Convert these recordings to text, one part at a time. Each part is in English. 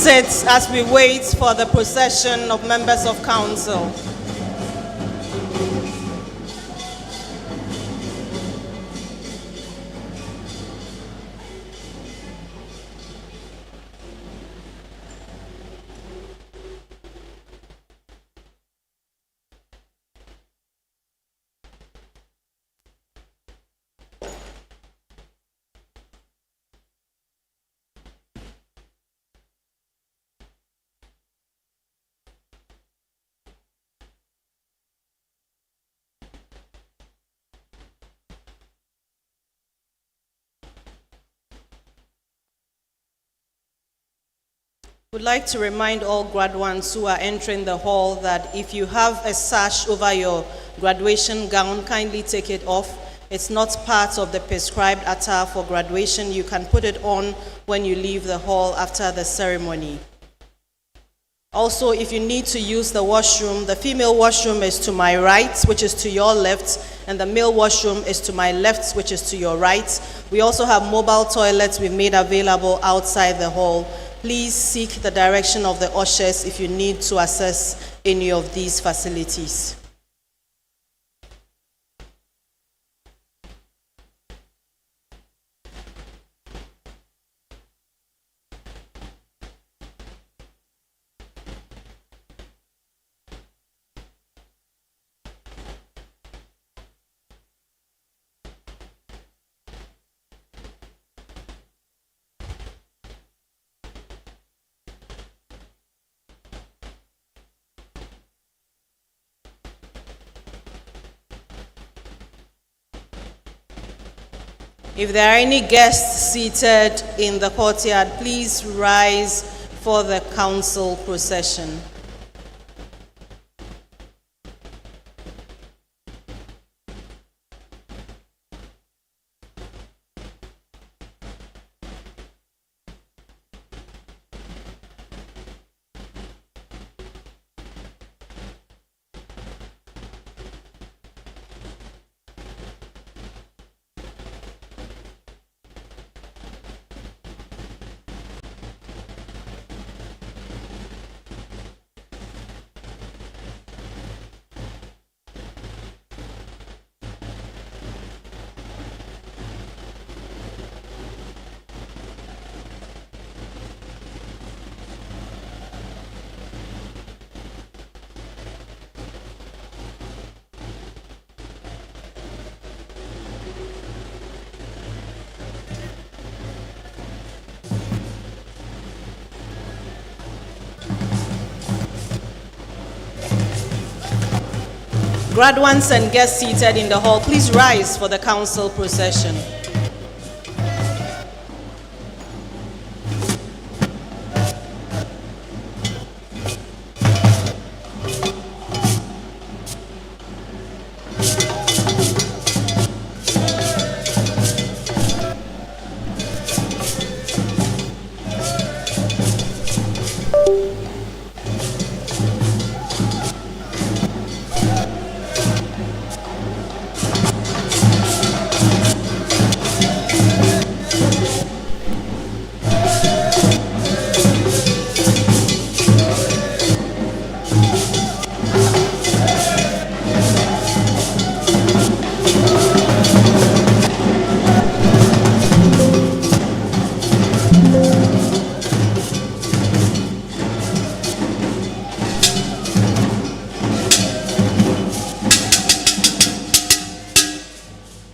sit as we wait for the procession of members of council. I would like to remind all graduates who are entering the hall that if you have a sash over your graduation gown, kindly take it off. It's not part of the prescribed attire for graduation. You can put it on when you leave the hall after the ceremony. Also, if you need to use the washroom, the female washroom is to my right, which is to your left, and the male washroom is to my left, which is to your right. We also have mobile toilets we've made available outside the hall. Please seek the direction of the ushers if you need to access any of these facilities. If there are any guests seated in the courtyard, please rise for the council procession. Graduates and guests seated in the hall, please rise for the council procession.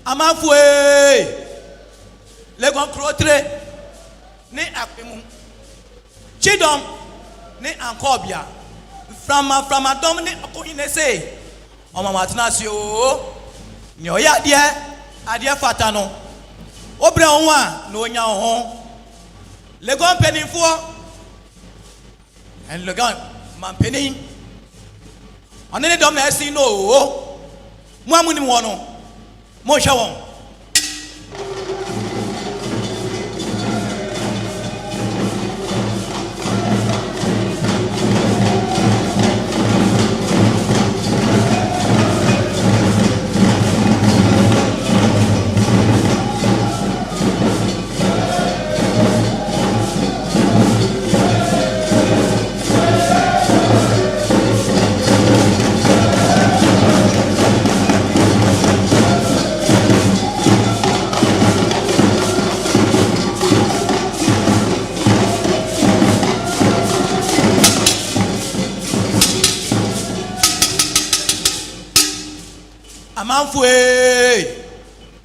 Amafwe Legon Crotre ne Akpemu Chidom ne Ankobia from Adom ne Akoinese Omamatnasio Nyoya Adia Fatano Obre Onwa no nya ho Legon Penifo and Legon Mampenin Onene dom na esi no Muamuni wono Moshawon.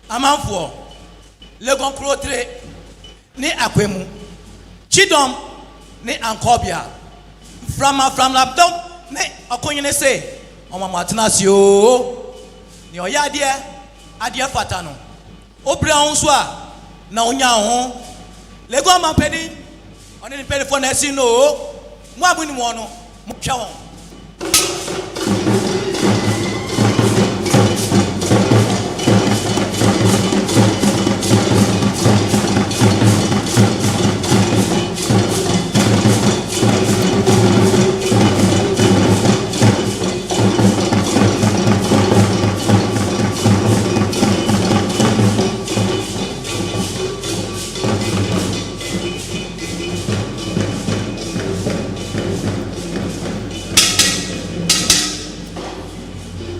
amanfo legon krotre ne akwemu chidom ne ankobia from labdom ne akonyene say omamwatena sio ne oyade ade fata no obra honso a na onya ho legon mampedi oni ni pedi for na si no mo abuni mo no mo twa won.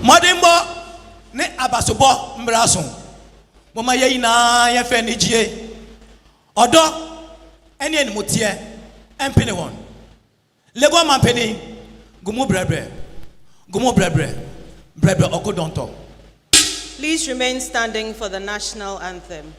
Modimbo ne abasobo mbraso moma ye na ye fe ni gie odo ene eni motie empene won lego mampeni gumu brebre okodonto. Please remain standing for the national anthem.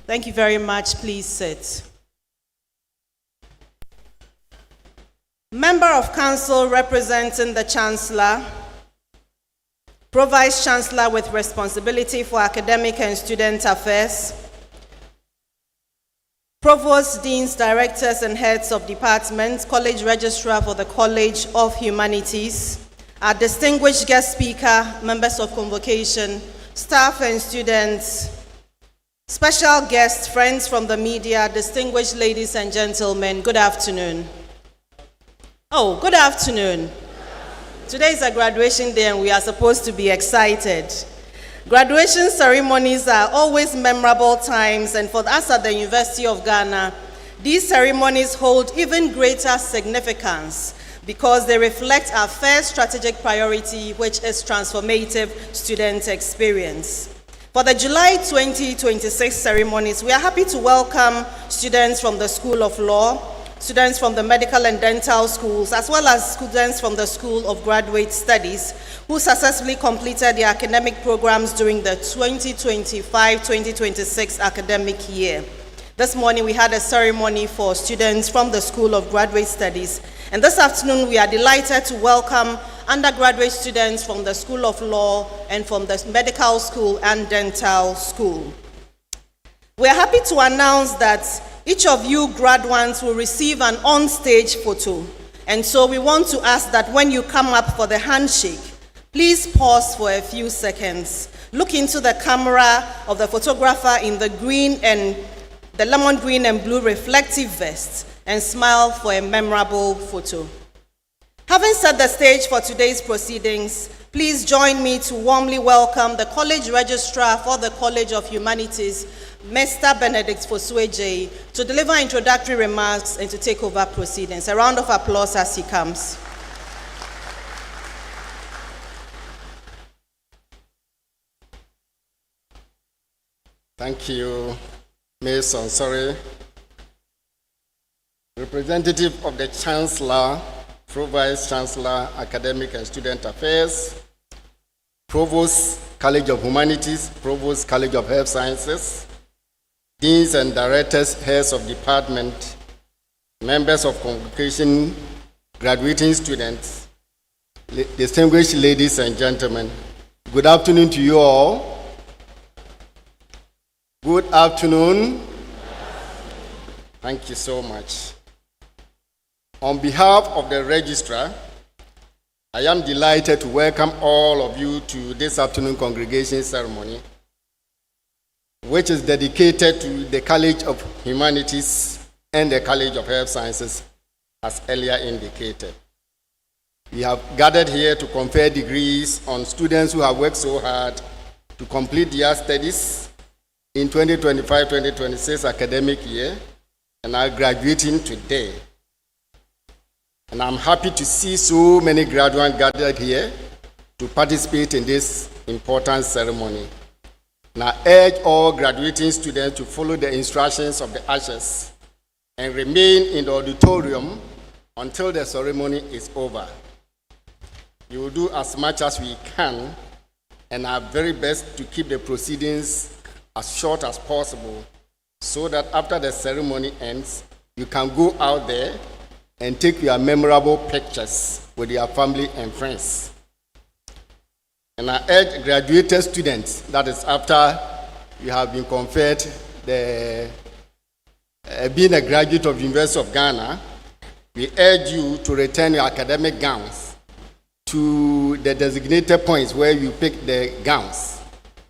Thank you very much. Please sit. Member of Council representing the Chancellor, Pro-Vice Chancellor with responsibility for academic and student affairs, Provost, Deans, Directors and Heads of Departments, College Registrar for the College of Humanities, our distinguished guest speaker, members of convocation, staff and students, special guests, friends from the media, distinguished ladies and gentlemen, good afternoon. Oh, good afternoon. Today is a graduation day and we are supposed to be excited. Graduation ceremonies are always memorable times, and for us at the University of Ghana, these ceremonies hold even greater significance because they reflect our first strategic priority, which is transformative student experience. For the July 2026 ceremonies, we are happy to welcome students from the School of Law, students from the medical and dental schools, as well as students from the School of Graduate Studies who successfully completed their academic programs during the 2025-2026 academic year. This morning we had a ceremony for students from the School of Graduate Studies, and this afternoon we are delighted to welcome undergraduate students from the School of Law and from the Medical School and Dental School. We are happy to announce that each of you graduates will receive an on-stage photo. And so we want to ask that when you come up for the handshake, please pause for a few seconds. Look into the camera of the photographer in the lemon green and blue reflective vest and smile for a memorable photo. Having set the stage for today's proceedings, please join me to warmly welcome the College Registrar for the College of Humanities, Mr. Benedict Fosueje, to deliver introductory remarks and to take over proceedings. A round of applause as he comes. Thank you, Ms. Onsori. Representative of the Chancellor, Pro-Vice Chancellor, Academic and Student Affairs, Provost, College of Humanities, Provost, College of Health Sciences, Deans and Directors, Heads of Department, members of convocation, graduating students, distinguished ladies and gentlemen, good afternoon to you all. Good afternoon. Thank you so much. On behalf of the registrar, I am delighted to welcome all of you to this afternoon congregation ceremony, which is dedicated to the College of Humanities and the College of Health Sciences, as earlier indicated. We have gathered here to confer degrees on students who have worked so hard to complete their studies in 2025-2026 academic year and are graduating today. And I'm happy to see so many graduates gathered here to participate in this important ceremony. And I urge all graduating students to follow the instructions of the ushers and remain in the auditorium until the ceremony is over. We will do as much as we can and our very best to keep the proceedings as short as possible so that after the ceremony ends, you can go out there and take your memorable pictures with your family and friends. And I urge graduated students, that is after you have been conferred being a graduate of the University of Ghana, we urge you to return your academic gowns to the designated points where you pick the gowns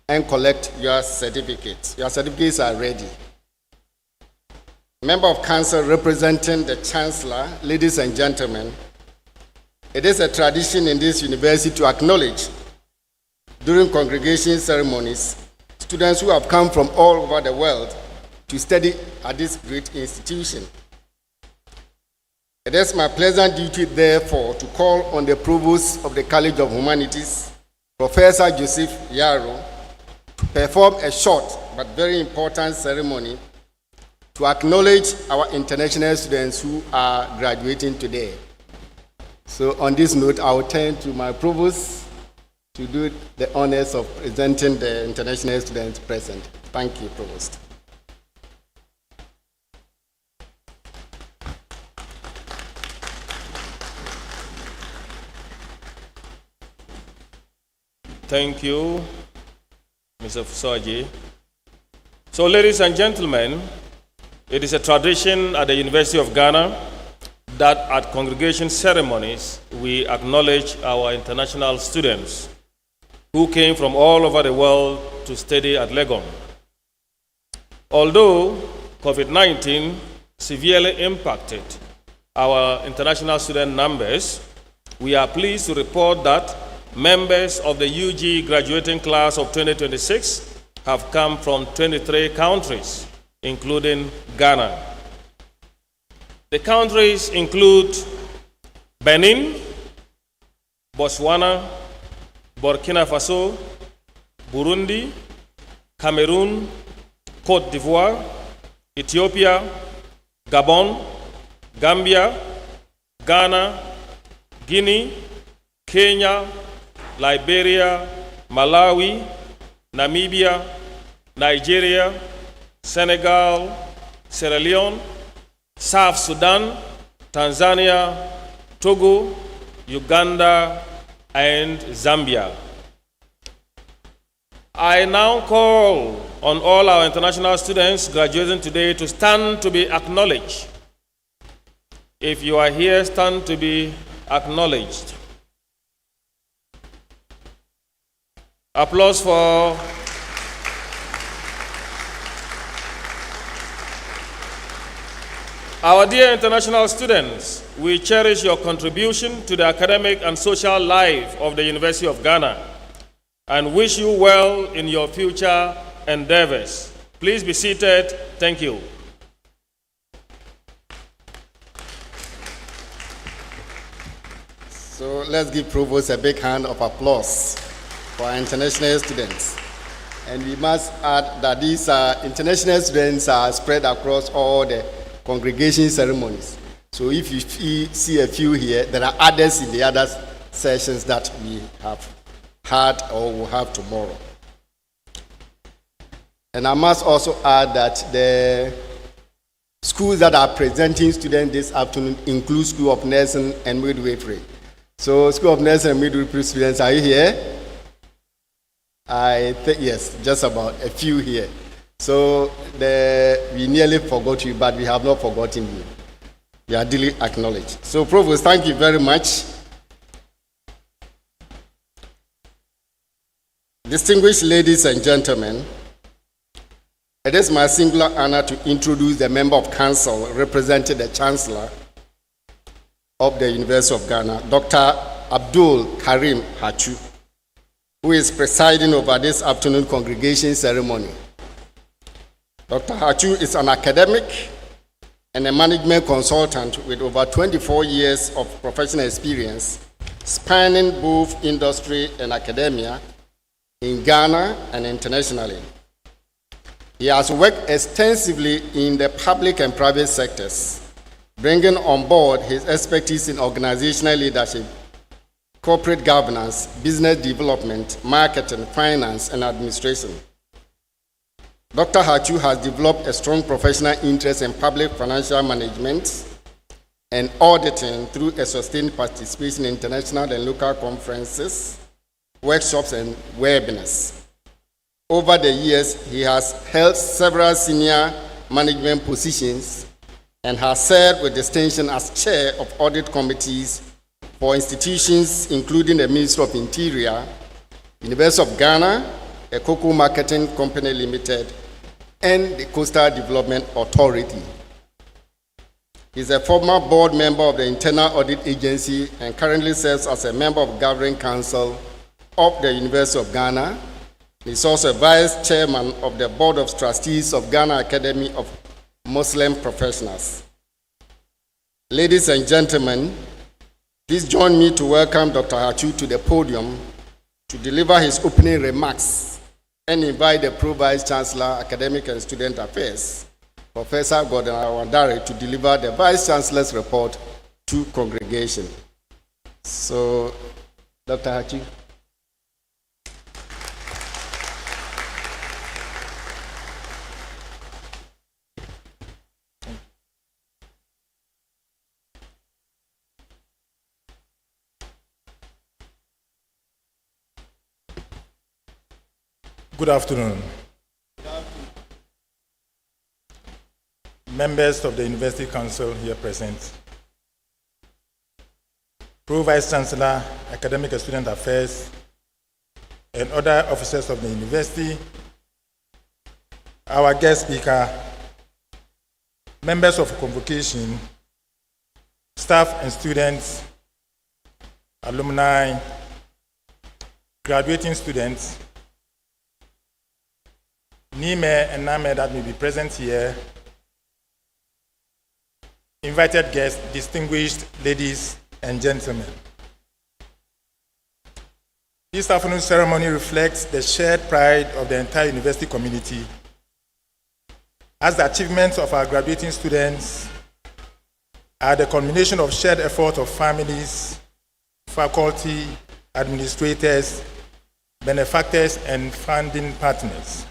and collect your certificates. Your certificates are ready. Member of Council representing the Chancellor, ladies and gentlemen, it is a tradition in this university to acknowledge during congregation ceremonies students who have come from all over the world to study at this great institution. It is my pleasant duty, therefore, to call on the Provost of the College of Humanities, Professor Joseph Yaro, to perform a short but very important ceremony to acknowledge our international students who are graduating today. So on this note, I will turn to my Provost to do the honors of presenting the international students present. Thank you, Provost. Thank you, Mr. Fusoji. So, ladies and gentlemen, it is a tradition at the University of Ghana that at congregation ceremonies, we acknowledge our international students who came from all over the world to study at Legon. Although COVID-19 severely impacted our international student numbers, we are pleased to report that members of the UG graduating class of 2026 have come from 23 countries, including Ghana. The countries include Benin, Botswana, Burkina Faso, Burundi, Cameroon, Côte d'Ivoire, Ethiopia, Gabon, Gambia, Ghana, Guinea, Kenya, Liberia, Malawi, Namibia, Nigeria, Senegal, Sierra Leone, South Sudan, Tanzania, Togo, Uganda, and Zambia. I now call on all our international students graduating today to stand to be acknowledged. If you are here, stand to be acknowledged. Applause for our dear international students. We cherish your contribution to the academic and social life of the University of Ghana and wish you well in your future endeavors. Please be seated. Thank you. So let's give Provost a big hand of applause for our international students. And we must add that these international students are spread across all the congregation ceremonies. So if you see a few here, there are others in the other sessions that we have had or will have tomorrow. And I must also add that the schools that are presenting students this afternoon include School of Nursing and Midwifery. So School of Nursing and Midwifery students, are you here? I think, yes, just about a few here. So we nearly forgot you, but we have not forgotten you. We are duly acknowledged. So, Provost, thank you very much. Distinguished ladies and gentlemen, it is my singular honor to introduce the Member of Council representing the Chancellor of the University of Ghana, Dr. Abdul Karim Hachu, who is presiding over this afternoon congregation ceremony. Dr. Hachu is an academic and a management consultant with over 24 years of professional experience, spanning both industry and academia in Ghana and internationally. He has worked extensively in the public and private sectors, bringing on board his expertise in organizational leadership, corporate governance, business development, marketing, finance, and administration. Dr. Hachu has developed a strong professional interest in public financial management and auditing through a sustained participation in international and local conferences, workshops, and webinars. Over the years, he has held several senior management positions and has served with distinction as chair of audit committees for institutions including the Ministry of Interior, University of Ghana, a Cocoa Marketing Company Limited, and the Coastal Development Authority. He is a former board member of the Internal Audit Agency and currently serves as a member of the Governing Council of the University of Ghana. He is also a vice chairman of the Board of Trustees of Ghana Academy of Muslim Professionals. Ladies and gentlemen, please join me to welcome Dr. Hachu to the podium to deliver his opening remarks and invite the Pro Vice Chancellor, Academic and Student Affairs, Professor Gordon Awandare, to deliver the Vice Chancellor's report to congregation. So, Dr. Hachu. Good afternoon. Members of the University Council here present, Pro Vice Chancellor, Academic and Student Affairs, and other officers of the university, our guest speaker, members of convocation, staff and students, alumni, graduating students, Nime and Name that may be present here, invited guests, distinguished ladies and gentlemen. This afternoon's ceremony reflects the shared pride of the entire university community as the achievements of our graduating students are the culmination of shared effort of families, faculty, administrators, benefactors, and funding partners.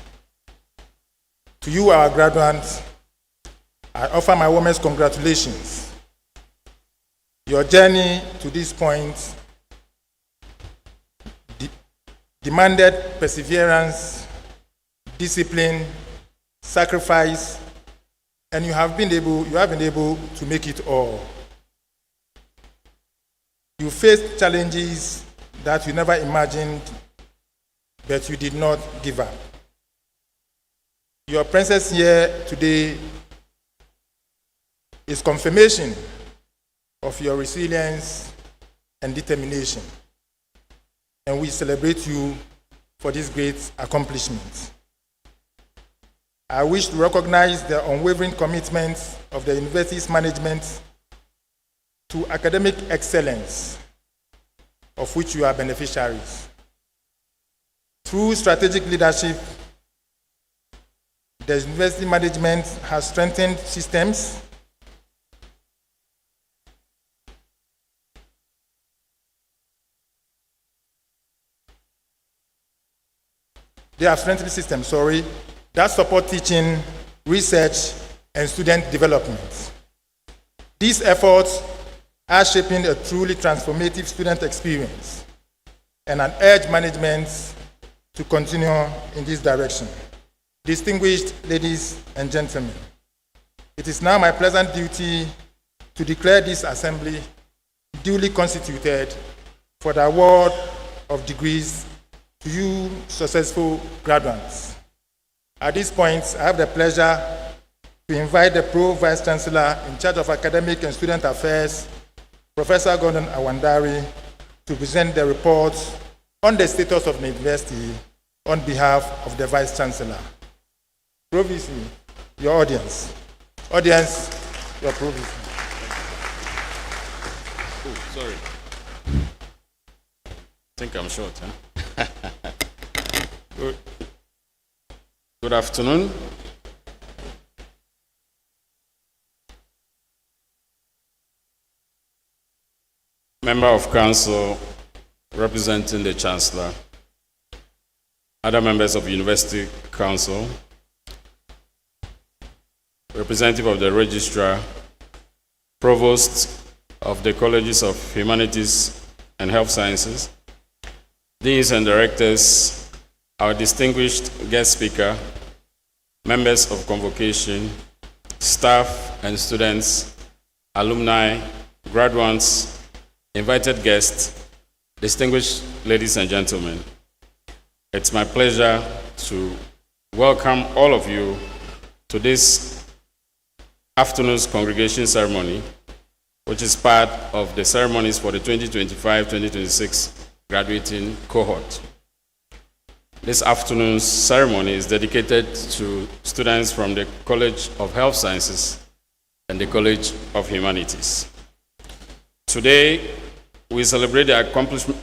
To you, our graduates, I offer my warmest congratulations. Your journey to this point demanded perseverance, discipline, sacrifice, and you have been able to make it all. You faced challenges that you never imagined, but you did not give up. Your presence here today is confirmation of your resilience and determination, and we celebrate you for this great accomplishment. I wish to recognize the unwavering commitment of the university's management to academic excellence, of which you are beneficiaries. Through strategic leadership, the university management has strengthened systems, that support teaching, research, and student development. These efforts are shaping a truly transformative student experience, and I urge management to continue in this direction. distinguished ladies and gentlemen, it is now my pleasant duty to declare this assembly duly constituted for the award of degrees to you successful graduates. At this point, I have the pleasure to invite the Pro Vice Chancellor in charge of Academic and Student Affairs, Professor Gordon Awandari, to present the report on the status of the university on behalf of the Vice Chancellor. Pro VC, your audience. Audience, your Pro VC. Oh, sorry. I think I'm short, huh? Good afternoon. Member of Council representing the Chancellor, other members of University Council, representative of the Registrar, Provost of the Colleges of Humanities and Health Sciences, Deans and Directors, our distinguished guest speaker, members of convocation, staff and students, alumni, graduates, invited guests, distinguished ladies and gentlemen. It's my pleasure to welcome all of you to this afternoon's congregation ceremony, which is part of the ceremonies for the 2025-2026 graduating cohort. This afternoon's ceremony is dedicated to students from the College of Health Sciences and the College of Humanities. Today, we celebrate the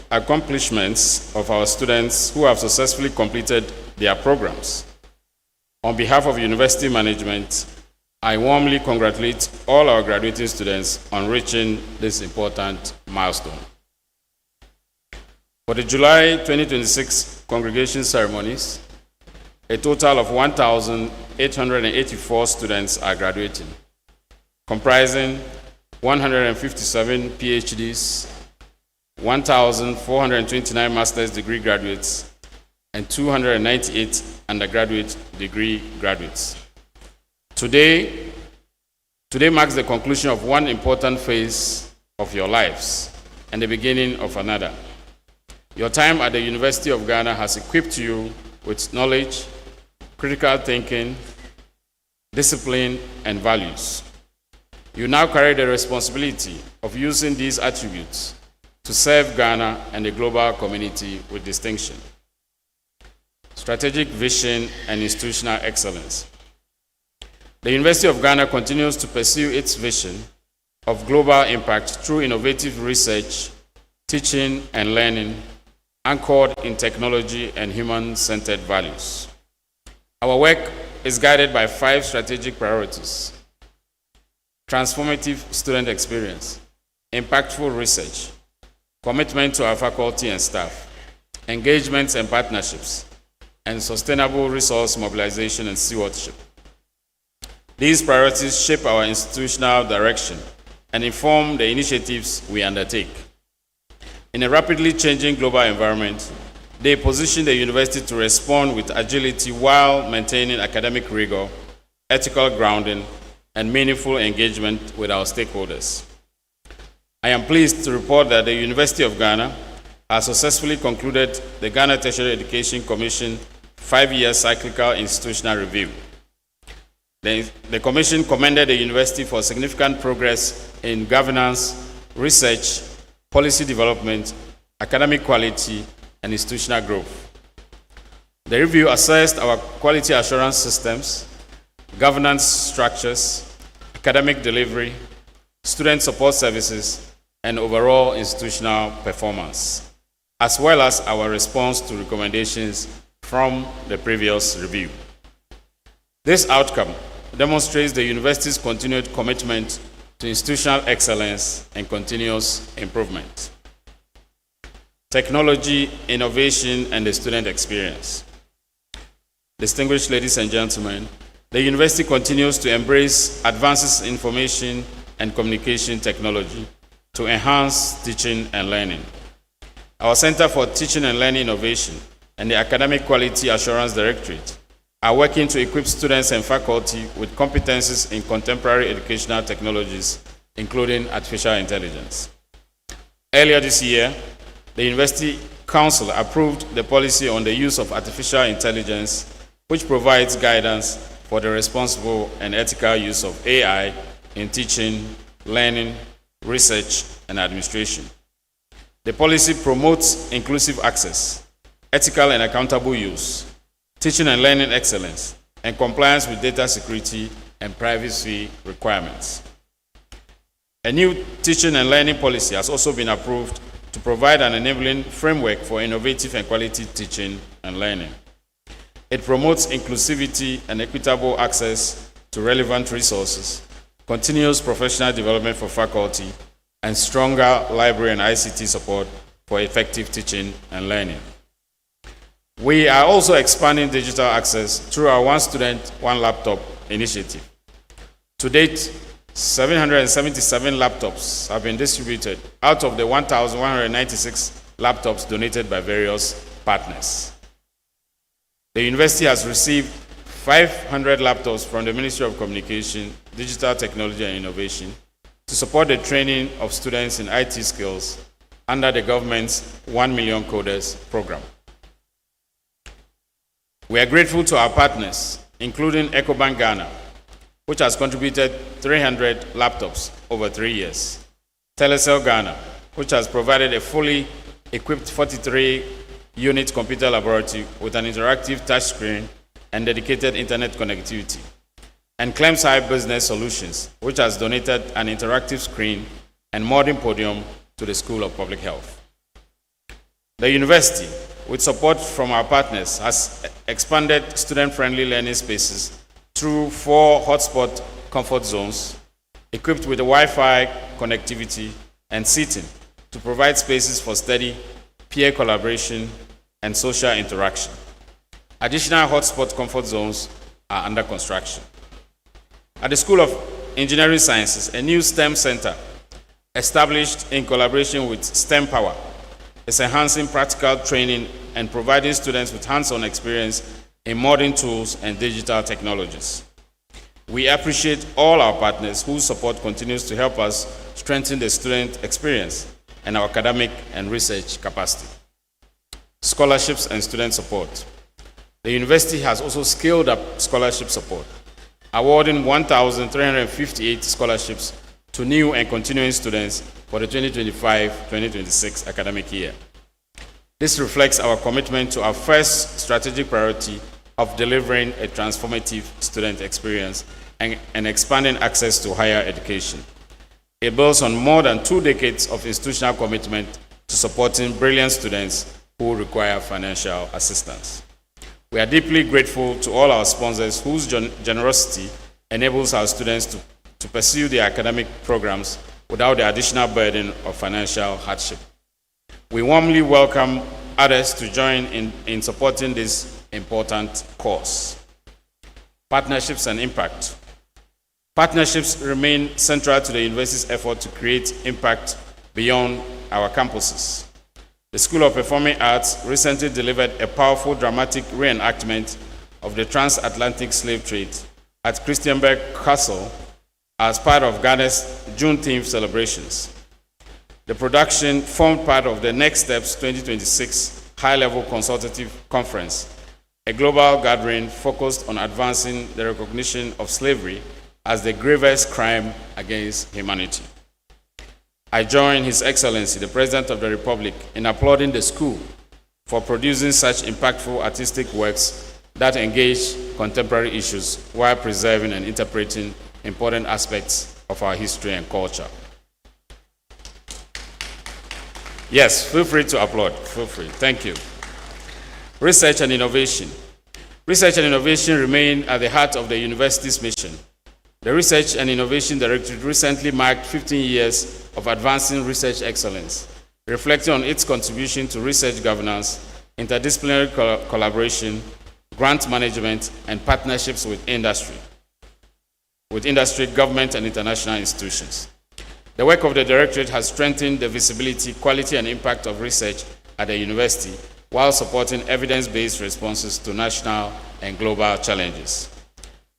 accomplishments of our students who have successfully completed their programs. On behalf of university management, I warmly congratulate all our graduating students on reaching this important milestone. For the July 2026 congregation ceremonies, a total of 1,884 students are graduating, comprising 157 PhDs, 1,429 master's degree graduates, and 298 undergraduate degree graduates. Today marks the conclusion of one important phase of your lives and the beginning of another. Your time at the University of Ghana has equipped you with knowledge, critical thinking, discipline, and values. You now carry the responsibility of using these attributes to serve Ghana and the global community with distinction. Strategic vision and institutional excellence. The University of Ghana continues to pursue its vision of global impact through innovative research, teaching, and learning, anchored in technology and human-centered values. Our work is guided by 5 strategic priorities: transformative student experience, impactful research, commitment to our faculty and staff, engagements and partnerships, and sustainable resource mobilization and stewardship. These priorities shape our institutional direction and inform the initiatives we undertake. In a rapidly changing global environment, they position the university to respond with agility while maintaining academic rigor, ethical grounding, and meaningful engagement with our stakeholders. I am pleased to report that the University of Ghana has successfully concluded the Ghana Tertiary Education Commission 5-year cyclical institutional review. The Commission commended the university for significant progress in governance, research, policy development, academic quality, and institutional growth. The review assessed our quality assurance systems, governance structures, academic delivery, student support services, and overall institutional performance, as well as our response to recommendations from the previous review. This outcome demonstrates the university's continued commitment to institutional excellence and continuous improvement. Technology, innovation, and the student experience. Distinguished ladies and gentlemen, the university continues to embrace advances in information and communication technology to enhance teaching and learning. Our Center for Teaching and Learning Innovation and the Academic Quality Assurance Directorate are working to equip students and faculty with competencies in contemporary educational technologies, including artificial intelligence. Earlier this year, the University Council approved the policy on the use of artificial intelligence, which provides guidance for the responsible and ethical use of AI in teaching, learning, research, and administration. The policy promotes inclusive access, ethical and accountable use, teaching and learning excellence, and compliance with data security and privacy requirements. A new teaching and learning policy has also been approved to provide an enabling framework for innovative and quality teaching and learning. It promotes inclusivity and equitable access to relevant resources, continuous professional development for faculty, and stronger library and ICT support for effective teaching and learning. We are also expanding digital access through our One Student, One Laptop initiative. To date, 777 laptops have been distributed out of the 1,196 laptops donated by various partners. The university has received 500 laptops from the Ministry of Communication, Digital Technology and Innovation to support the training of students in IT skills under the government's 1 Million Coders program. We are grateful to our partners, including EcoBank Ghana, which has contributed 300 laptops over 3 years, Telecel Ghana, which has provided a fully equipped 43-unit computer laboratory with an interactive touchscreen and dedicated internet connectivity, and Clems High Business Solutions, which has donated an interactive screen and modern podium to the School of Public Health. The university, with support from our partners, has expanded student-friendly learning spaces through 4 hotspot comfort zones, equipped with Wi-Fi connectivity and seating to provide spaces for study, peer collaboration, and social interaction. Additional hotspot comfort zones are under construction. At the School of Engineering Sciences, a new STEM center established in collaboration with STEM Power is enhancing practical training and providing students with hands-on experience in modern tools and digital technologies. We appreciate all our partners whose support continues to help us strengthen the student experience and our academic and research capacity. Scholarships and student support. The university has also scaled up scholarship support, awarding 1,358 scholarships to new and continuing students for the 2025-2026 academic year. This reflects our commitment to our first strategic priority of delivering a transformative student experience and expanding access to higher education. It builds on more than 2 decades of institutional commitment to supporting brilliant students who require financial assistance. We are deeply grateful to all our sponsors whose generosity enables our students to pursue their academic programs without the additional burden of financial hardship. We warmly welcome others to join in supporting this important cause. Partnerships and impact. Partnerships remain central to the university's effort to create impact beyond our campuses. The School of Performing Arts recently delivered a powerful dramatic reenactment of the transatlantic slave trade at Christiansburg Castle as part of Ghana's Juneteenth celebrations. The production formed part of the Next Steps 2026 High-Level Consultative Conference, a global gathering focused on advancing the recognition of slavery as the gravest crime against humanity. I join His Excellency, the President of the Republic, in applauding the school for producing such impactful artistic works that engage contemporary issues while preserving and interpreting important aspects of our history and culture. Yes, feel free to applaud. Feel free. Thank you. Research and innovation. Research and innovation remain at the heart of the university's mission. The Research and Innovation Directorate recently marked 15 years of advancing research excellence, reflecting on its contribution to research governance, interdisciplinary collaboration, grant management, and partnerships with industry, government, and international institutions. The work of the Directorate has strengthened the visibility, quality, and impact of research at the university while supporting evidence-based responses to national and global challenges.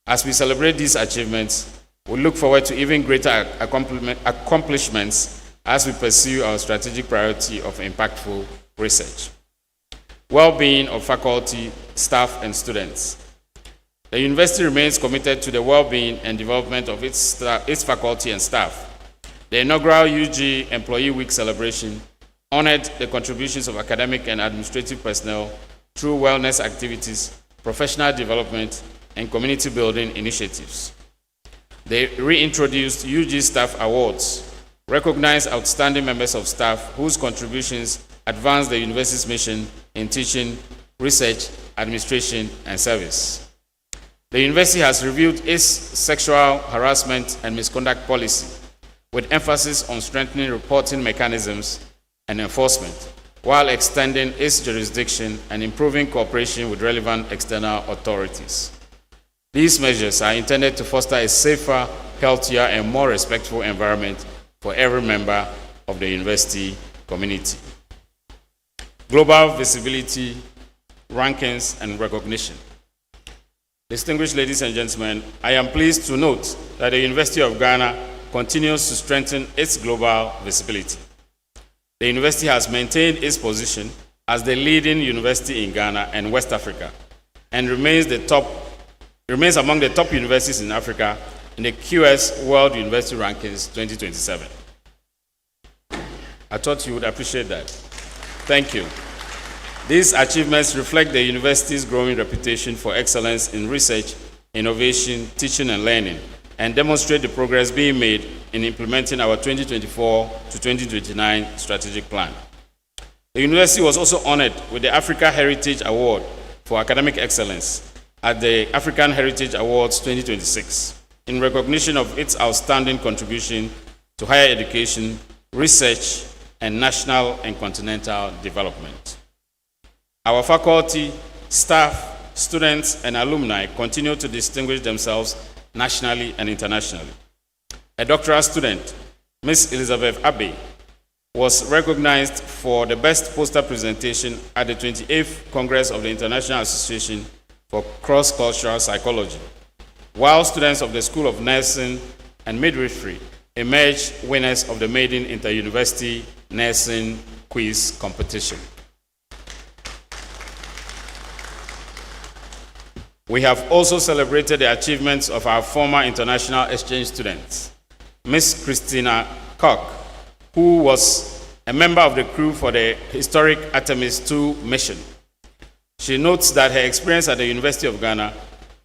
As we celebrate these achievements, we look forward to even greater accomplishments as we pursue our strategic priority of impactful research. Well-being of faculty, staff, and students. The university remains committed to the well-being and development of its faculty and staff. The inaugural UG Employee Week celebration honored the contributions of academic and administrative personnel through wellness activities, professional development, and community building initiatives. They reintroduced UG Staff Awards, recognized outstanding members of staff whose contributions advance the university's mission in teaching, research, administration, and service. The university has reviewed its sexual harassment and misconduct policy with emphasis on strengthening reporting mechanisms and enforcement, while extending its jurisdiction and improving cooperation with relevant external authorities. These measures are intended to foster a safer, healthier, and more respectful environment for every member of the university community. Global visibility, rankings, and recognition. Distinguished ladies and gentlemen, I am pleased to note that the University of Ghana continues to strengthen its global visibility. The university has maintained its position as the leading university in Ghana and West Africa, and remains among the top universities in Africa in the QS World University Rankings 2027. I thought you would appreciate that. Thank you. These achievements reflect the university's growing reputation for excellence in research, innovation, teaching, and learning, and demonstrate the progress being made in implementing our 2024 to 2029 strategic plan. The university was also honored with the Africa Heritage Award for Academic Excellence at the African Heritage Awards 2026 in recognition of its outstanding contribution to higher education, research, and national and continental development. Our faculty, staff, students, and alumni continue to distinguish themselves nationally and internationally. A doctoral student, Ms. Elizabeth Abbey, was recognized for the best poster presentation at the 28th Congress of the International Association for Cross-Cultural Psychology, while students of the School of Nursing and Midwifery emerged winners of the Maiden Inter-University Nursing Quiz Competition. We have also celebrated the achievements of our former international exchange students, Ms. Christina Koch, who was a member of the crew for the historic Artemis II mission. She notes that her experience at the University of Ghana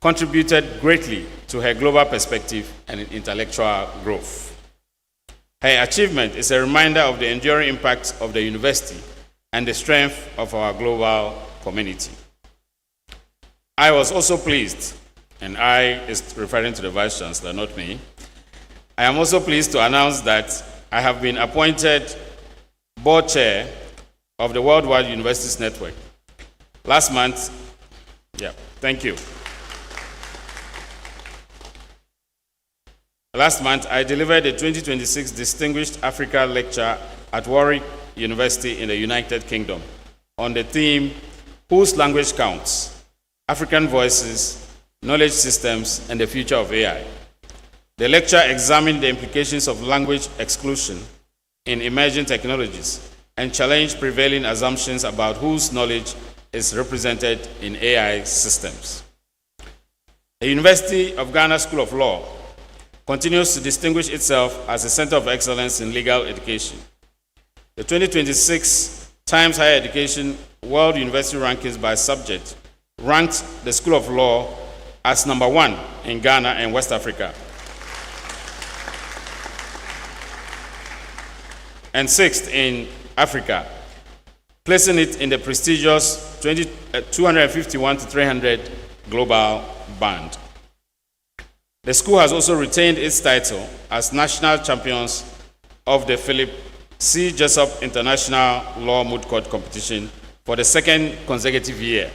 contributed greatly to her global perspective and intellectual growth. Her achievement is a reminder of the enduring impact of the university and the strength of our global community. I was also pleased, and I is referring to the Vice Chancellor, not me. I am also pleased to announce that I have been appointed board chair of the Worldwide Universities Network. Last month, Last month, I delivered the 2026 Distinguished Africa Lecture at Warwick University in the United Kingdom on the theme, Whose Language Counts? African Voices, Knowledge Systems, and the Future of AI. The lecture examined the implications of language exclusion in emerging technologies and challenged prevailing assumptions about whose knowledge is represented in AI systems. The University of Ghana School of Law continues to distinguish itself as a center of excellence in legal education. The 2026 Times Higher Education World University Rankings by Subject ranked the School of Law as number 1 in Ghana and West Africa, and 6th in Africa, placing it in the prestigious 251 to 300 global band. The school has also retained its title as national champions of the Philip C. Jessup International Law Moot Court Competition for the 2nd consecutive year,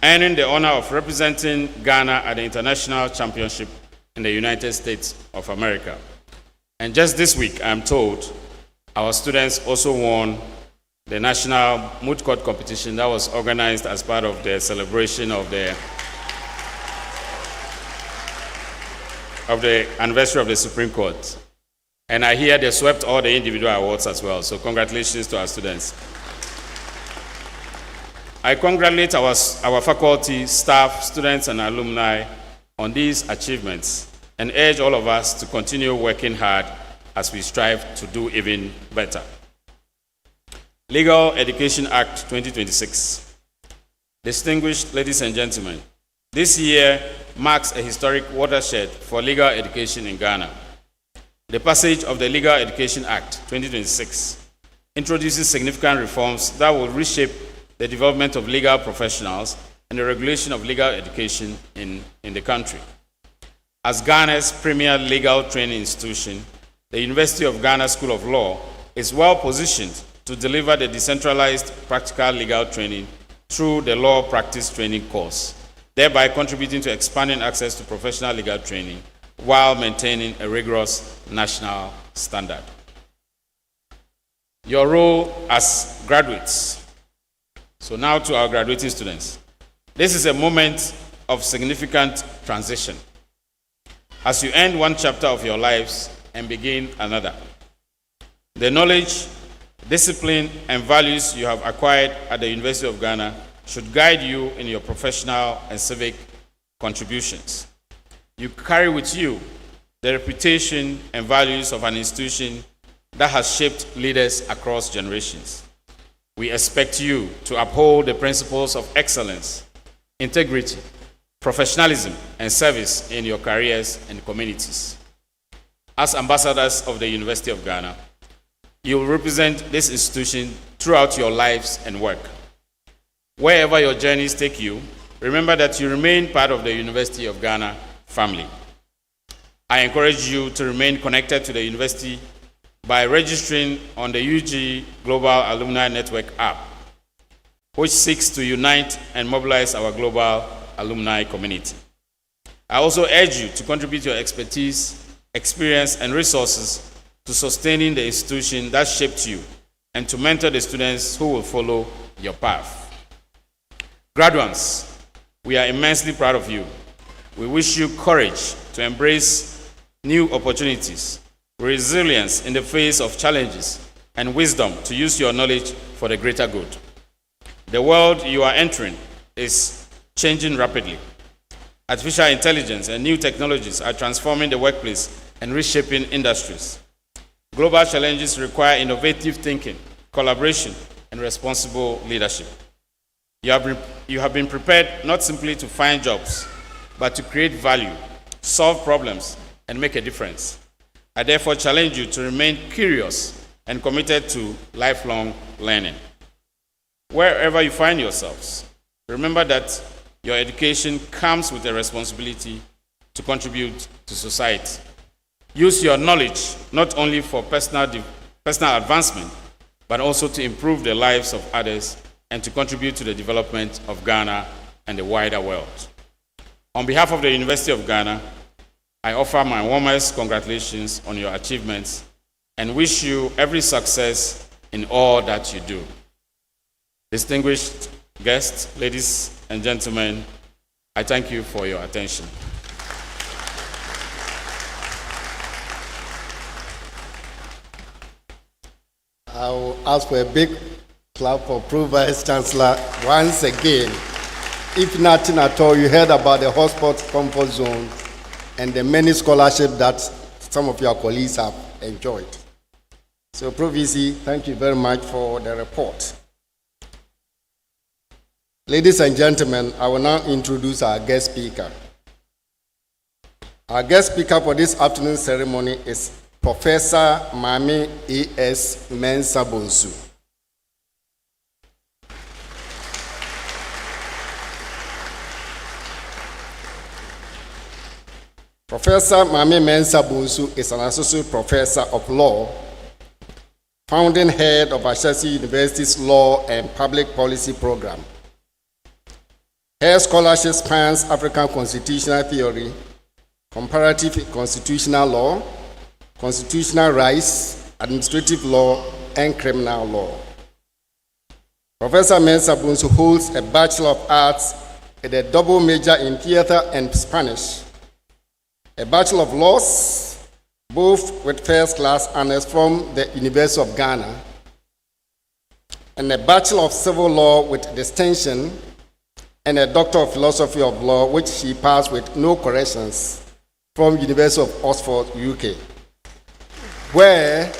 earning the honor of representing Ghana at the International Championship in the United States of America. And just this week, I'm told, Our students also won the national moot court competition that was organized as part of the celebration of the anniversary of the Supreme Court. And I hear they swept all the individual awards as well, so congratulations to our students. I congratulate our faculty, staff, students, and alumni on these achievements and urge all of us to continue working hard as we strive to do even better. Legal Education Act 2026. Distinguished ladies and gentlemen, this year marks a historic watershed for legal education in Ghana. The passage of the Legal Education Act 2026 introduces significant reforms that will reshape the development of legal professionals and the regulation of legal education in the country. As Ghana's premier legal training institution, the University of Ghana School of Law is well positioned to deliver the decentralized practical legal training through the Law Practice Training course, thereby contributing to expanding access to professional legal training while maintaining a rigorous national standard. Your role as graduates. So now to our graduating students. This is a moment of significant transition as you end one chapter of your lives and begin another. The knowledge, discipline, and values you have acquired at the University of Ghana should guide you in your professional and civic contributions. You carry with you the reputation and values of an institution that has shaped leaders across generations. We expect you to uphold the principles of excellence, integrity, professionalism, and service in your careers and communities. As ambassadors of the University of Ghana, you will represent this institution throughout your lives and work. Wherever your journeys take you, remember that you remain part of the University of Ghana family. I encourage you to remain connected to the university by registering on the UG Global Alumni Network app, which seeks to unite and mobilize our global alumni community. I also urge you to contribute your expertise, experience, and resources to sustaining the institution that shaped you and to mentor the students who will follow your path. Graduates, we are immensely proud of you. We wish you courage to embrace new opportunities, resilience in the face of challenges, and wisdom to use your knowledge for the greater good. The world you are entering is changing rapidly. Artificial intelligence and new technologies are transforming the workplace and reshaping industries. Global challenges require innovative thinking, collaboration, and responsible leadership. You have been prepared not simply to find jobs, but to create value, solve problems, and make a difference. I therefore challenge you to remain curious and committed to lifelong learning. Wherever you find yourselves, remember that your education comes with a responsibility to contribute to society. Use your knowledge not only for personal advancement, but also to improve the lives of others and to contribute to the development of Ghana and the wider world. On behalf of the University of Ghana, I offer my warmest congratulations on your achievements and wish you every success in all that you do. Distinguished guests, ladies and gentlemen, I thank you for your attention. I will ask for a big clap for Pro-Vice Chancellor once again. If nothing at all, you heard about the hotspot comfort zone and the many scholarships that some of your colleagues have enjoyed. So, Pro-VC, thank you very much for the report. Ladies and gentlemen, I will now introduce our guest speaker. Our guest speaker for this afternoon's ceremony is Professor Mame A.S. Mensah Bonsu. Professor Mame Mensah Bonsu is an associate professor of law, founding head of Ashesi University's Law and Public Policy Program. Her scholarship spans African constitutional theory, comparative constitutional law, constitutional rights, administrative law, and criminal law. Professor Mensah Bonsu holds a Bachelor of Arts with a double major in theater and Spanish, a Bachelor of Laws, both with first-class honors from the University of Ghana, and a Bachelor of Civil Law with distinction, and a Doctor of Philosophy of Law, which she passed with no corrections from University of Oxford, UK, where,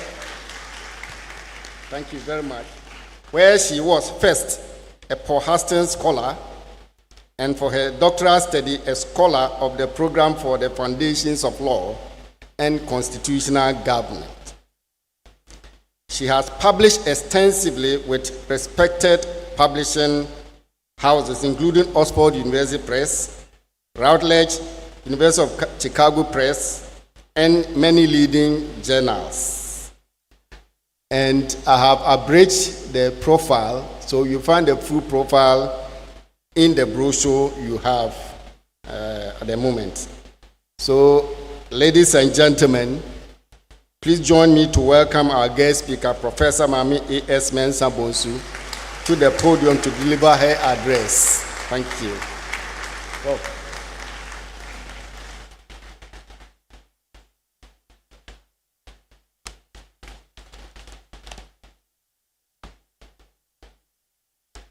thank you very much, where she was first a Paul Hastings Scholar, and for her doctoral study, a scholar of the Program for the Foundations of Law and Constitutional Government. She has published extensively with respected publishing houses, including Oxford University Press, Routledge, University of Chicago Press, and many leading journals. And I have abridged the profile, so you find the full profile in the brochure you have at the moment. So, ladies and gentlemen, please join me to welcome our guest speaker, Professor Mami A.S. Mensah Bonsu, to the podium to deliver her address. Thank you. Welcome.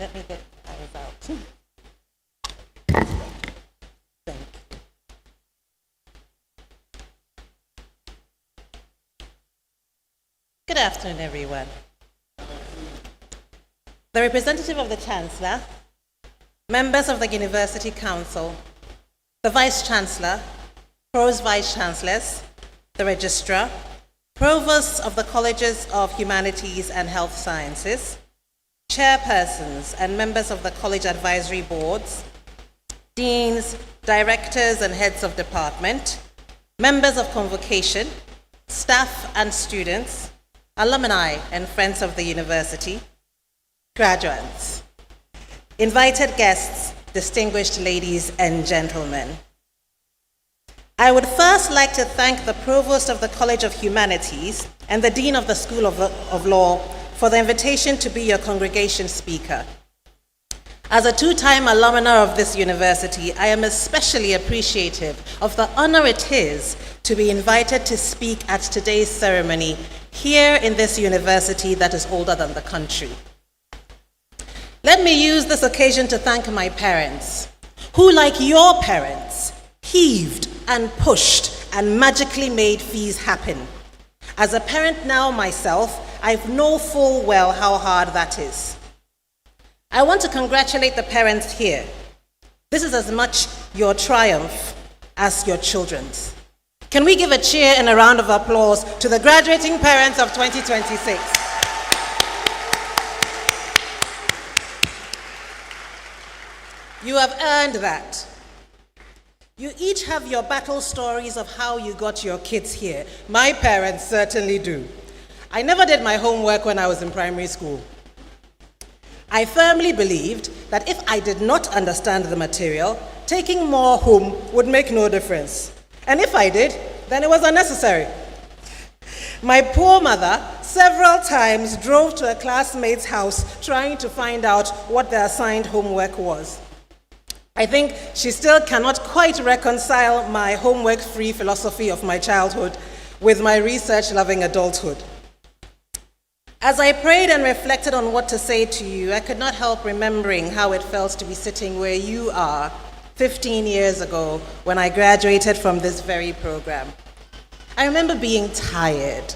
Let me get eyes out. Thank you. Good afternoon, everyone. The representative of the Chancellor, members of the University Council, the Vice-Chancellor, Pros Vice-Chancellors, the Registrar, Provosts of the Colleges of Humanities and Health Sciences, chairpersons and members of the college advisory boards, deans, directors and heads of department, members of convocation, staff and students, alumni and friends of the university, graduates, invited guests, distinguished ladies and gentlemen. I would first like to thank the Provost of the College of Humanities and the Dean of the School of Law for the invitation to be your congregation speaker. As a two-time alumna of this university, I am especially appreciative of the honor it is to be invited to speak at today's ceremony here in this university that is older than the country. Let me use this occasion to thank my parents, who, like your parents, heaved and pushed and magically made fees happen. As a parent now myself, I know full well how hard that is. I want to congratulate the parents here. This is as much your triumph as your children's. Can we give a cheer and a round of applause to the graduating parents of 2026? You have earned that. You each have your battle stories of how you got your kids here. My parents certainly do. I never did my homework when I was in primary school. I firmly believed that if I did not understand the material, taking more home would make no difference. And if I did, then it was unnecessary. My poor mother several times drove to a classmate's house trying to find out what the assigned homework was. I think she still cannot quite reconcile my homework-free philosophy of my childhood with my research-loving adulthood. As I prayed and reflected on what to say to you, I could not help remembering how it felt to be sitting where you are 15 years ago when I graduated from this very program. I remember being tired,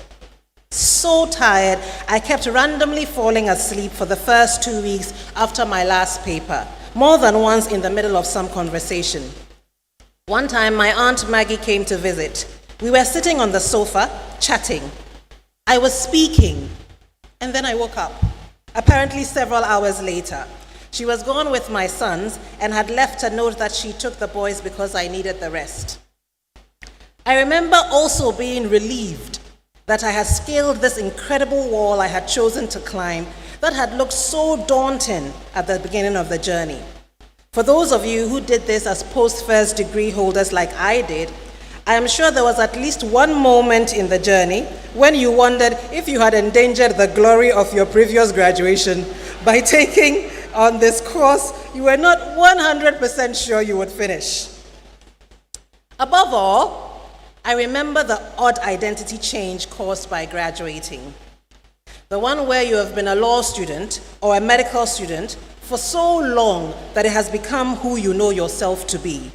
so tired, I kept randomly falling asleep for the first 2 weeks after my last paper, more than once in the middle of some conversation. One time, my Aunt Maggie came to visit. We were sitting on the sofa, chatting. I was speaking, and then I woke up, apparently several hours later. She was gone with my sons and had left a note that she took the boys because I needed the rest. I remember also being relieved that I had scaled this incredible wall I had chosen to climb that had looked so daunting at the beginning of the journey. For those of you who did this as post-first degree holders like I did, I am sure there was at least one moment in the journey when you wondered if you had endangered the glory of your previous graduation by taking on this course you were not 100% sure you would finish. Above all, I remember the odd identity change caused by graduating. The one where you have been a law student or a medical student for so long that it has become who you know yourself to be.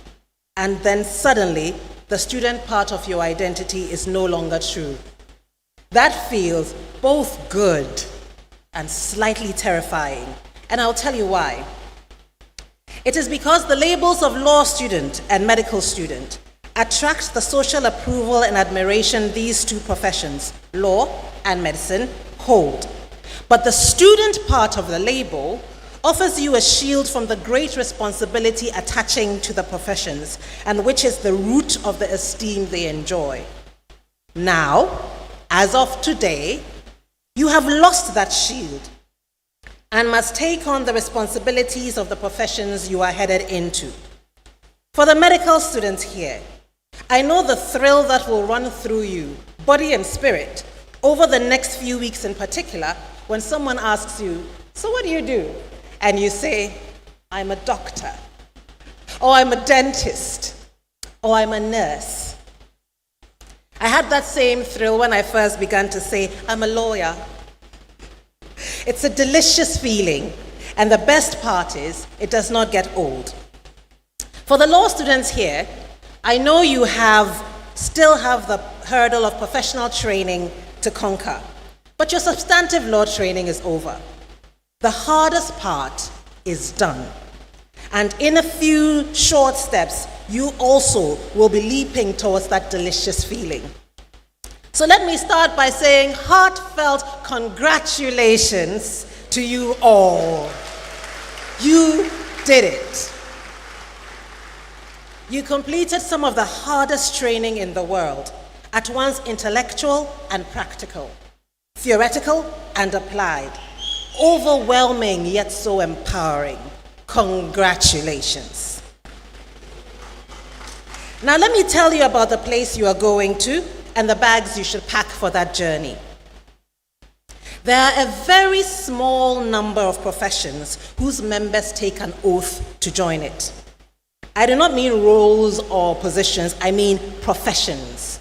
And then suddenly, the student part of your identity is no longer true. That feels both good and slightly terrifying. And I'll tell you why. It is because the labels of law student and medical student attract the social approval and admiration these two professions, law and medicine, hold. But the student part of the label offers you a shield from the great responsibility attaching to the professions, and which is the root of the esteem they enjoy. Now, as of today, you have lost that shield and must take on the responsibilities of the professions you are headed into. For the medical students here, I know the thrill that will run through you, body and spirit, over the next few weeks in particular, when someone asks you, "So what do you do?" And you say, "I'm a doctor," or "I'm a dentist," or "I'm a nurse." I had that same thrill when I first began to say, "I'm a lawyer." It's a delicious feeling, and the best part is it does not get old. For the law students here, I know you still have the hurdle of professional training to conquer, but your substantive law training is over. The hardest part is done. And in a few short steps, you also will be leaping towards that delicious feeling. So let me start by saying heartfelt congratulations to you all. You did it. You completed some of the hardest training in the world, at once intellectual and practical, theoretical and applied. Overwhelming yet so empowering. Congratulations. Now let me tell you about the place you are going to and the bags you should pack for that journey. There are a very small number of professions whose members take an oath to join it. I do not mean roles or positions, I mean professions.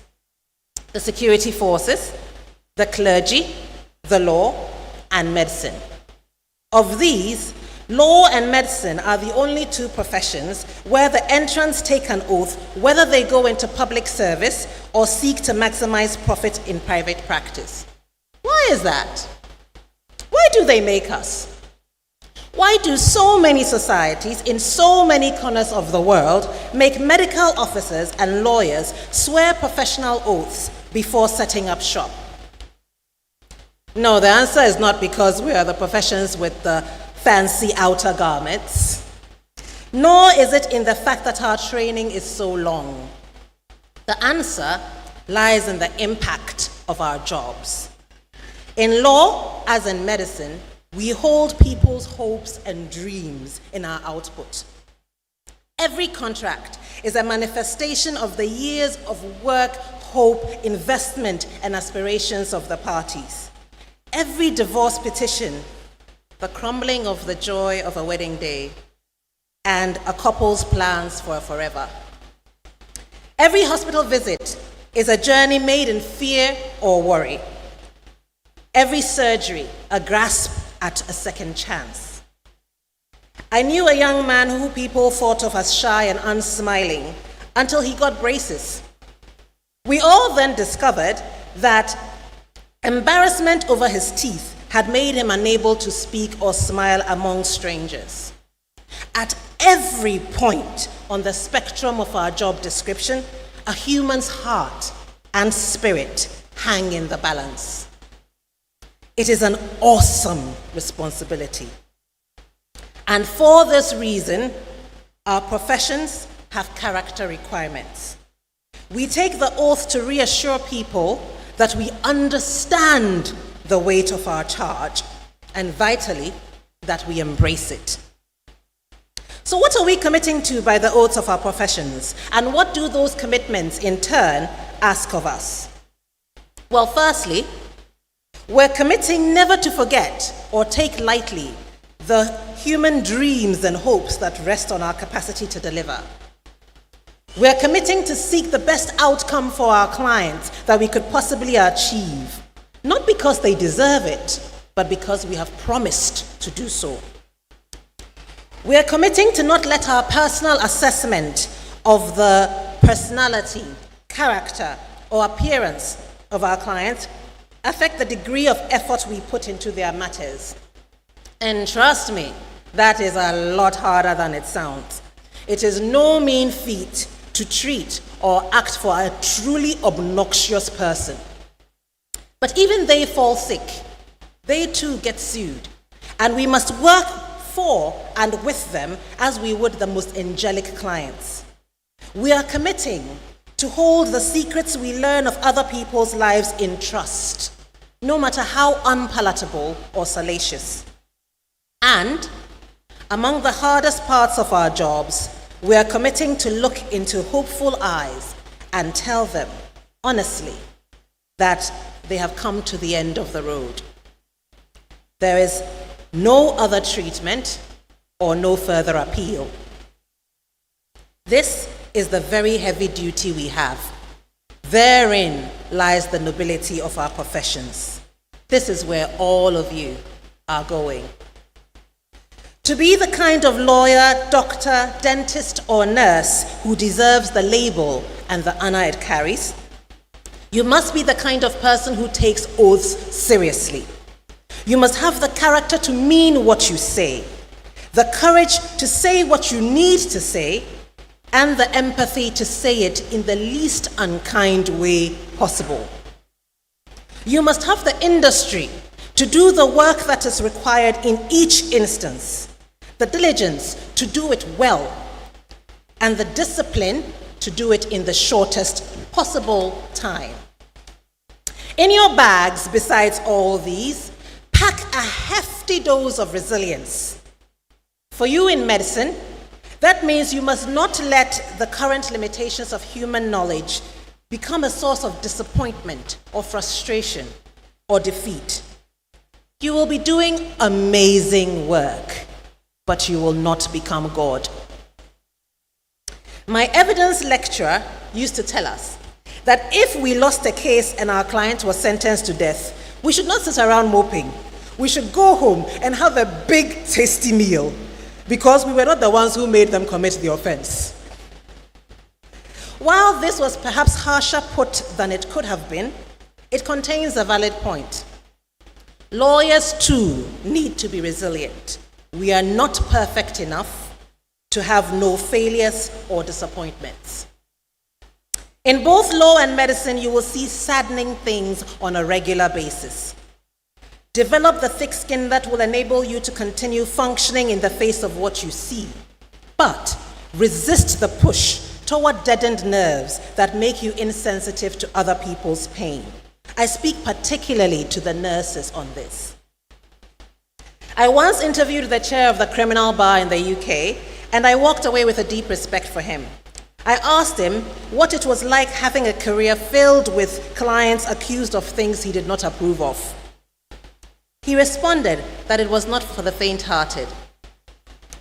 The security forces, the clergy, the law, and medicine. Of these, law and medicine are the only two professions where the entrants take an oath whether they go into public service or seek to maximize profit in private practice. Why is that? Why do they make us? Why do so many societies in so many corners of the world make medical officers and lawyers swear professional oaths before setting up shop? No, the answer is not because we are the professions with the fancy outer garments, nor is it in the fact that our training is so long. The answer lies in the impact of our jobs. In law, as in medicine, we hold people's hopes and dreams in our output. Every contract is a manifestation of the years of work, hope, investment, and aspirations of the parties. Every divorce petition, the crumbling of the joy of a wedding day, and a couple's plans for forever. Every hospital visit is a journey made in fear or worry. Every surgery, a grasp at a second chance. I knew a young man who people thought of as shy and unsmiling until he got braces. We all then discovered that embarrassment over his teeth had made him unable to speak or smile among strangers. At every point on the spectrum of our job description, a human's heart and spirit hang in the balance. It is an awesome responsibility. And for this reason, our professions have character requirements. We take the oath to reassure people that we understand the weight of our charge, and vitally, that we embrace it. So what are we committing to by the oaths of our professions? And what do those commitments in turn ask of us? Well, firstly, we're committing never to forget or take lightly the human dreams and hopes that rest on our capacity to deliver. We're committing to seek the best outcome for our clients that we could possibly achieve, not because they deserve it, but because we have promised to do so. We're committing to not let our personal assessment of the personality, character, or appearance of our clients affect the degree of effort we put into their matters. And trust me, that is a lot harder than it sounds. It is no mean feat to treat or act for a truly obnoxious person. But even they fall sick. They too get sued. And we must work for and with them as we would the most angelic clients. We are committing to hold the secrets we learn of other people's lives in trust, no matter how unpalatable or salacious. And among the hardest parts of our jobs, we are committing to look into hopeful eyes and tell them, honestly, that they have come to the end of the road. There is no other treatment or no further appeal. This is the very heavy duty we have. Therein lies the nobility of our professions. This is where all of you are going. To be the kind of lawyer, doctor, dentist, or nurse who deserves the label and the honor it carries, you must be the kind of person who takes oaths seriously. You must have the character to mean what you say, the courage to say what you need to say, and the empathy to say it in the least unkind way possible. You must have the industry to do the work that is required in each instance, the diligence to do it well, and the discipline to do it in the shortest possible time. In your bags, besides all these, pack a hefty dose of resilience. For you in medicine, that means you must not let the current limitations of human knowledge become a source of disappointment or frustration or defeat. You will be doing amazing work, but you will not become God. My evidence lecturer used to tell us that if we lost a case and our client was sentenced to death, we should not sit around moping. We should go home and have a big, tasty meal because we were not the ones who made them commit the offense. While this was perhaps harsher put than it could have been, it contains a valid point. Lawyers too need to be resilient. We are not perfect enough to have no failures or disappointments. In both law and medicine, you will see saddening things on a regular basis. Develop the thick skin that will enable you to continue functioning in the face of what you see, but resist the push toward deadened nerves that make you insensitive to other people's pain. I speak particularly to the nurses on this. I once interviewed the chair of the criminal bar in the UK, and I walked away with a deep respect for him. I asked him what it was like having a career filled with clients accused of things he did not approve of. He responded that it was not for the faint-hearted.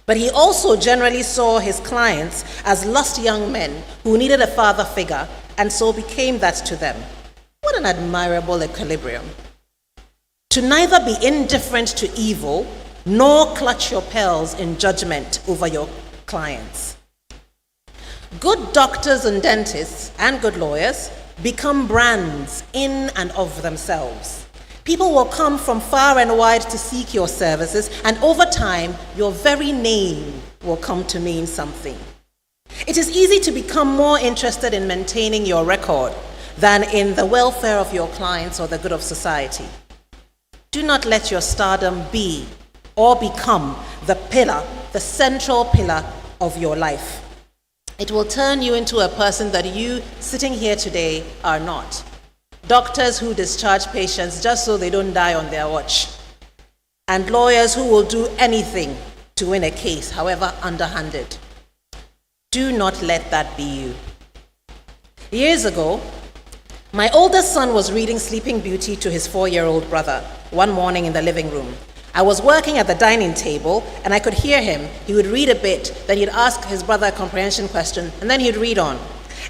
But he also generally saw his clients as lost young men who needed a father figure and so became that to them. What an admirable equilibrium. To neither be indifferent to evil nor clutch your pearls in judgment over your clients. Good doctors and dentists and good lawyers become brands in and of themselves. People will come from far and wide to seek your services, and over time, your very name will come to mean something. It is easy to become more interested in maintaining your record than in the welfare of your clients or the good of society. Do not let your stardom be or become the pillar, the central pillar of your life. It will turn you into a person that you, sitting here today, are not. Doctors who discharge patients just so they don't die on their watch. And lawyers who will do anything to win a case, however underhanded. Do not let that be you. Years ago, My oldest son was reading Sleeping Beauty to his 4-year-old brother one morning in the living room. I was working at the dining table, and I could hear him. He would read a bit, then he'd ask his brother a comprehension question, and then he'd read on.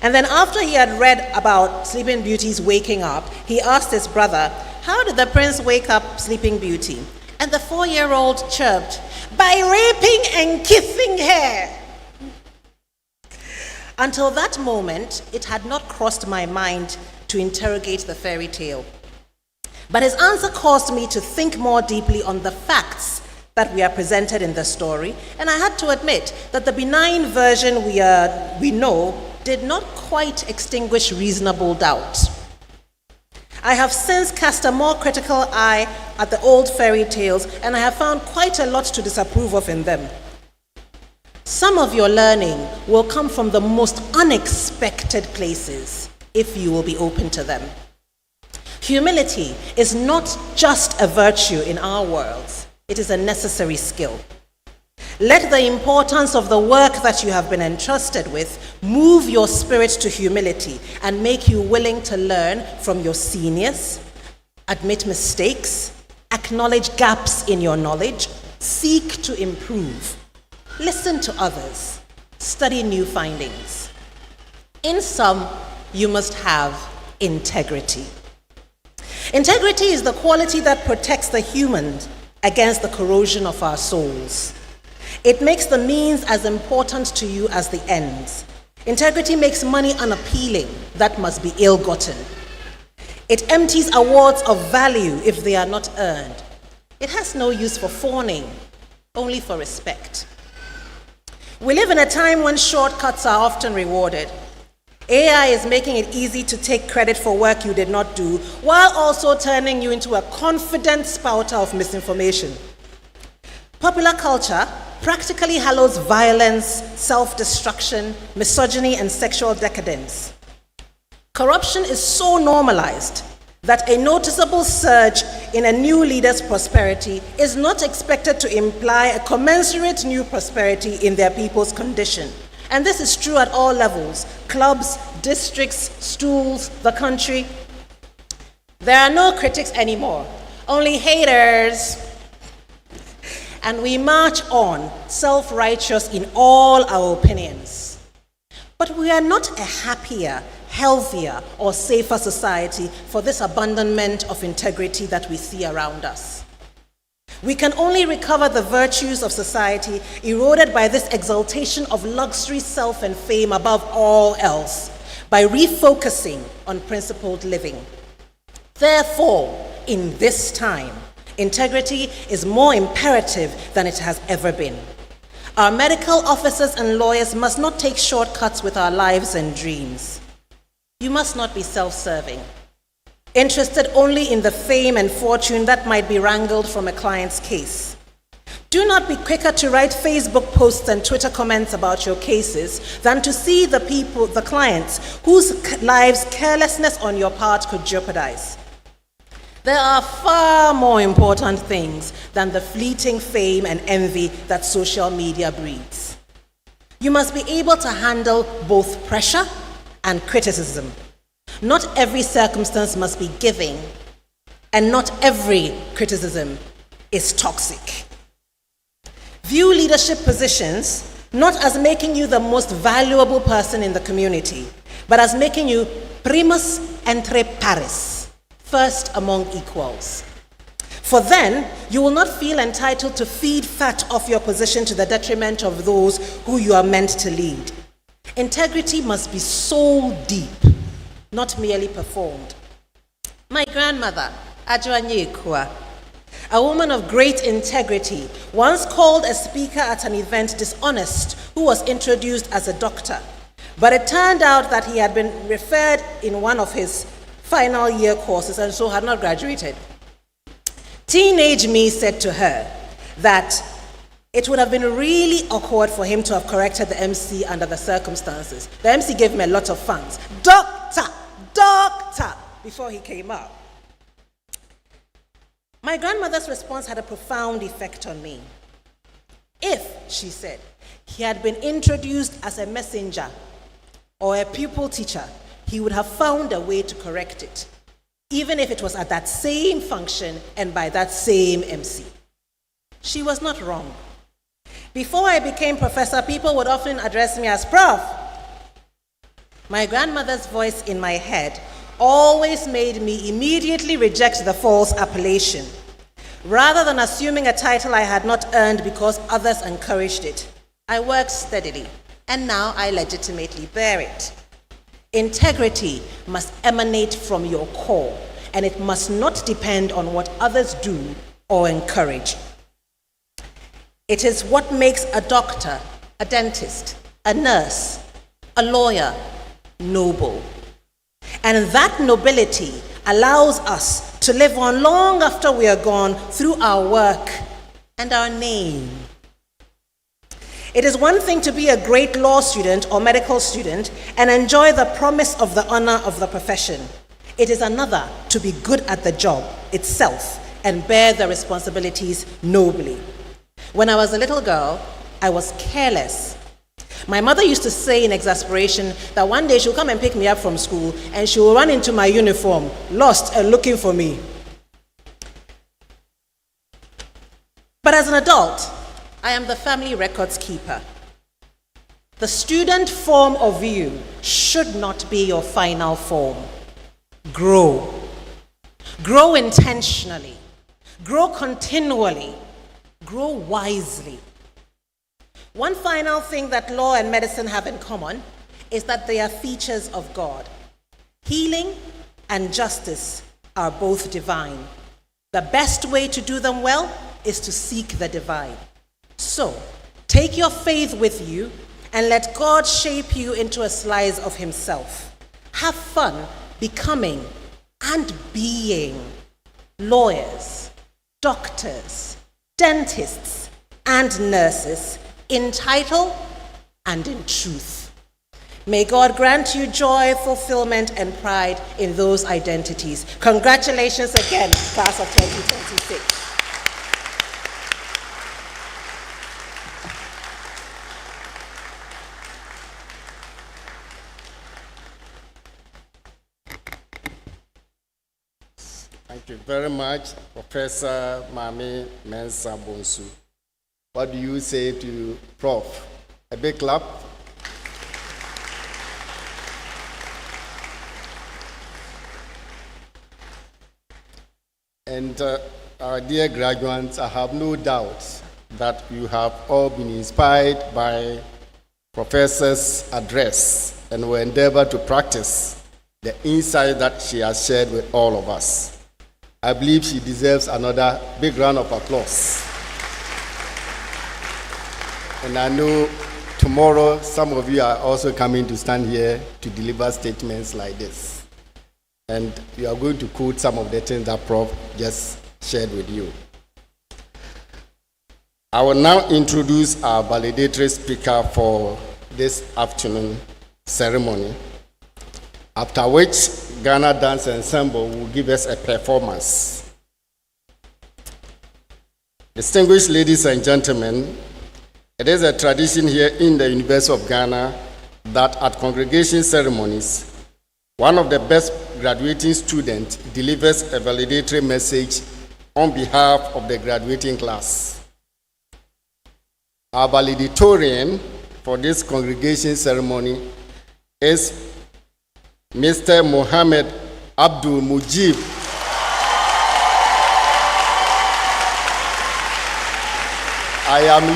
And then after he had read about Sleeping Beauty's waking up, he asked his brother, "How did the prince wake up Sleeping Beauty?" And the 4-year-old chirped, "By raping and kissing her." Until that moment, it had not crossed my mind to interrogate the fairy tale. But his answer caused me to think more deeply on the facts that we are presented in the story, and I had to admit that the benign version we know did not quite extinguish reasonable doubt. I have since cast a more critical eye at the old fairy tales, and I have found quite a lot to disapprove of in them. Some of your learning will come from the most unexpected places if you will be open to them. Humility is not just a virtue in our worlds, it is a necessary skill. Let the importance of the work that you have been entrusted with move your spirit to humility and make you willing to learn from your seniors, admit mistakes, acknowledge gaps in your knowledge, seek to improve, listen to others, study new findings. In sum, you must have integrity. Integrity is the quality that protects the human against the corrosion of our souls. It makes the means as important to you as the ends. Integrity makes money unappealing that must be ill-gotten. It empties awards of value if they are not earned. It has no use for fawning, only for respect. We live in a time when shortcuts are often rewarded. AI is making it easy to take credit for work you did not do, while also turning you into a confident spouter of misinformation. Popular culture practically hallows violence, self-destruction, misogyny, and sexual decadence. Corruption is so normalized that a noticeable surge in a new leader's prosperity is not expected to imply a commensurate new prosperity in their people's condition. And this is true at all levels: clubs, districts, schools, the country. There are no critics anymore, only haters. And we march on, self-righteous in all our opinions. But we are not a happier, healthier, or safer society for this abandonment of integrity that we see around us. We can only recover the virtues of society eroded by this exaltation of luxury, self, and fame above all else by refocusing on principled living. Therefore, in this time, integrity is more imperative than it has ever been. Our medical officers and lawyers must not take shortcuts with our lives and dreams. You must not be self-serving, interested only in the fame and fortune that might be wrangled from a client's case. Do not be quicker to write Facebook posts and Twitter comments about your cases than to see the clients whose lives carelessness on your part could jeopardize. There are far more important things than the fleeting fame and envy that social media breeds. You must be able to handle both pressure and criticism. Not every circumstance must be giving, and not every criticism is toxic. View leadership positions not as making you the most valuable person in the community, but as making you primus inter pares, first among equals. For then, you will not feel entitled to feed fat off your position to the detriment of those who you are meant to lead. Integrity must be so deep, not merely performed. My grandmother, Adjoanyekua, a woman of great integrity, once called a speaker at an event dishonest who was introduced as a doctor. But it turned out that he had been referred in one of his final year courses and so had not graduated. Teenage me said to her that it would have been really awkward for him to have corrected the MC under the circumstances. The MC gave him a lot of funds. Doctor, before he came up. My grandmother's response had a profound effect on me. If, she said, he had been introduced as a messenger or a pupil teacher, he would have found a way to correct it, even if it was at that same function and by that same MC. She was not wrong. Before I became professor, people would often address me as Prof. My grandmother's voice in my head always made me immediately reject the false appellation, rather than assuming a title I had not earned because others encouraged it. I worked steadily, and now I legitimately bear it. Integrity must emanate from your core, and it must not depend on what others do or encourage. It is what makes a doctor, a dentist, a nurse, a lawyer noble. And that nobility allows us to live on long after we are gone through our work and our name. It is one thing to be a great law student or medical student and enjoy the promise of the honor of the profession. It is another to be good at the job itself and bear the responsibilities nobly. When I was a little girl, I was careless. My mother used to say in exasperation that one day she'll come and pick me up from school and she will run into my uniform, lost and looking for me. But as an adult, I am the family records keeper. The student form of you should not be your final form. Grow. Grow intentionally. Grow continually. Grow wisely. One final thing that law and medicine have in common is that they are features of God. Healing and justice are both divine. The best way to do them well is to seek the divine. So, take your faith with you and let God shape you into a slice of himself. Have fun becoming and being lawyers, doctors, dentists, and nurses in title and in truth. May God grant you joy, fulfillment, and pride in those identities. Congratulations again, class of 2026. Thank you very much, Professor Mami Mensah Bonsu. What do you say to Prof? A big clap. And our dear graduates, I have no doubt that you have all been inspired by Professor's address and will endeavor to practice the insight that she has shared with all of us. I believe she deserves another big round of applause. And I know tomorrow some of you are also coming to stand here to deliver statements like this. And you are going to quote some of the things that Prof just shared with you. I will now introduce our valedictory speaker for this afternoon ceremony, after which Ghana Dance Ensemble will give us a performance. Distinguished ladies and gentlemen, it is a tradition here in the University of Ghana that at congregation ceremonies, one of the best graduating students delivers a valedictory message on behalf of the graduating class. Our valedictorian for this congregation ceremony is Mr. Mohammed Abdul Mujib. I am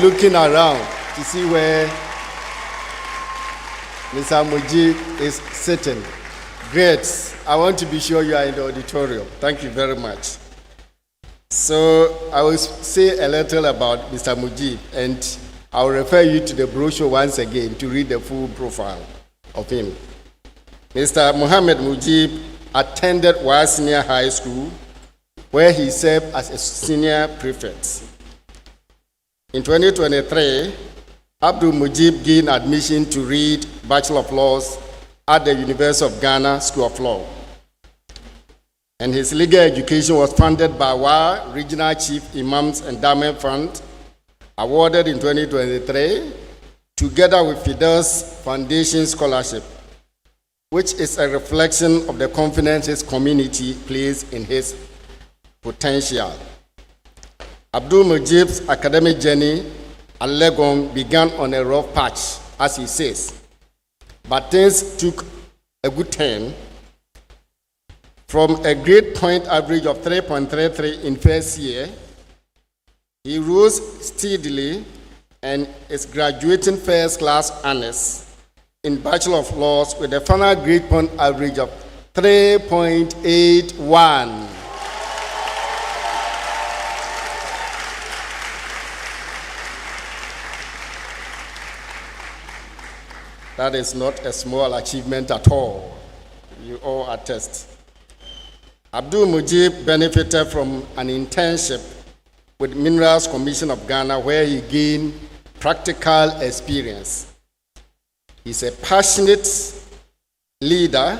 looking around to see where Mr. Mujib is sitting. Great. I want to be sure you are in the auditorium. Thank you very much. So I will say a little about Mr. Mujib, and I will refer you to the brochure once again to read the full profile of him. Mr. Mohammed Mujib attended Wa Senior High School, where he served as a senior prefect. In 2023, Abdul Mujib gained admission to read Bachelor of Laws at the University of Ghana School of Law. And his legal education was funded by Wa Regional Chief Imams Endowment Fund, awarded in 2023, together with Fidel's Foundation Scholarship, which is a reflection of the confidence his community places in his potential. Abdul Mujib's academic journey at Legon began on a rough patch, as he says, but things took a good turn. From a grade point average of 3.33 in first year, he rose steadily and is graduating first class honors in Bachelor of Laws with a final grade point average of 3.81. That is not a small achievement at all. You all attest. Abdul Mujib benefited from an internship with Minerals Commission of Ghana, where he gained practical experience. He's a passionate leader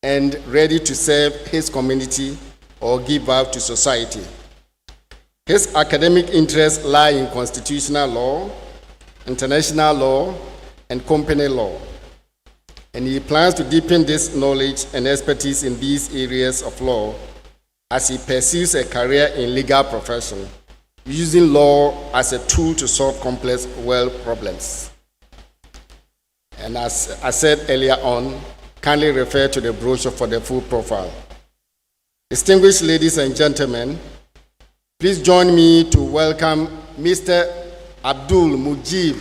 and ready to serve his community or give back to society. His academic interests lie in constitutional law, international law, and company law. And he plans to deepen this knowledge and expertise in these areas of law as he pursues a career in legal profession, using law as a tool to solve complex world problems. And as I said earlier on, kindly refer to the brochure for the full profile. Distinguished ladies and gentlemen, please join me to welcome Mr. Abdul Mujib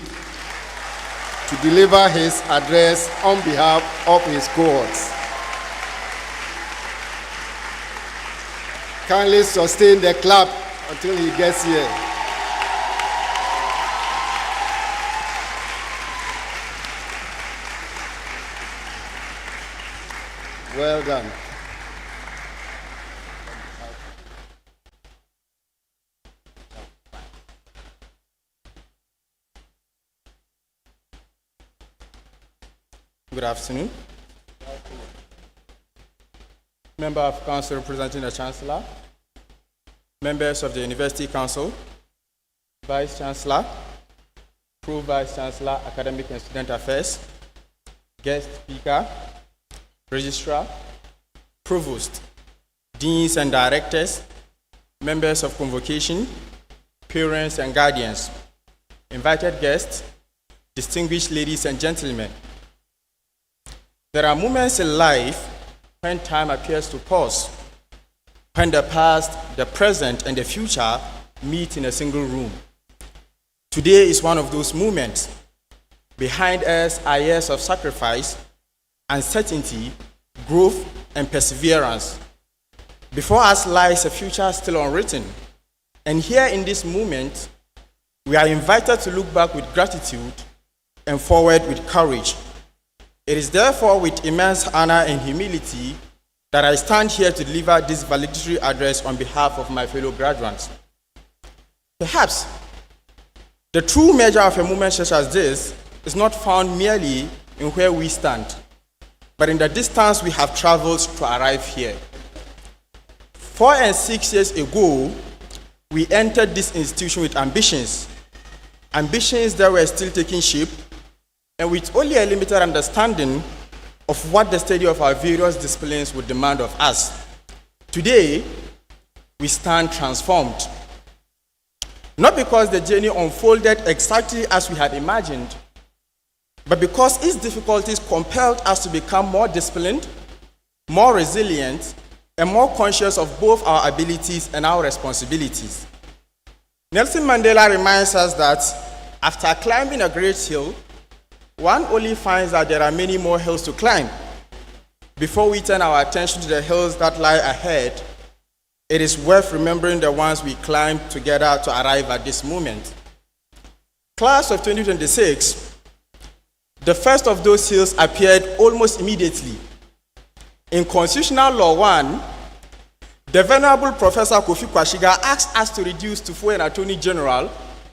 to deliver his address on behalf of his cohorts. Kindly sustain the clap until he gets here. Well done. Good afternoon. Member of Council representing the Chancellor, members of the University Council, Vice Chancellor, Pro Vice Chancellor, Academic and Student Affairs, guest speaker, registrar, provost, deans and directors, members of convocation, parents and guardians, invited guests, distinguished ladies and gentlemen. There are moments in life when time appears to pause, when the past, the present, and the future meet in a single room. Today is one of those moments. Behind us are years of sacrifice, uncertainty, growth, and perseverance. Before us lies a future still unwritten. And here in this moment, we are invited to look back with gratitude and forward with courage. It is therefore with immense honor and humility that I stand here to deliver this valedictory address on behalf of my fellow graduates. Perhaps the true measure of a moment such as this is not found merely in where we stand, but in the distance we have traveled to arrive here. 4 and 6 years ago, we entered this institution with ambitions that were still taking shape, and with only a limited understanding of what the study of our various disciplines would demand of us. Today, we stand transformed. Not because the journey unfolded exactly as we had imagined, but because its difficulties compelled us to become more disciplined, more resilient, and more conscious of both our abilities and our responsibilities. Nelson Mandela reminds us that after climbing a great hill, one only finds that there are many more hills to climb. Before we turn our attention to the hills that lie ahead, it is worth remembering the ones we climbed together to arrive at this moment. Class of 2026, the first of those hills appeared almost immediately. In Constitutional Law 1, the Venerable Professor Kofi Kwashiga asked us to reduce Tufo and Attorney General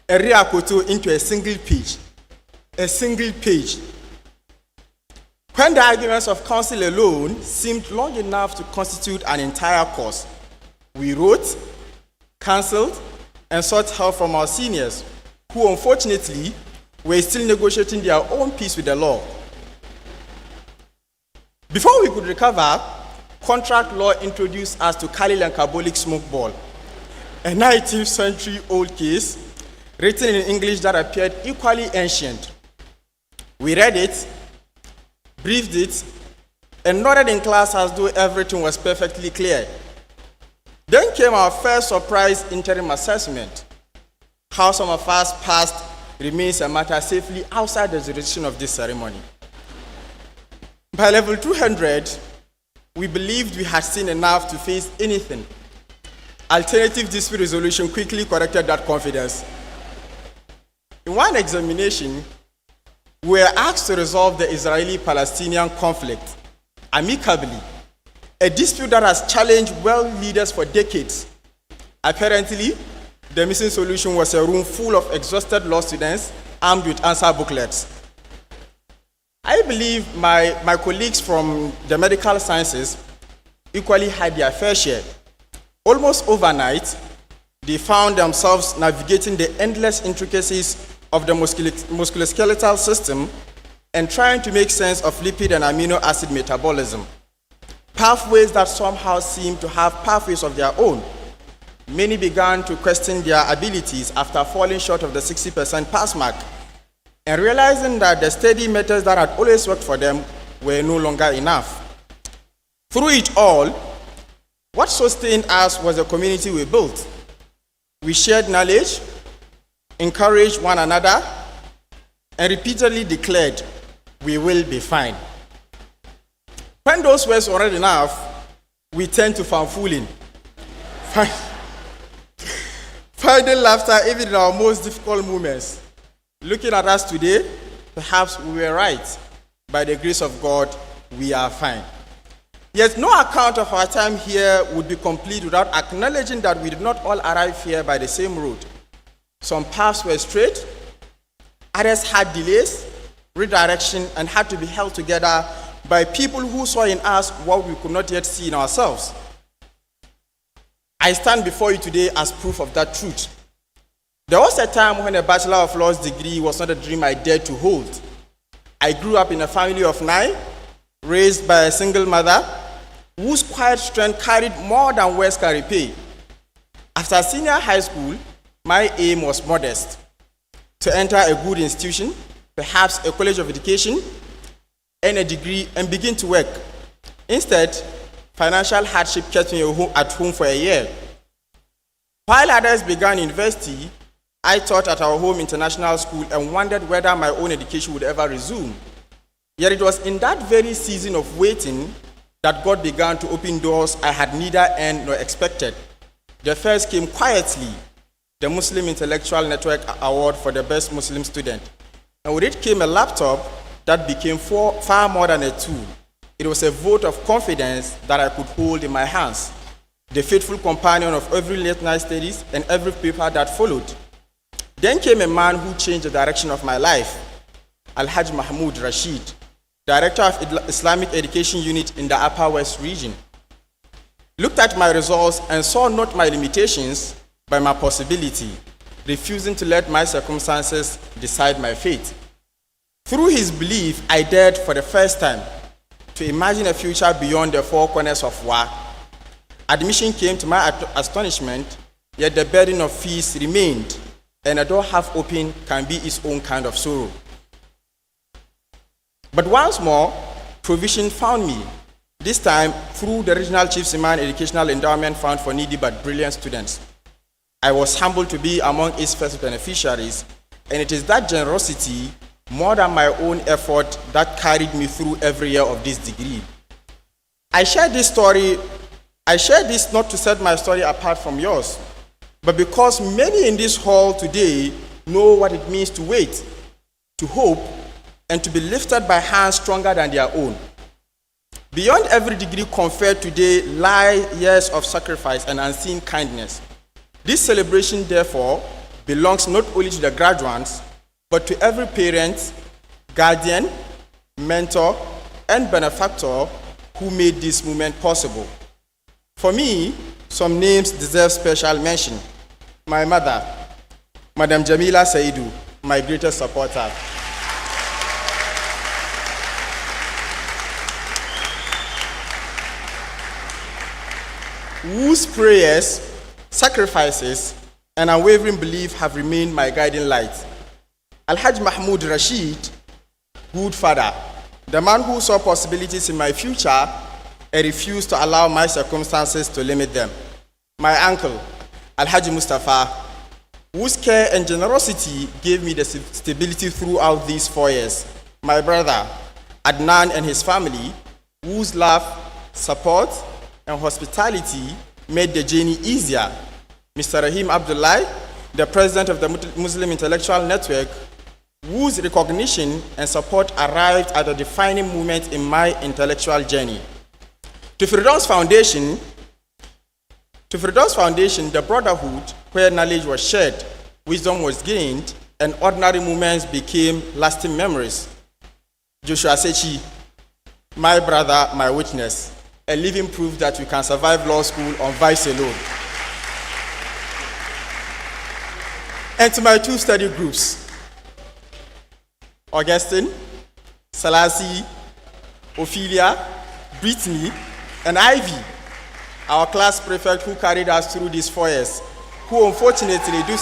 Eri Akoto into a single page. A single page. When the arguments of counsel alone seemed long enough to constitute an entire course, we wrote, counseled, and sought help from our seniors, who unfortunately were still negotiating their own peace with the law. Before we could recover, contract law introduced us to Khalil and Kabolik smoke ball, a 19th century old case written in English that appeared equally ancient. We read it, briefed it, and nodded in class as though everything was perfectly clear. Then came our first surprise interim assessment. How some of us passed remains a matter safely outside the jurisdiction of this ceremony. By level 200, we believed we had seen enough to face anything. Alternative dispute resolution quickly corrected that confidence. In one examination, we were asked to resolve the Israeli-Palestinian conflict amicably, a dispute that has challenged world leaders for decades. Apparently, the missing solution was a room full of exhausted law students armed with answer booklets. I believe my colleagues from the medical sciences equally had their fair share. Almost overnight, they found themselves navigating the endless intricacies of the musculoskeletal system and trying to make sense of lipid and amino acid metabolism, pathways that somehow seem to have pathways of their own. Many began to question their abilities after falling short of the 60% pass mark and realizing that the steady methods that had always worked for them were no longer enough. Through it all, what sustained us was the community we built. We shared knowledge, encouraged one another, and repeatedly declared, "We will be fine." When those words weren't enough, we turned to fanfooling, finding laughter even in our most difficult moments. Looking at us today, perhaps we were right. By the grace of God, we are fine. Yet no account of our time here would be complete without acknowledging that we did not all arrive here by the same road. Some paths were straight, others had delays, redirection, and had to be held together by people who saw in us what we could not yet see in ourselves. I stand before you today as proof of that truth. There was a time when a Bachelor of Laws degree was not a dream I dared to hold. I grew up in a family of 9, raised by a single mother, whose quiet strength carried more than words can repay. After senior high school, my aim was modest: to enter a good institution, perhaps a college of education, earn a degree, and begin to work. Instead, financial hardship kept me at home for a year. While others began university, I taught at our home international school and wondered whether my own education would ever resume. Yet it was in that very season of waiting that God began to open doors I had neither earned nor expected. The first came quietly, the Muslim Intellectual Network Award for the best Muslim student. And with it came a laptop that became far more than a tool. It was a vote of confidence that I could hold in my hands, the faithful companion of every late night studies and every paper that followed. Then came a man who changed the direction of my life, Alhaj Mahmoud Rashid, Director of Islamic Education Unit in the Upper West region. Looked at my results and saw not my limitations, but my possibility, refusing to let my circumstances decide my fate. Through his belief, I dared for the first time to imagine a future beyond the four corners of Wa. Admission came to my astonishment, yet the burden of fees remained, and a door half open can be its own kind of sorrow. But once more, provision found me, this time through the Regional Chief Simon Educational Endowment Fund for needy but brilliant students. I was humbled to be among its first beneficiaries, and it is that generosity, more than my own effort, that carried me through every year of this degree. I share this not to set my story apart from yours, but because many in this hall today know what it means to wait, to hope, and to be lifted by hands stronger than their own. Beyond every degree conferred today lie years of sacrifice and unseen kindness. This celebration, therefore, belongs not only to the graduates, but to every parent, guardian, mentor, and benefactor who made this moment possible. For me, some names deserve special mention. My mother, Madam Jamila Saidu, my greatest supporter. Whose prayers, sacrifices, and unwavering belief have remained my guiding light. Alhaji Mahmoud Rashid, good father, the man who saw possibilities in my future and refused to allow my circumstances to limit them. My uncle, Alhaji Mustafa, whose care and generosity gave me the stability throughout these 4 years. My brother, Adnan, and his family, whose love, support, and hospitality made the journey easier. Mr. Rahim Abdullahi, the president of the Muslim Intellectual Network, whose recognition and support arrived at a defining moment in my intellectual journey. To Firdaus Foundation, the brotherhood where knowledge was shared, wisdom was gained, and ordinary moments became lasting memories. Joshua Sechi, my brother, my witness, a living proof that we can survive law school on vice alone. And to my 2 study groups, Augustine, Selassie, Ophelia, Brittany, and Ivy, our class prefect who carried us through these 4 years, who unfortunately, due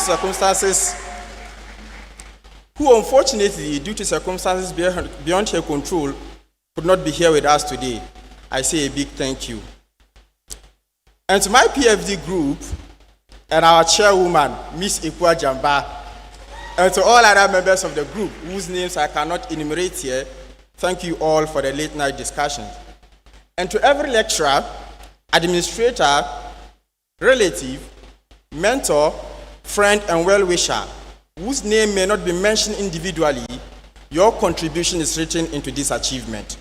to circumstances beyond her control, could not be here with us today. I say a big thank you. And to my PFD group and our chairwoman, Miss Ikwa Jamba, and to all other members of the group whose names I cannot enumerate here, thank you all for the late night discussions. And to every lecturer, administrator, relative, mentor, friend, and well-wisher, whose name may not be mentioned individually, your contribution is written into this achievement.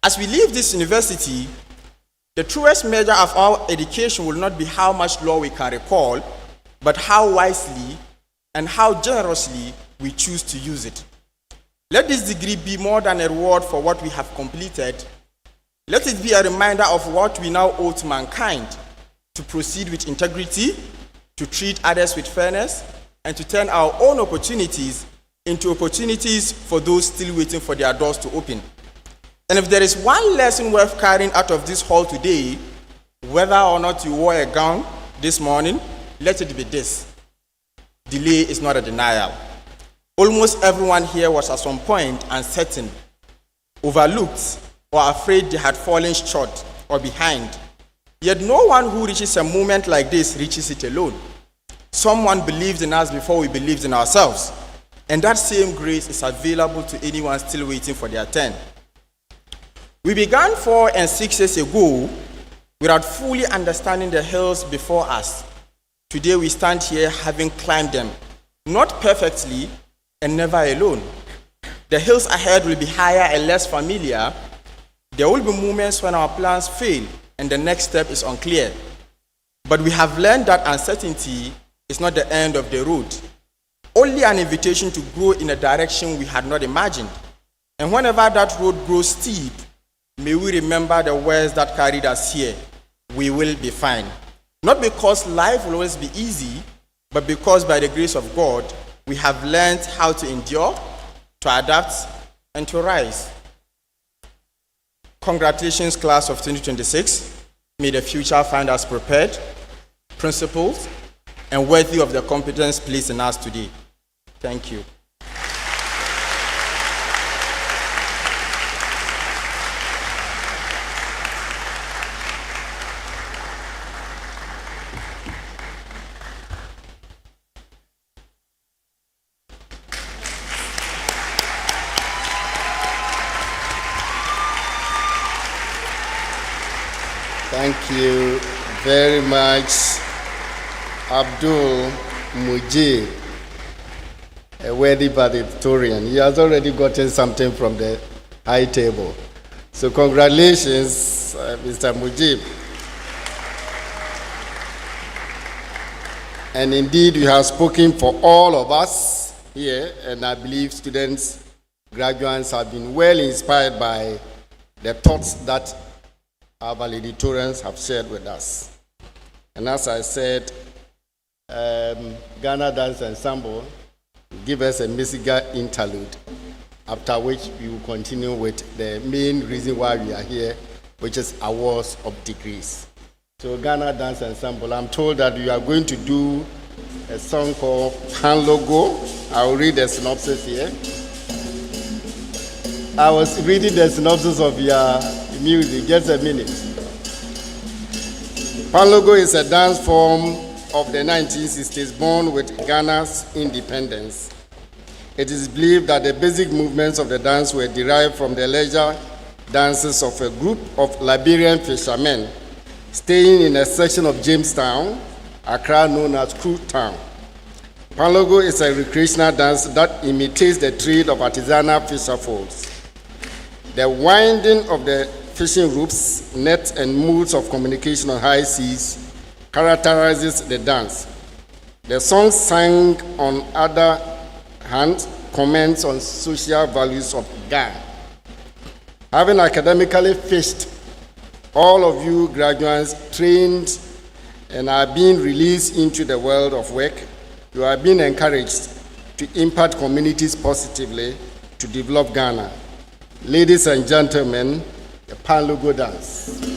As we leave this university, the truest measure of our education will not be how much law we can recall, but how wisely and how generously we choose to use it. Let this degree be more than a reward for what we have completed. Let it be a reminder of what we now owe to mankind, to proceed with integrity, to treat others with fairness, and to turn our own opportunities into opportunities for those still waiting for their doors to open. And if there is one lesson worth carrying out of this hall today, whether or not you wore a gown this morning, let it be this: delay is not a denial. Almost everyone here was at some point uncertain, overlooked, or afraid they had fallen short or behind. Yet no one who reaches a moment like this reaches it alone. Someone believed in us before we believed in ourselves. And that same grace is available to anyone still waiting for their turn. We began 4 and 6 years ago without fully understanding the hills before us. Today we stand here having climbed them, not perfectly and never alone. The hills ahead will be higher and less familiar. There will be moments when our plans fail and the next step is unclear. But we have learned that uncertainty is not the end of the road, only an invitation to grow in a direction we had not imagined. And whenever that road grows steep, may we remember the words that carried us here: we will be fine. Not because life will always be easy, but because by the grace of God, we have learned how to endure, to adapt, and to rise. Congratulations, class of 2026. May the future find us prepared, principled, and worthy of the competence placed in us today. Thank you. Thank you very much, Abdul Mujib, a worthy valedictorian. He has already gotten something from the high table. So congratulations, Mr. Mujib. And indeed, you have spoken for all of us here, and I believe students, graduates have been well inspired by the thoughts that our valedictorians have shared with us. And as I said, Ghana Dance Ensemble will give us a musical interlude, after which we will continue with the main reason why we are here, which is awards of degrees. So Ghana Dance Ensemble, I'm told that you are going to do a song called Pan Logo. I'll read the synopsis here. I was reading the synopsis of your music, just a minute. Pan Logo is a dance form of the 1960s born with Ghana's independence. It is believed that the basic movements of the dance were derived from the leisure dances of a group of Liberian fishermen staying in a section of Jamestown, Accra, known as Crew Town. Pan Logo is a recreational dance that imitates the trade of artisanal fisher folks. The winding of the fishing ropes, nets, and modes of communication on high seas characterizes the dance. The song sang on other hand comments on social values of Ghana. Having academically fished, all of you graduates trained and are being released into the world of work, you are being encouraged to impact communities positively to develop Ghana. Ladies and gentlemen, the Pan Logo dance.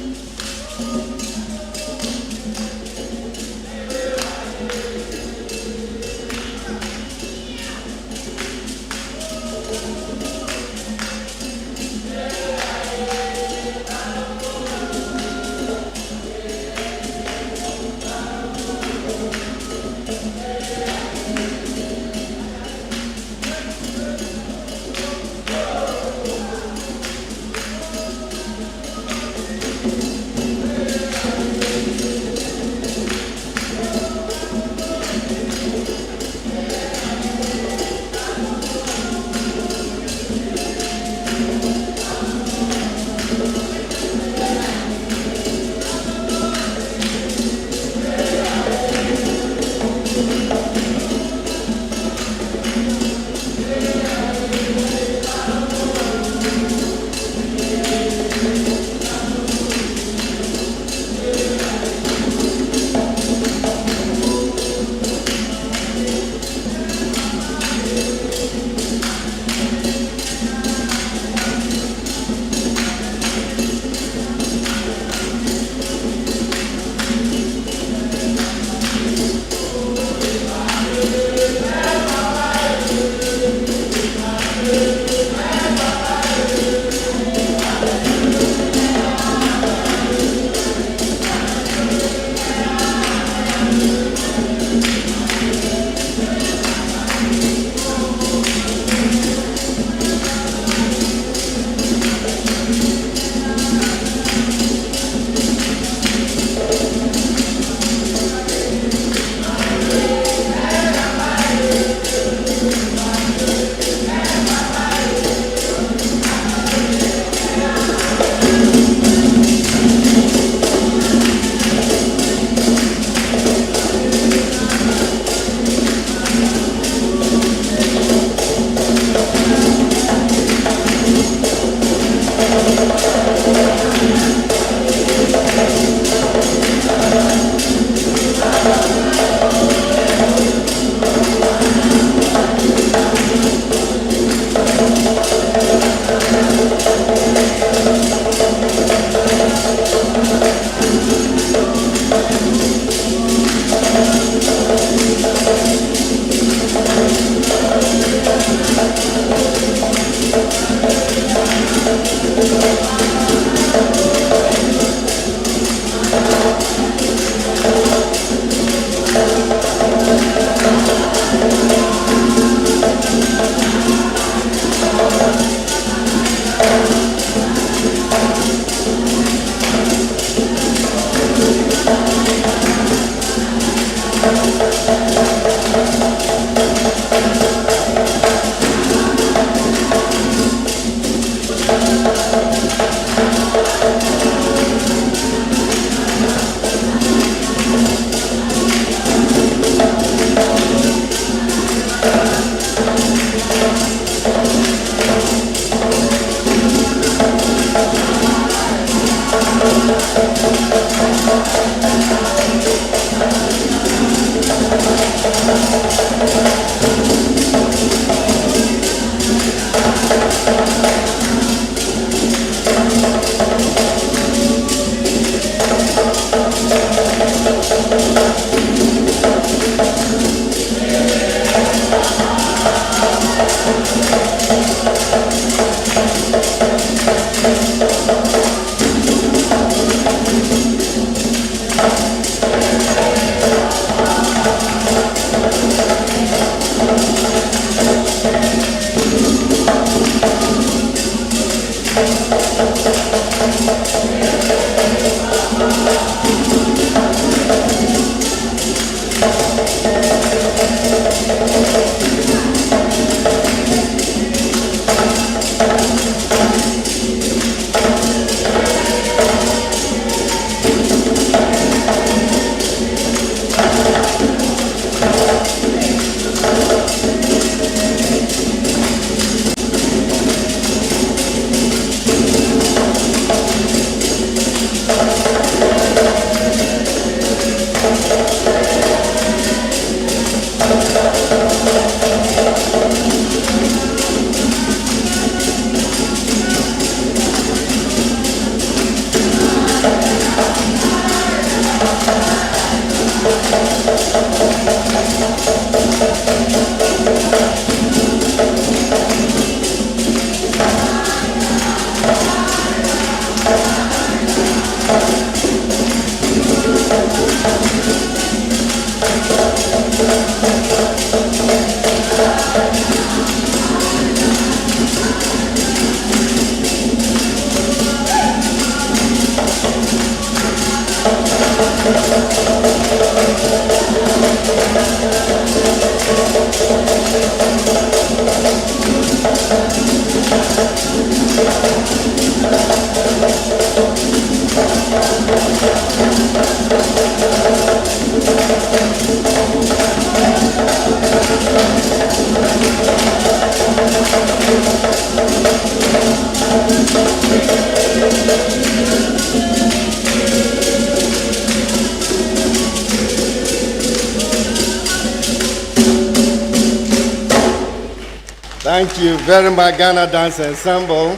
Thank you very much, Ghana Dance Ensemble.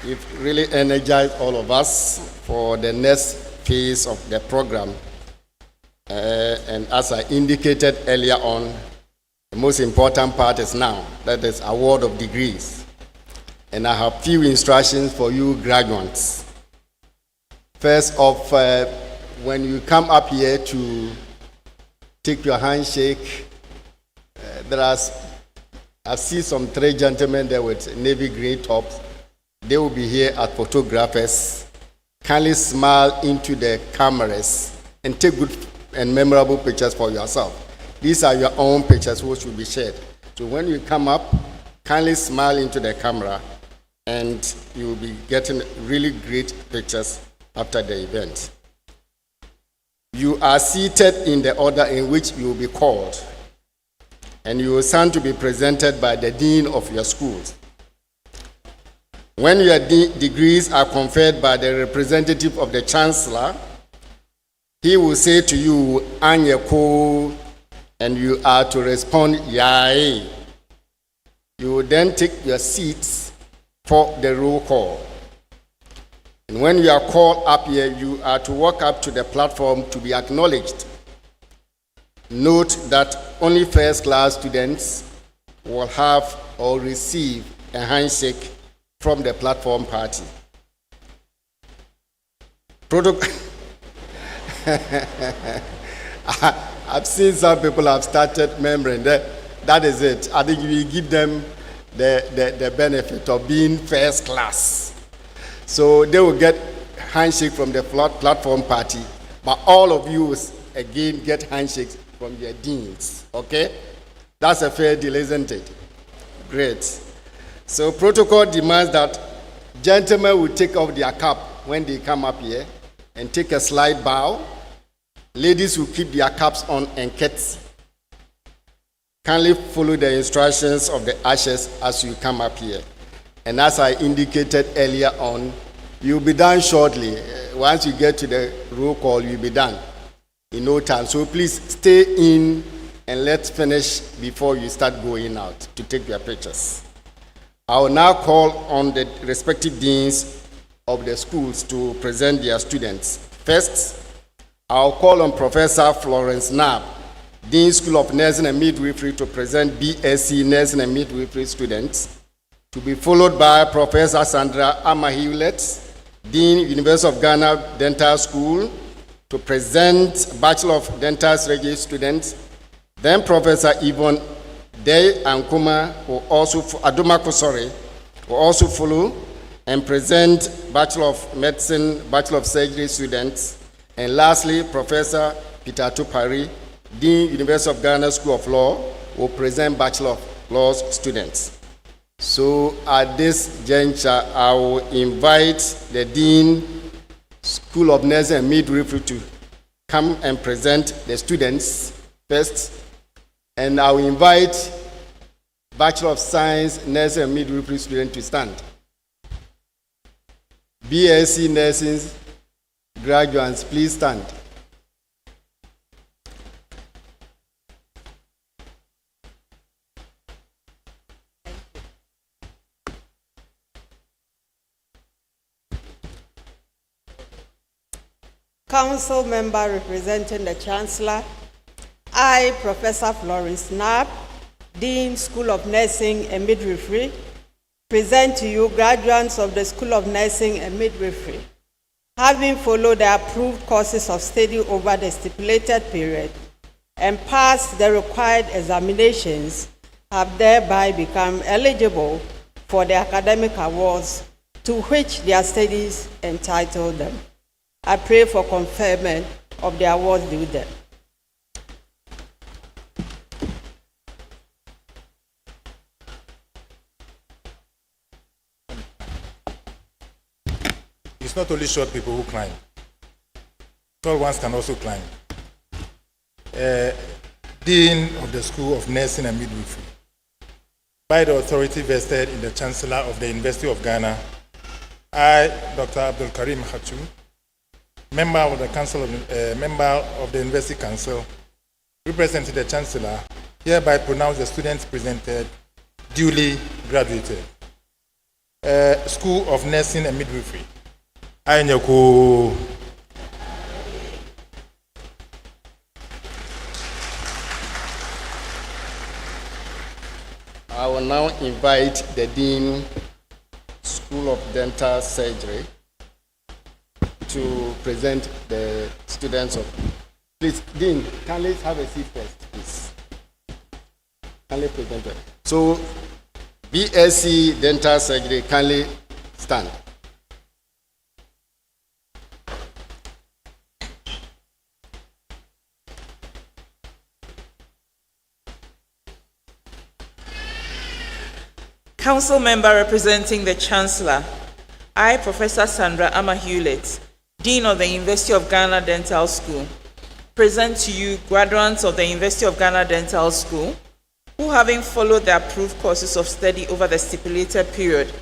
You've really energized all of us for the next phase of the program. And as I indicated earlier on, the most important part is now, that is award of degrees. And I have few instructions for you graduates. First off, when you come up here to take your handshake, I see some 3 gentlemen there with navy green tops. They will be here as photographers. Kindly smile into the cameras and take good and memorable pictures for yourself. These are your own pictures which will be shared. So when you come up, kindly smile into the camera and you will be getting really great pictures after the event. You are seated in the order in which you will be called, and you will stand to be presented by the dean of your schools. When your degrees are conferred by the representative of the chancellor, he will say to you, Anyeko, and you are to respond, Yai. You will then take your seats for the roll call. And when you are called up here, you are to walk up to the platform to be acknowledged. Note that only first-class students will have or receive a handshake from the platform party. I've seen some people have started remembering that is it. I think we give them the benefit of being first class. So they will get handshake from the platform party, but all of you will again get handshakes from your deans. Okay? That's a fair deal, isn't it? Great. So protocol demands that gentlemen will take off their cap when they come up here and take a slight bow. Ladies will keep their caps on and curtsy. Kindly follow the instructions of the ushers as you come up here. And as I indicated earlier on, you'll be done shortly. Once you get to the roll call, you'll be done in no time. So please stay in and let's finish before you start going out to take your pictures. I will now call on the respective deans of the schools to present their students. First, I'll call on Professor Florence Knapp, Dean School of Nursing and Midwifery, to present BSc Nursing and Midwifery students, to be followed by Professor Sandra Amahewlett, Dean, University of Ghana Dental School, to present Bachelor of Dental Surgery students. Then Professor Yvonne Day Ankuma will also follow, and present Bachelor of Medicine, Bachelor of Surgery students. And lastly, Professor Peter Tupari, Dean, University of Ghana School of Law, will present Bachelor of Laws students. So at this juncture, I will invite the Dean, School of Nursing and Midwifery to come and present the students first. And I will invite Bachelor of Science, Nursing and Midwifery student to stand. BSc Nursing graduates, please stand. Council member representing the Chancellor, I, Professor Florence Knapp, Dean, School of Nursing and Midwifery, present to you graduates of the School of Nursing and Midwifery. Having followed the approved courses of study over the stipulated period and passed the required examinations, have thereby become eligible for the academic awards to which their studies entitle them. I pray for conferment of the awards due them. It's not only short people who climb. Tall ones can also climb. Dean of the School of Nursing and Midwifery, by the authority vested in the Chancellor of the University of Ghana, I, Dr. Abdul Karim Hatu, member of the University Council, representing the Chancellor, hereby pronounce the students presented duly graduated. School of Nursing and Midwifery. Ainyako. I will now invite the Dean, School of Dental Surgery, to present the students of. Please, Dean, can we have a seat first, please? Kindly present it. So, BSc Dental Surgery, kindly stand. Council member representing the Chancellor, I, Professor Sandra Ama Hewlett, Dean of the University of Ghana Dental School, present to you graduates of the University of Ghana Dental School who, having followed the approved courses of study over the stipulated period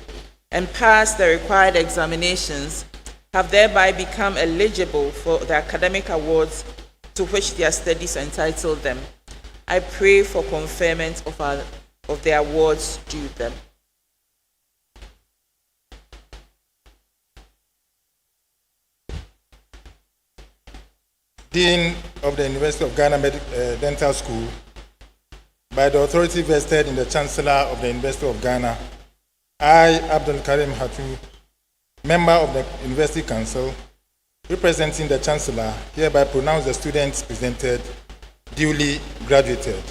and passed the required examinations, have thereby become eligible for the academic awards to which their studies entitle them. I pray for conferment of the awards due them. Dean of the University of Ghana Dental School, by the authority vested in the Chancellor of the University of Ghana, I, Abdul Karim Hatu, member of the University Council, representing the Chancellor, hereby pronounce the students presented duly graduated.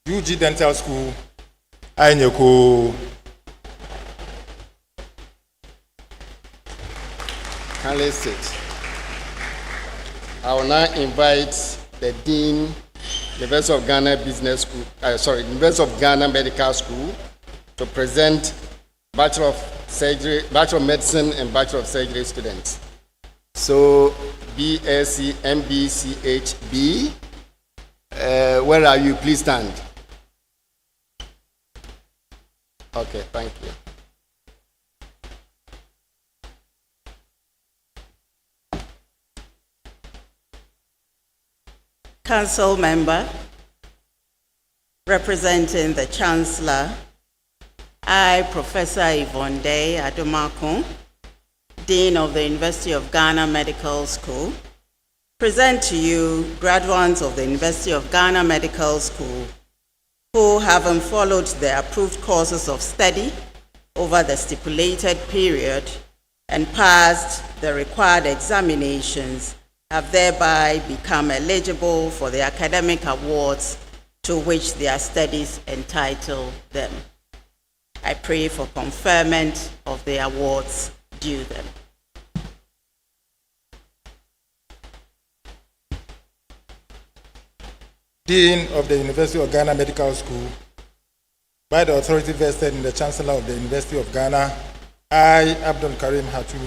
UG Dental School, Ainyako. Kindly sit. I will now invite the Dean, University of Ghana Business School, University of Ghana Medical School, to present Bachelor of Surgery, Bachelor of Medicine and Bachelor of Surgery students. So, BSc, MBCHB, where are you? Please stand. Okay, thank you. Council member representing the Chancellor, I, Professor Yvonne Day Adomako, Dean of the University of Ghana Medical School, present to you graduates of the University of Ghana Medical School who, having followed the approved courses of study over the stipulated period and passed the required examinations, have thereby become eligible for the academic awards to which their studies entitle them. I pray for conferment the awards due them. Dean of the University of Ghana Medical School, by the authority vested in the Chancellor of the University of Ghana, I, Abdul Karim Hatu,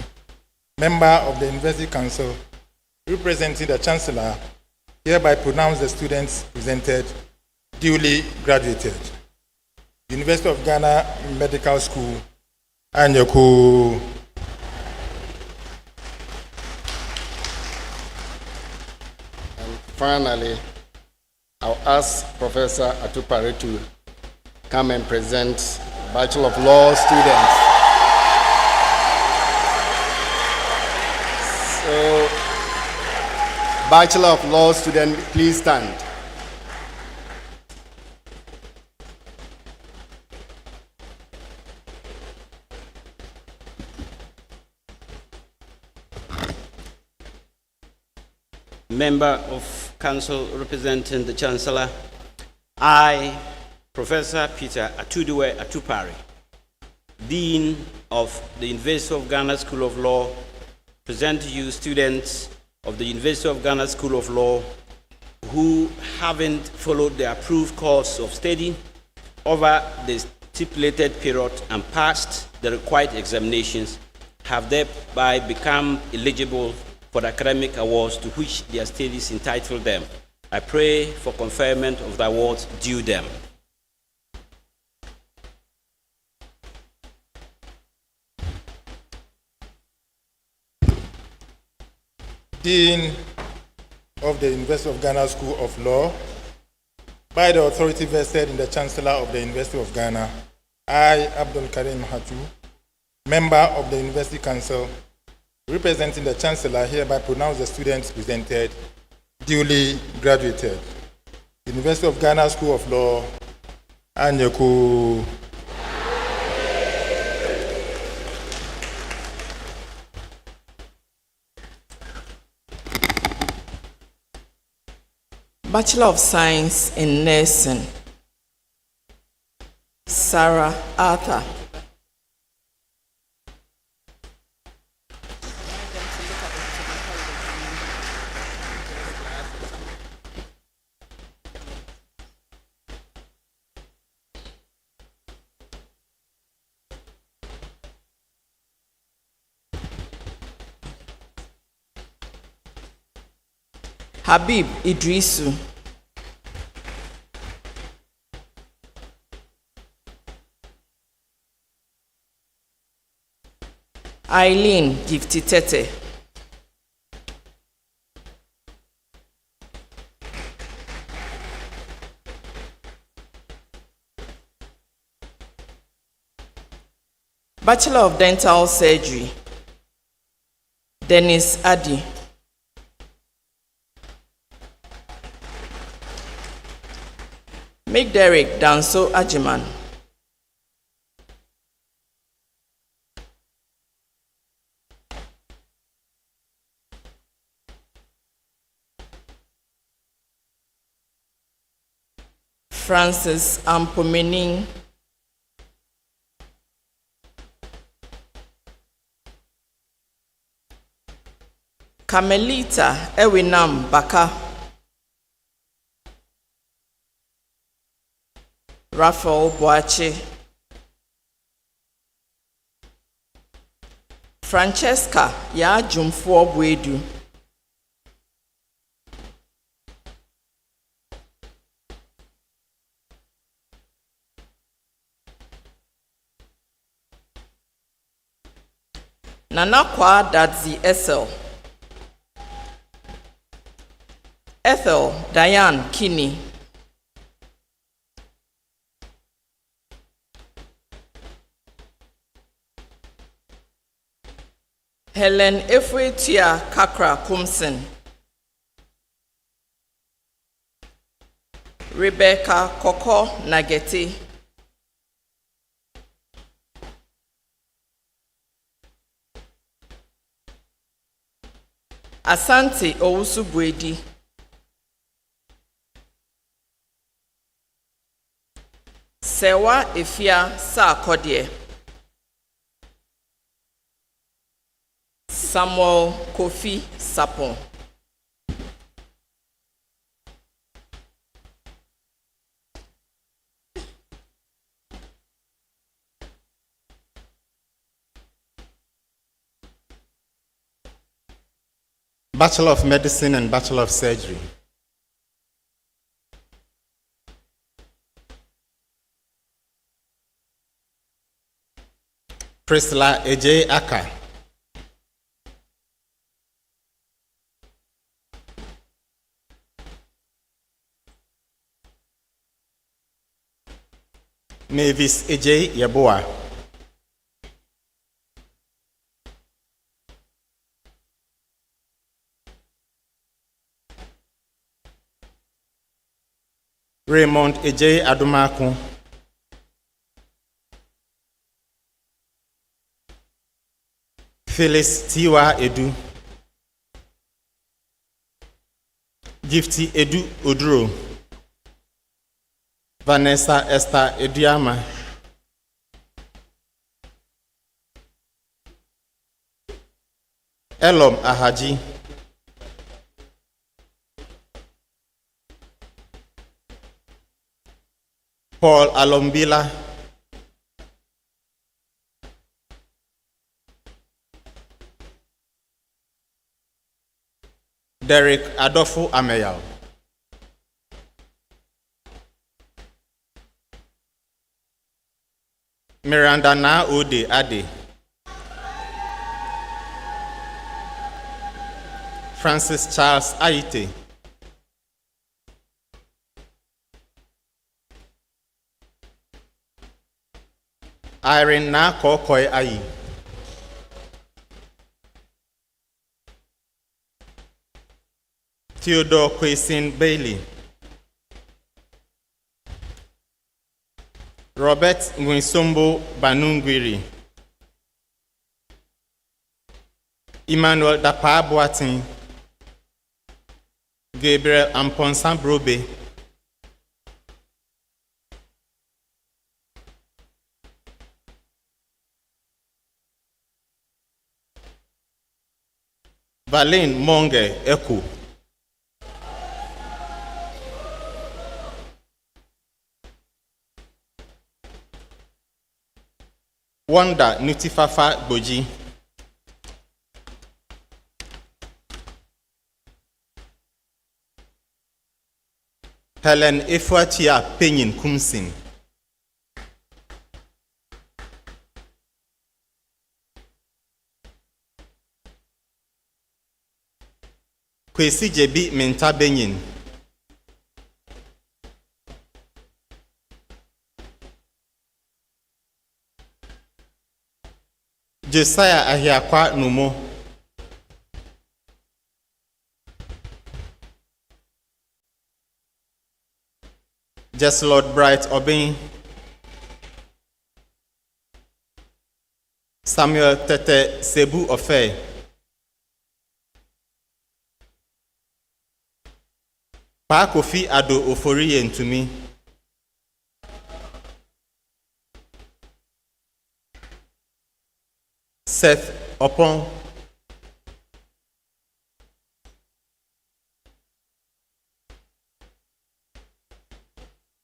member of the University Council, representing the Chancellor, hereby pronounce the students presented duly graduated. University of Ghana Medical School, Anyoku. And finally, I'll ask Professor Atupare to come and present Bachelor of Law students. So, Bachelor of Law student, please stand. Member of Council representing the Chancellor, I, Professor Peter Atudiwe Atupare, Dean of the University of Ghana School of Law, present to you students of the University of Ghana School of Law who haven't followed the approved course of study over the stipulated period and passed the required examinations, have thereby become eligible for the academic awards to which their studies entitle them. I pray for conferment of the awards due them. Dean of the University of Ghana School of Law, by the authority vested in the Chancellor of the University of Ghana, I, Abdul Karim Hatu, member of the University Council, representing the Chancellor, hereby pronounce the students presented duly graduated. University of Ghana School of Law, Anyoku. Bachelor of Science in Nursing, Sarah Arthur. Habib Idrisu. Eileen Gifty Tete. Bachelor of Dental Surgery, Dennis Adi. Make Derek Danso Ajiman. Francis Ampomening. Carmelita Ewinam Baka. Raphael Boache. Francesca Ya Jumfo Bwedu. Nanakwa Dadzi Ethel. Ethel Diane Kinney. Helen Efwetia Kakra Kumsen. Rebecca Koko Nageti. Asante Owusu Bwedi. Sewa Efia Sakodie. Samuel Kofi Sapon. Bachelor of Medicine and Bachelor of Surgery. Priscilla Ej Aka. Mavis Ej Yeboah. Raymond Ej Adumaku. Phyllis Tiwa Edu. Gifty Edu Oduro. Vanessa Esther Ediama. Elom Ahaji. Paul Alombila. Derek Adolfo Ameyal. Miranda Na Ode Ade. Francis Charles Aite. Irene Na Kokoi Ayi. Theodore Kwesin Bailey. Robert Mwinsombo Banungwiri. Emmanuel Dapa Boatin. Gabriel Amponsan Brobe. Valin Monge Eku. Wanda Nutifafa Boji. Helen Efuatia Penyin Kumsin. Kwesi Jebi Menta Benyin. Josiah Ahiakwa Numo. Just Lord Bright Obin. Samuel Tete Sebu Ofe. Pa Kofi Ado Ofori Ntumi. Seth Opon.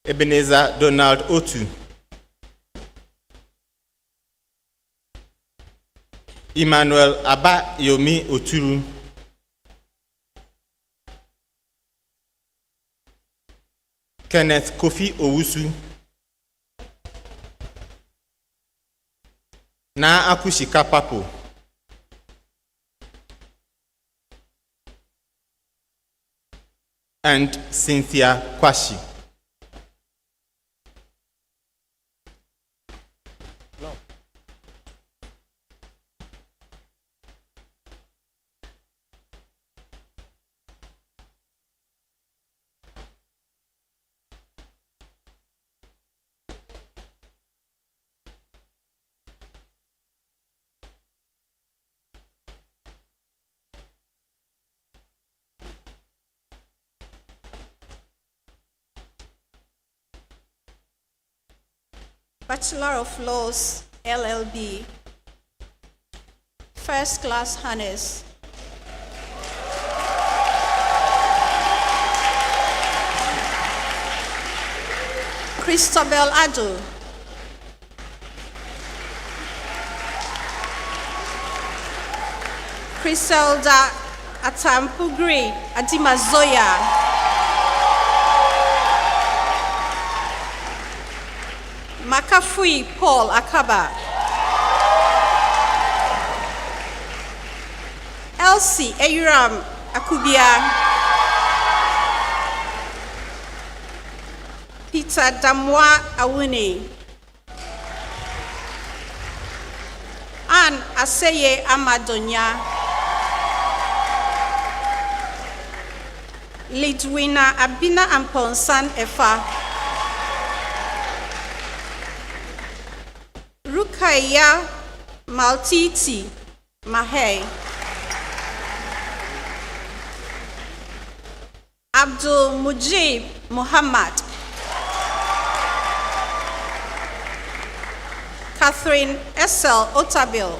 Ebenezer Donald Otu. Emmanuel Abba Yomi Oturu. Kenneth Kofi Owusu. Na Akushika Papo. And Cynthia Kwashi. Bachelor of Laws, LLB, First class honors. Christabel Ado. Criselda Atampugri Adimazoya. Makafui Paul Akaba. Elsie Eyuram Akubia. Peter Damwa Awuni. Anne Aseye Amadonya. Lidwina Abina Amponsan Efa. Rukaya Maltiti Mahey. Abdul Mujib Muhammad. Catherine Essel Otabil.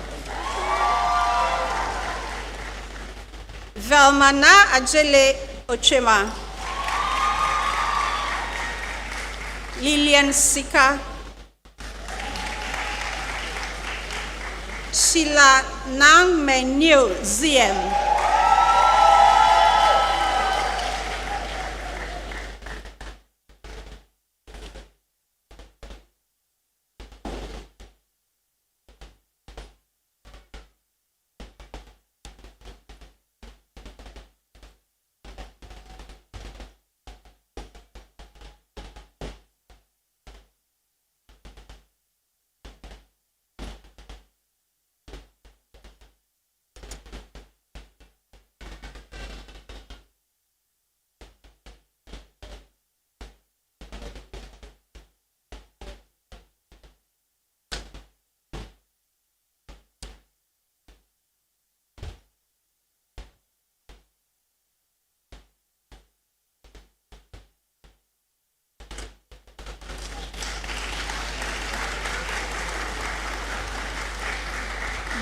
Velmana Ajele Ochema. Lillian Sika. Sheila Nang Menu Ziem.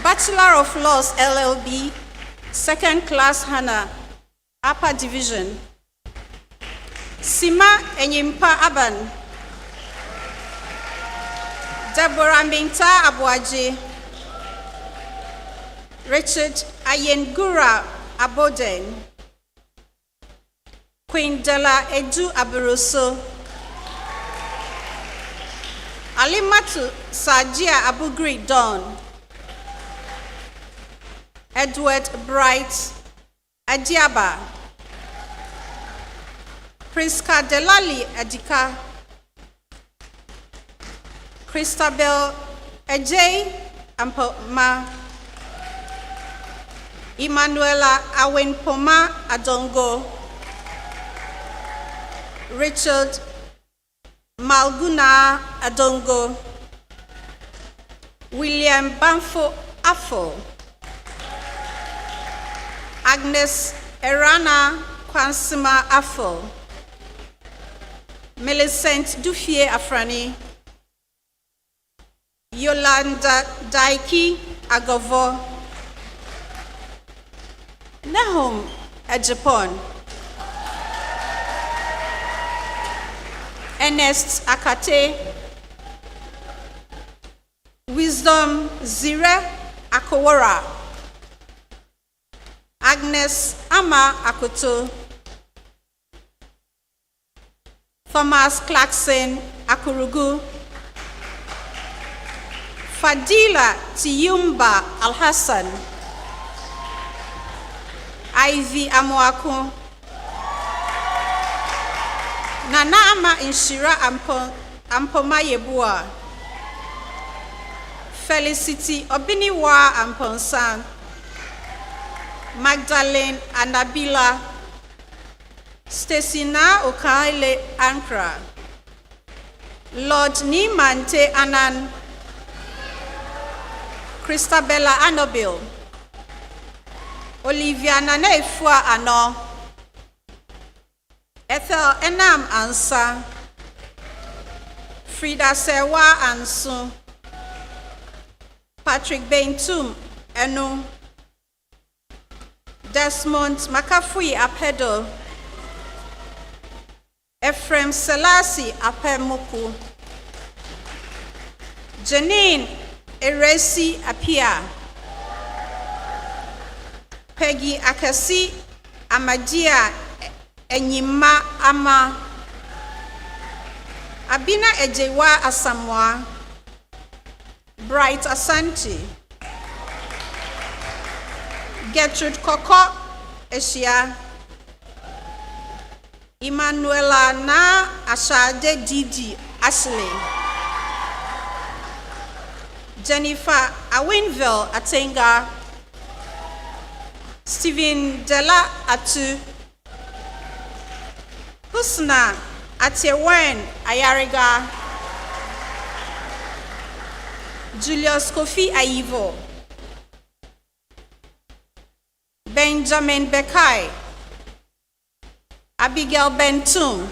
Bachelor of Laws, LLB, second class Hannah, upper division. Sima Enyimpa Aban. Deborah Minta Abuaji. Richard Ayengura Aboden. Queen Della Edu Aburuso. Alimatu Sajia Abugri Don. Edward Bright Adiaba. Priska Delali Adika. Christabel Ejay Ampoma. Emanuela Awenpoma Adongo. Richard Malguna Adongo. William Banfo Afo. Agnes Erana Kwansima Afo. Millicent Dufie Afrani. Yolanda Daiki Agovo. Nahum Ejapon. Ernest Akate. Wisdom Zire Akowara. Agnes Ama Akoto. Thomas Clarkson Akurugu. Fadila Tiyumba Al-Hassan. Ivy Amoako. Nana Ama Inshira Ampoma Yebua. Felicity Obiniwa Amponsan. Magdalene Anabila. Stacina Okaile Ankra. Lord Nimante Anan. Christabella Anobil. Olivia Nanefua Ano. Ethel Enam Ansa. Frida Sewa Ansu. Patrick Bentum Eno, Desmond Makafui Apedo, Ephraim Selassie Apemuku, Janine Eresi Apia, Peggy Akasi Amadia Enyima Ama, Abina Ejewa Asamoah, Bright Asante, Gertrude Koko Eshia, Emmanuela Na Ashade Didi Ashley, Jennifer Awinville Atenga, Stephen Della Atu, Husna Atewen Ayariga, Julius Kofi Aivo, Benjamin Bekai, Abigail Bentum,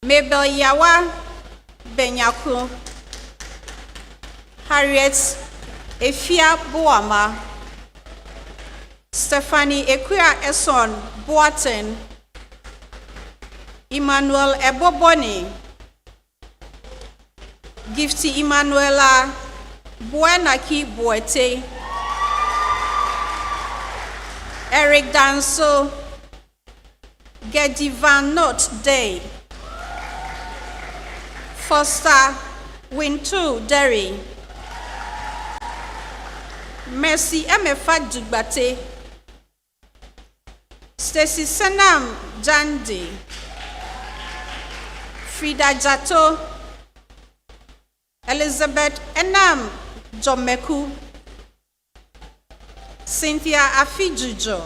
Mabel Yawa Benyaku, Harriet Efia Boama, Stephanie Equia Eson Boaten, Emmanuel Eboboni, Gifty Emanuela Buenaki Boete, Eric Danso, Gedivan Not Day, Foster Wintu Derry, Mercy Emefa Dugbate, Stacy Senam Jandi, Frida Jato, Elizabeth Enam Jomeku, Cynthia Afijujo,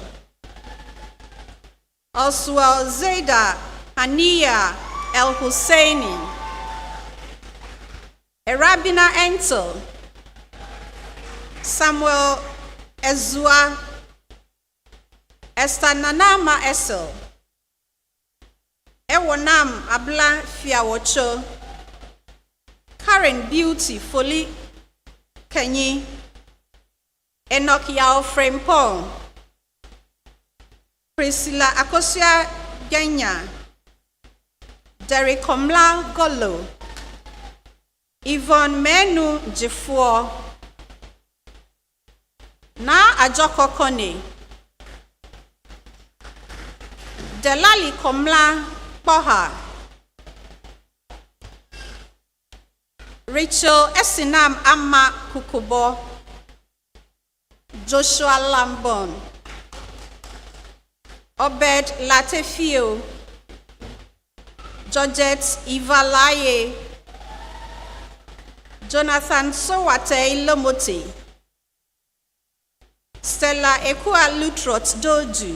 Oswald Zeda Hania El Husseini, Erabina Entel, Samuel Ezua, Esther Nanama Esel, Ewonam Abla Fiawocho, Karen Beauty Folly Kenyi, Enoch Yao Frempong, Priscilla Akosia Genya, Derek Komla Golo, Yvonne Menu Jifuo, Na Ajoko Kone, Delali Komla Poha, Rachel Esinam Amma Kukubo, Joshua Lambon, Obed Latefio, Georgette Ivalaye, Jonathan Sowate Lomoti, Stella Ekua Lutrot Doju,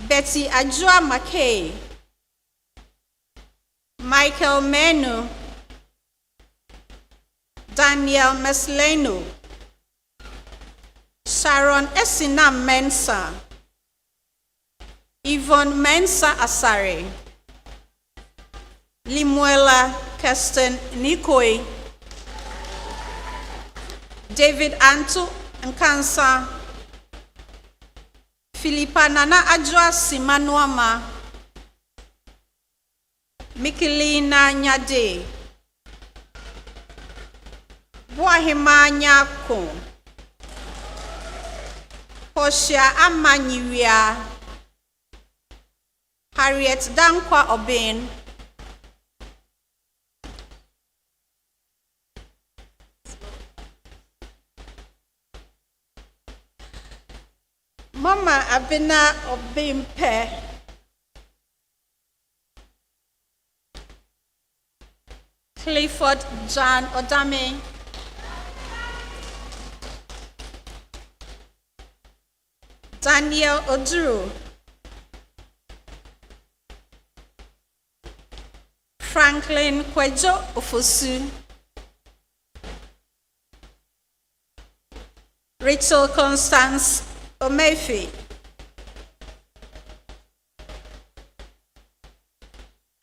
Betty Ajua McKay, Michael Menu, Daniel Mesleno, Sharon Esinam Mensa, Yvonne Mensa Asare, Limuela Kirsten Nikoi, David Antu Nkansa, Philippa Nana Ajwa Simanuama, Mikilina Nyade, Boahima Nyako, Portia Amanyiwia, Harriet Dankwa Obin, Mama Abina Obimpe, Clifford John Odame, Daniel Oduru, Franklin Kwejo Ofosu, Rachel Constance Omefi,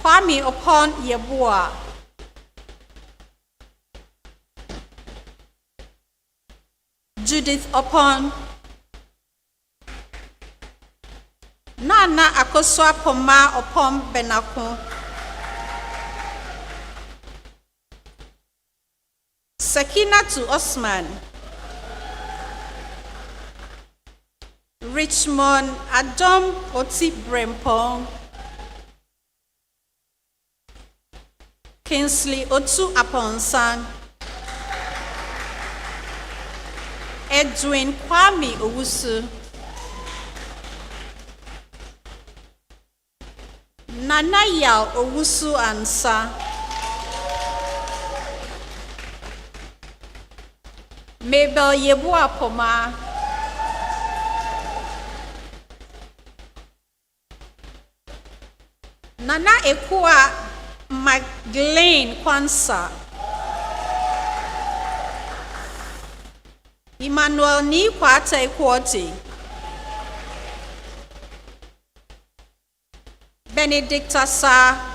Kwame Opon Yeboah, Judith Opon, Nana Akosua Poma Opon Benako, Sekinatu Osman, Richmond Adom Oti Brempong, Kingsley Otu Aponsan, Edwin Kwame Owusu, Nana Yao Owusu Ansa, Mabel Yebua Poma, Nana Ekua Magdalene Kwansa, Emmanuel Ni Kwata Ekwoti, Benedict Asa,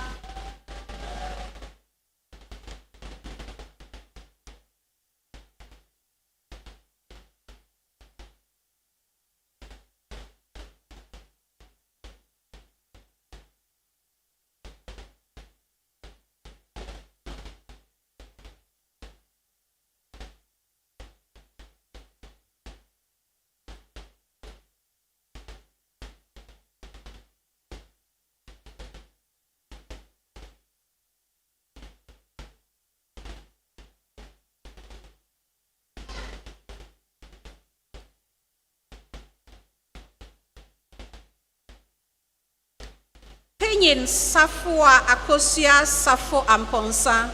Penyin Safua Akosia Safo Amponsa,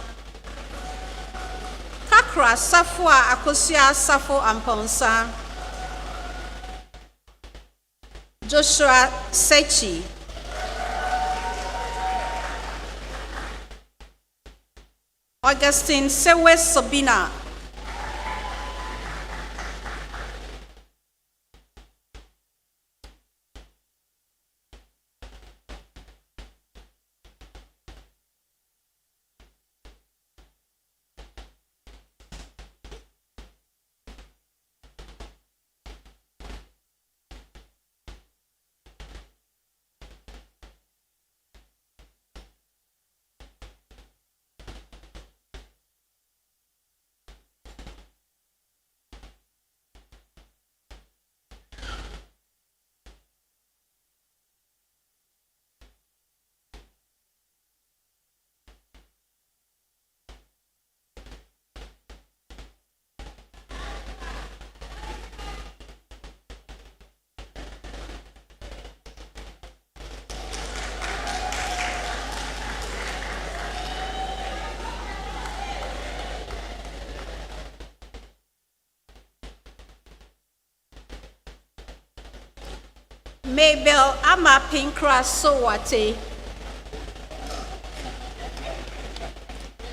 Kakra Safua Akosia Safo Amponsa, Joshua Sechi, Augustine Sewe Sobina, Mabel Ama Pinkra Sowate,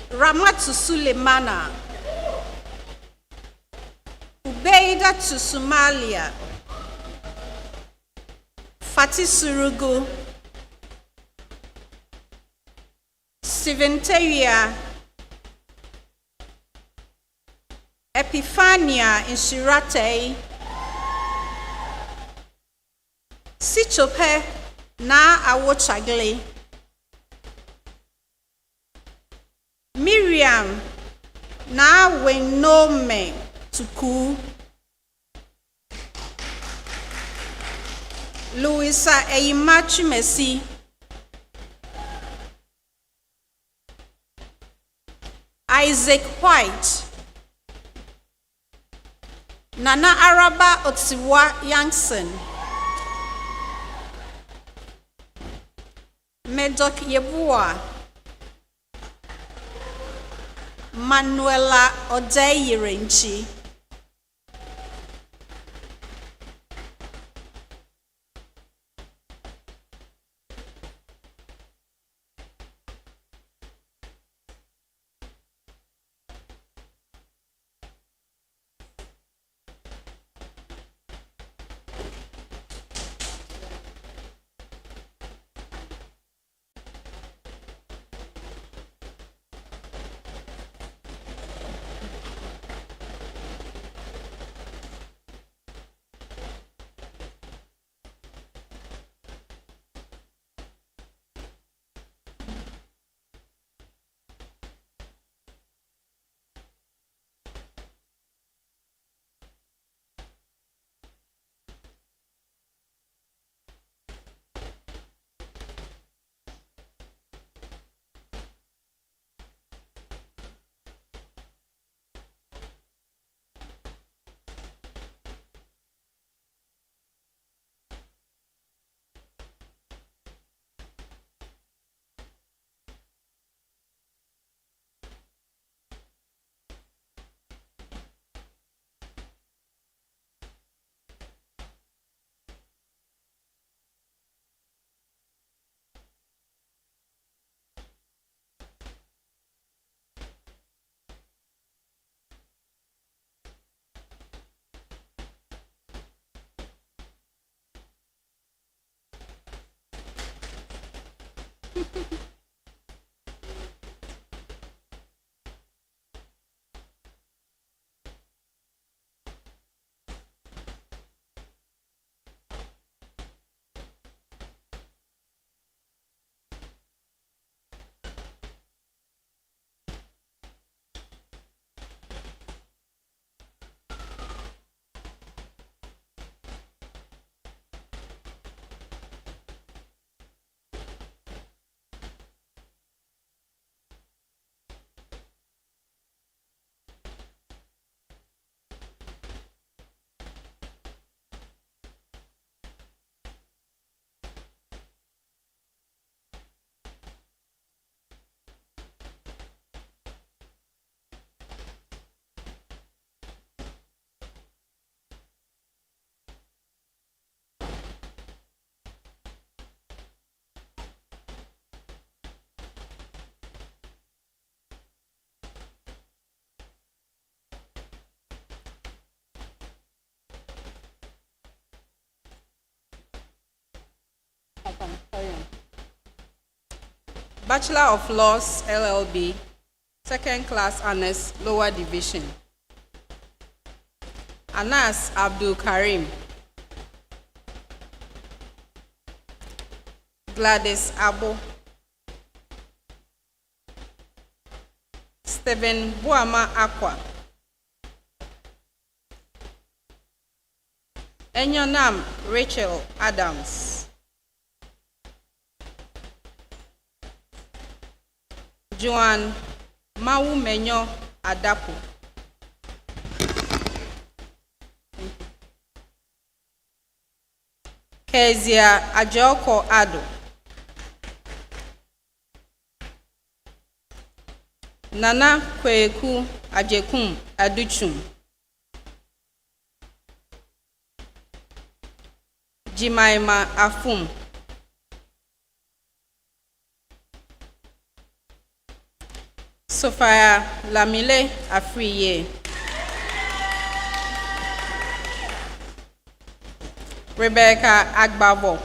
Ramatu Sulemana, Ubeida to Somalia, Fatih Surugu, Stephen Teria, Epiphania Inshirate, Sichope na Awochagle, Miriam na Wenome Tuku, Louisa Eimachi Messi, Isaac White, Nana Araba Otsiwa Youngson, Medok Yebua, Manuela Odeyirenchi, Bachelor of Laws, LLB, second class honors, lower division. Anas Abdul Karim. Gladys Abo. Stephen Buama Aqua. Enyonam Rachel Adams. Joan Mawu Menyo Adapo. Kezia Ajoko Ado. Nana Kweku Ajekum Aduchum. Jimaima Afum. Sophia Lamile Afriye. Rebecca Agbabo.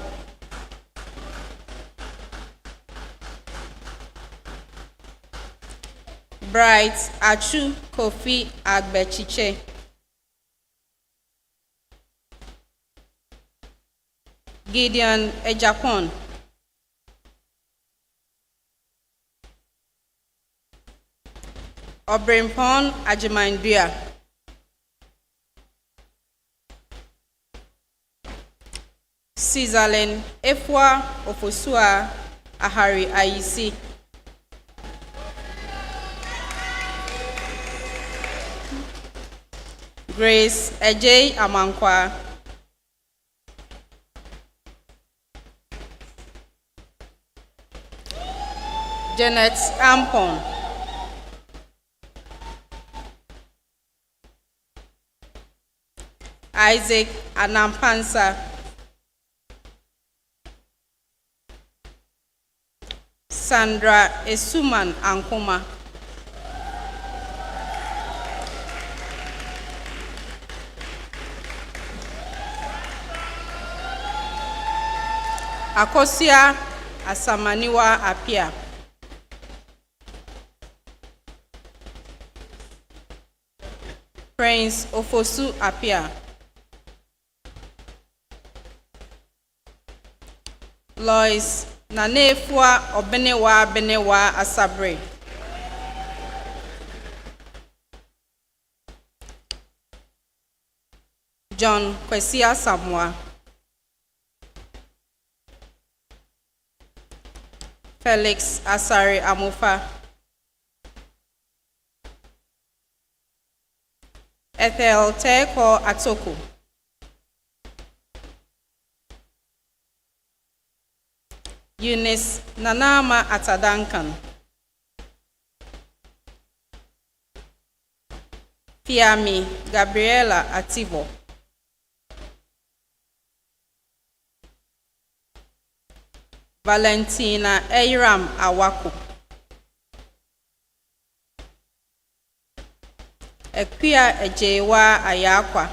Bright Achu Kofi Agbechiche. Gideon Ejapon. Obrimpon Ajimandia. Cesalen Efwa Ofosua Ahari Aisi. Grace Ejay Amankwa. Janet Ampon. Isaac Anampansa. Sandra Esuman Ankuma. Akosia Asamaniwa Apia. Prince Ofosu Apia. Lois Nanefua Obenewa Benewa Asabre. John Kwesia Samoa. Felix Asari Amufa. Ethel Teko Atoko. Eunice Nanama Atadankan. Fiami Gabriela Ativo. Valentina Eiram Awako. Ekwia Ejewa Ayakwa.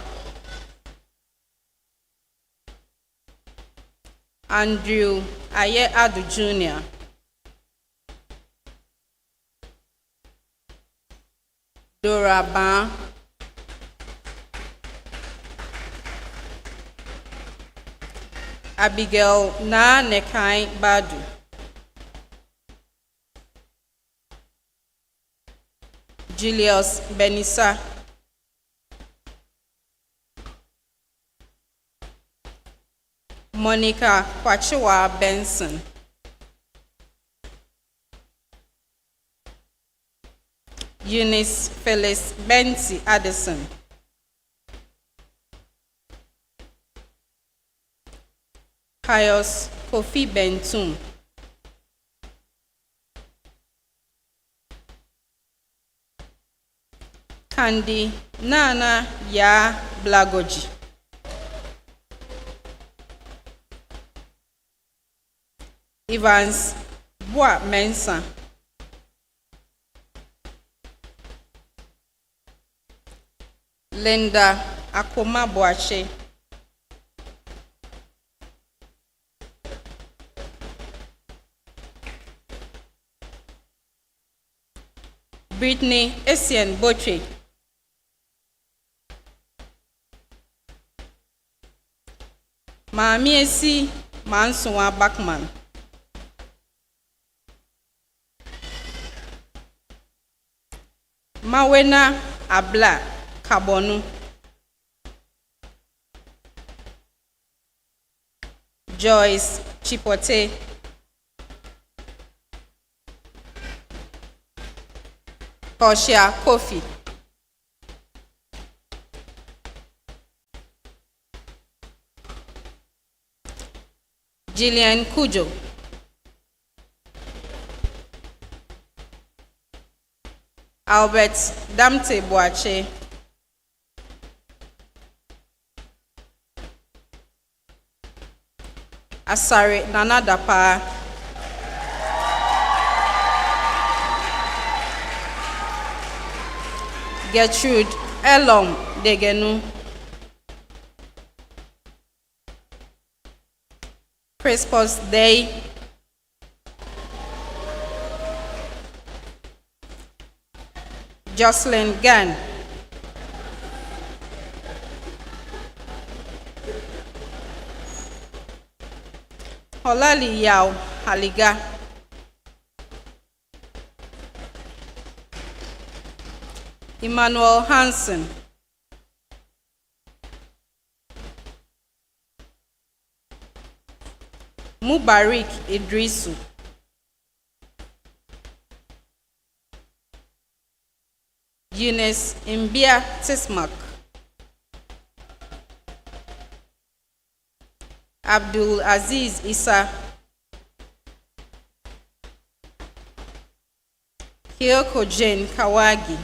Andrew Aye Adu Jr. Dora Ban, Abigail Na Nekai Badu, Julius Benissa, Monica Kwachiwa Benson, Eunice Phyllis Benty Addison, Pius Kofi Bentum, Candy Nana Ya Blagoji, Evans Boa Mensa, Linda Akoma Boache, Brittany Essien Boche, Maami Esi Mansuwa Backman, Mawena Abla Kabonu, Joyce Chipote, Portia Kofi, Gillian Kujo, Albert Damte Boache, Asare Nana Dapa, Gertrude Elom Degenu, Crispus Day, Jocelyn Gan, Holali Yao Haliga, Emmanuel Hansen, Mubarak Idrisu, Eunice Mbia Tismak, Abdul Aziz Isa, Kyoko Jane Kawagi,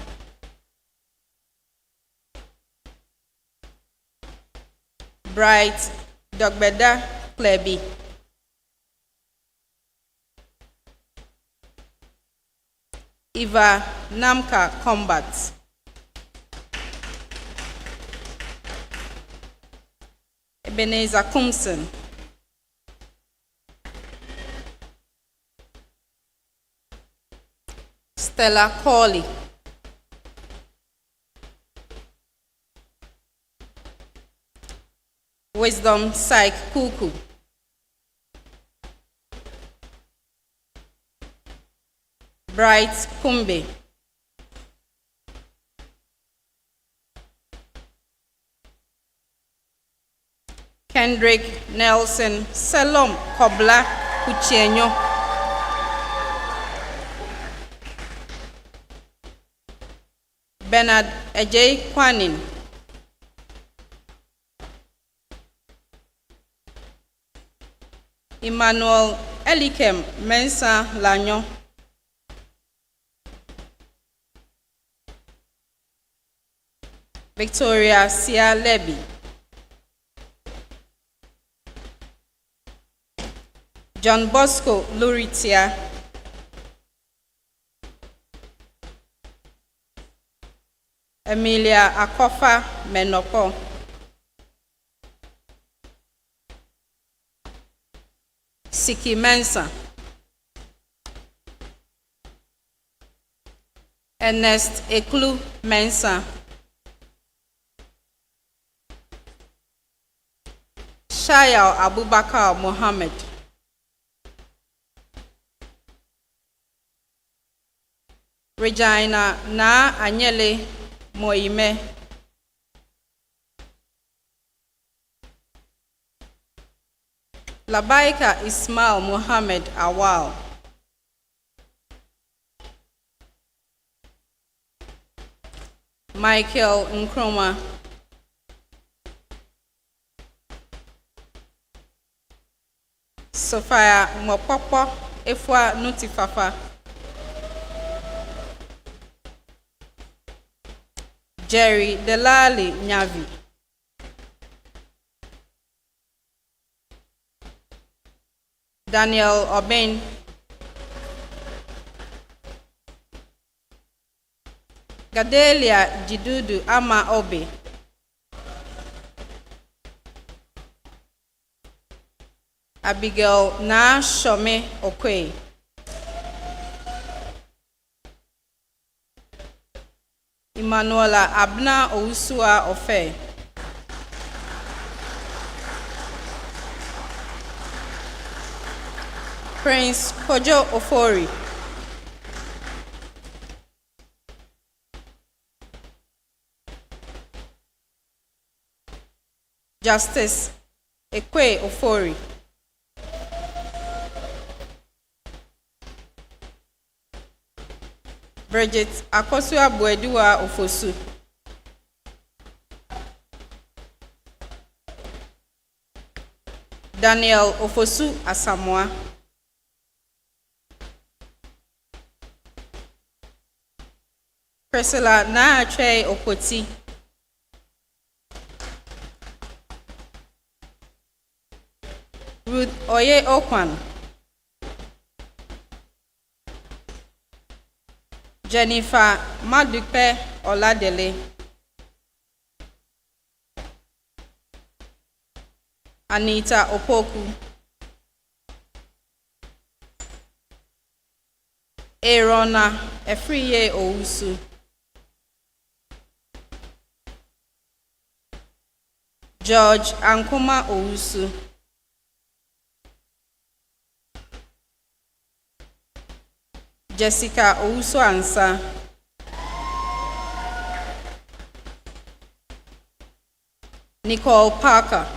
Bright Dogbeda Klebi, Eva Namka Combat, Ebenezer Kumson, Stella Corley, Wisdom Psych Kuku, Bright Kumbe, Kendrick Nelson Selom Kobla Kuchenyo, Bernard Ejay Kwanin, Emmanuel Elikem Mensa Lanyo, Victoria Sia Leby, John Bosco Luritia, Emilia Akofa Menoko, Siki Mensa, Ernest Eklu Mensah, Shayal Abubakar Mohammed, Regina Na Anyele Moime, Labaika Ismail Mohammed Awal, Michael Nkrumah, Sophia Mopopo Efwa Nutifafa, Jerry Delali Nyavi, Daniel Oben, Gadelia Jidudu Ama Obe, Abigail Na Shome Okwe, Emmanuela Abna Owusua Ofe, Prince Kojo Ofori, Justice Ekwe Ofori, Bridget Akosua Buedua Ofosu, Daniel Ofosu Asamoah, Priscilla Naachwe Okoti, Ruth Oye Okwan, Jennifer Madupe Oladele, Anita Opoku, Erona Efriye Owusu, George Ankoma Owusu, Jessica Owusu Ansa, Nicole Parker,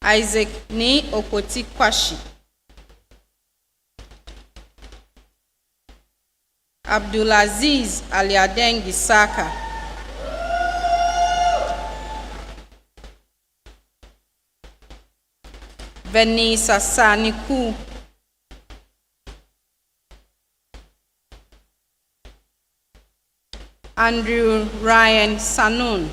Isaac Ni Okoti Kwashi, Abdulaziz Aliaden Gisaka, Venisa Saniku, Andrew Ryan Sanun,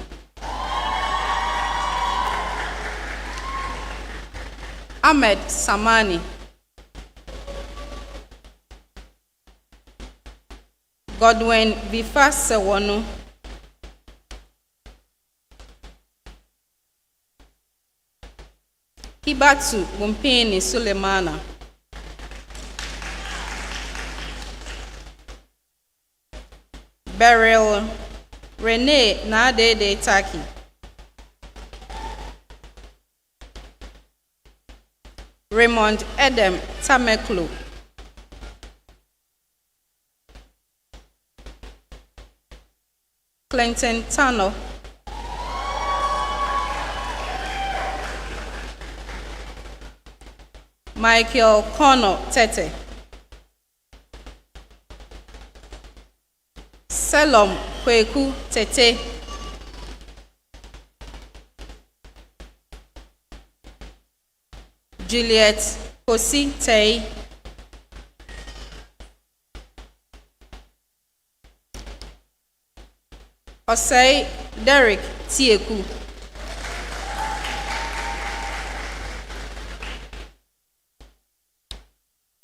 Ahmed Samani, Godwin Bifa Sewonu, Hibatu Bumpini Sulemana, Beryl Renee Nadede Taki, Raymond Edem Tameklu, Clinton Tano, Michael Kono Tete, Selom Kweku Tete, Juliet Kosi Tei, Osei Derek Tieku,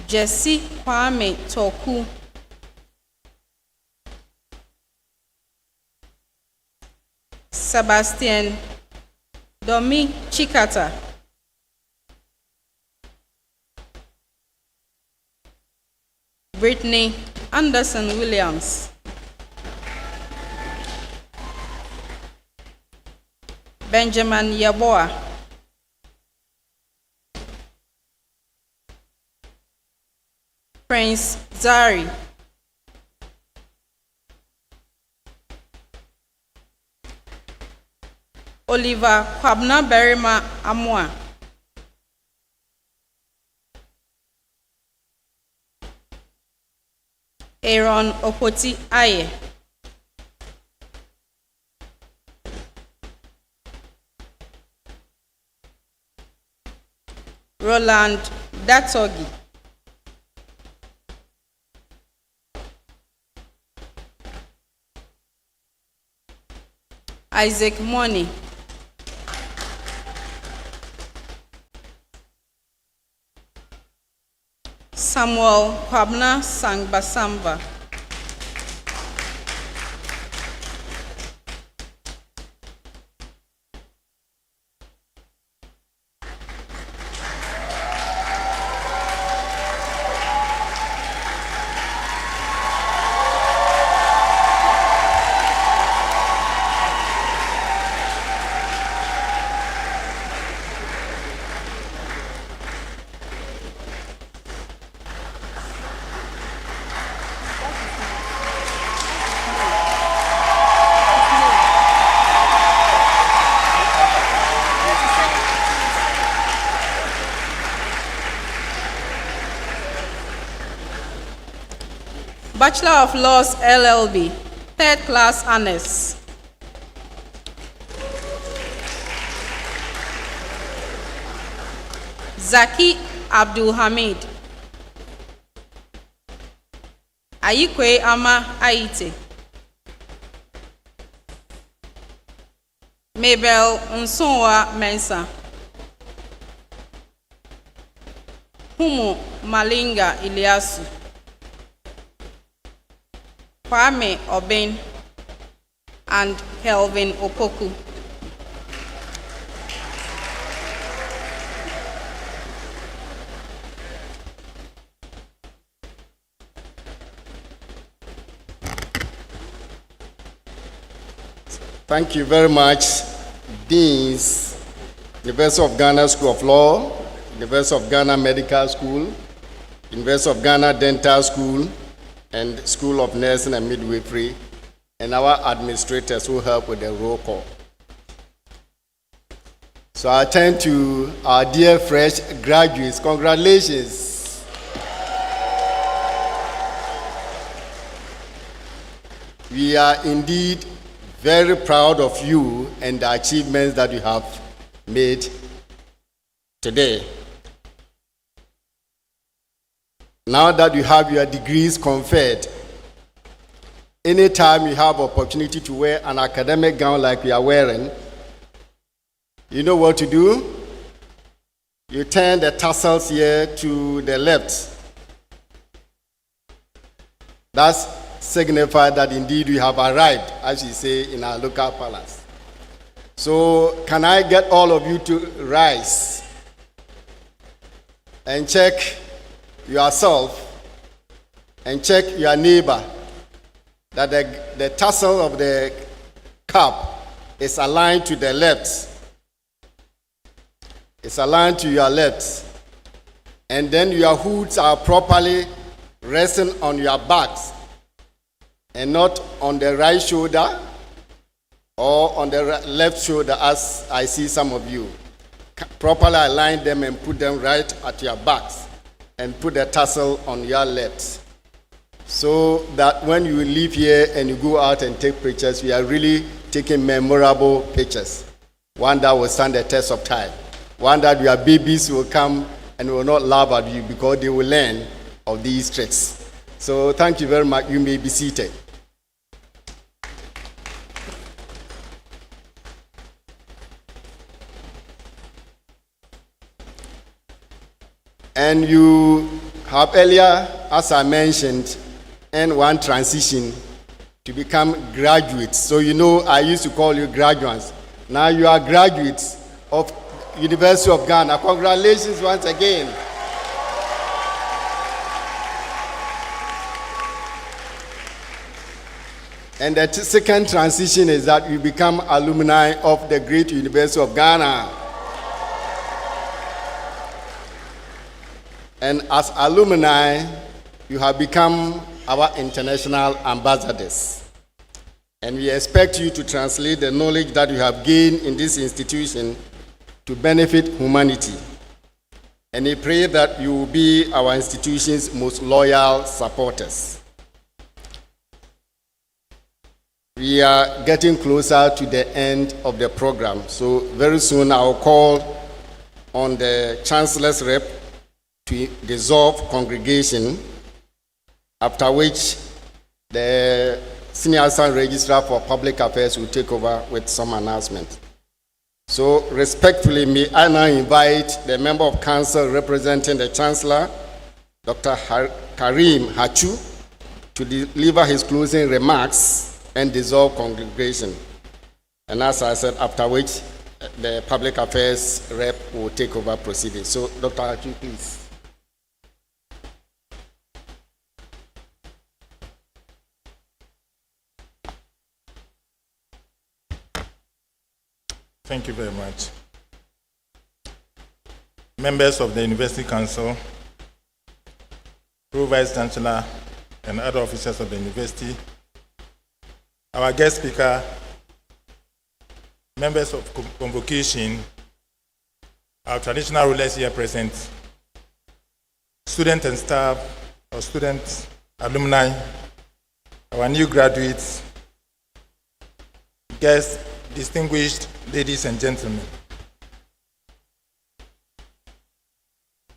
Jesse Kwame Toku, Sebastian Domi Chikata, Brittany Anderson Williams. Benjamin Yaboa. Prince Zari. Oliver Kwabna Berima Amwa. Aaron Opoti Aye. Roland Datogi. Isaac Money. Samuel Kwabna Sangbasamba. Bachelor of Laws, LLB, third class honors. Zaki Abdul Hamid. Ayikwe Ama Aite. Mabel Nsonwa Mensa. Humu Malinga Iliasu. Kwame Obin and Kelvin Opoku. Thank you very much, Deans, University of Ghana School of Law, University of Ghana Medical School, University of Ghana Dental School, and School of Nursing and Midwifery, and our administrators who help with the roll call. So I turn to our dear fresh graduates. Congratulations. We are indeed very proud of you and the achievements that you have made today. Now that you have your degrees conferred, anytime you have opportunity to wear an academic gown like we are wearing, you know what to do? You turn the tassels here to the left. That's signify that indeed we have arrived, as you say, in our local palace. So can I get all of you to rise and check yourself and check your neighbor that the tassel of the cap is aligned to the left. It's aligned to your left. And then your hoods are properly resting on your backs and not on the right shoulder or on the left shoulder, as I see some of you. Properly align them and put them right at your backs and put the tassel on your left, so that when you leave here and you go out and take pictures, we are really taking memorable pictures, one that will stand the test of time, one that your babies will come and will not laugh at you because they will learn of these tricks. So thank you very much. You may be seated. And you have earlier, as I mentioned, N1 transition to become graduates. So you know I used to call you graduates. Now you are graduates of University of Ghana. Congratulations once again. And the second transition is that you become alumni of the great University of Ghana. And as alumni, you have become our international ambassadors. And we expect you to translate the knowledge that you have gained in this institution to benefit humanity. And we pray that you will be our institution's most loyal supporters. We are getting closer to the end of the program, so very soon I will call on the Chancellor's rep to dissolve congregation, after which the Senior Assistant Registrar for Public Affairs will take over with some announcement. So respectfully, may I now invite the Member of Council representing the Chancellor, Dr. Karim Hachu, to deliver his closing remarks and dissolve congregation. And as I said, after which the Public Affairs rep will take over proceedings. So, Dr. Hachu, please. Thank you very much. Members of the University Council, Pro-Vice Chancellor, and other officers of the university, our guest speaker, members of convocation, our traditional rulers here present, students and staff, our students, alumni, our new graduates, guests, distinguished ladies and gentlemen.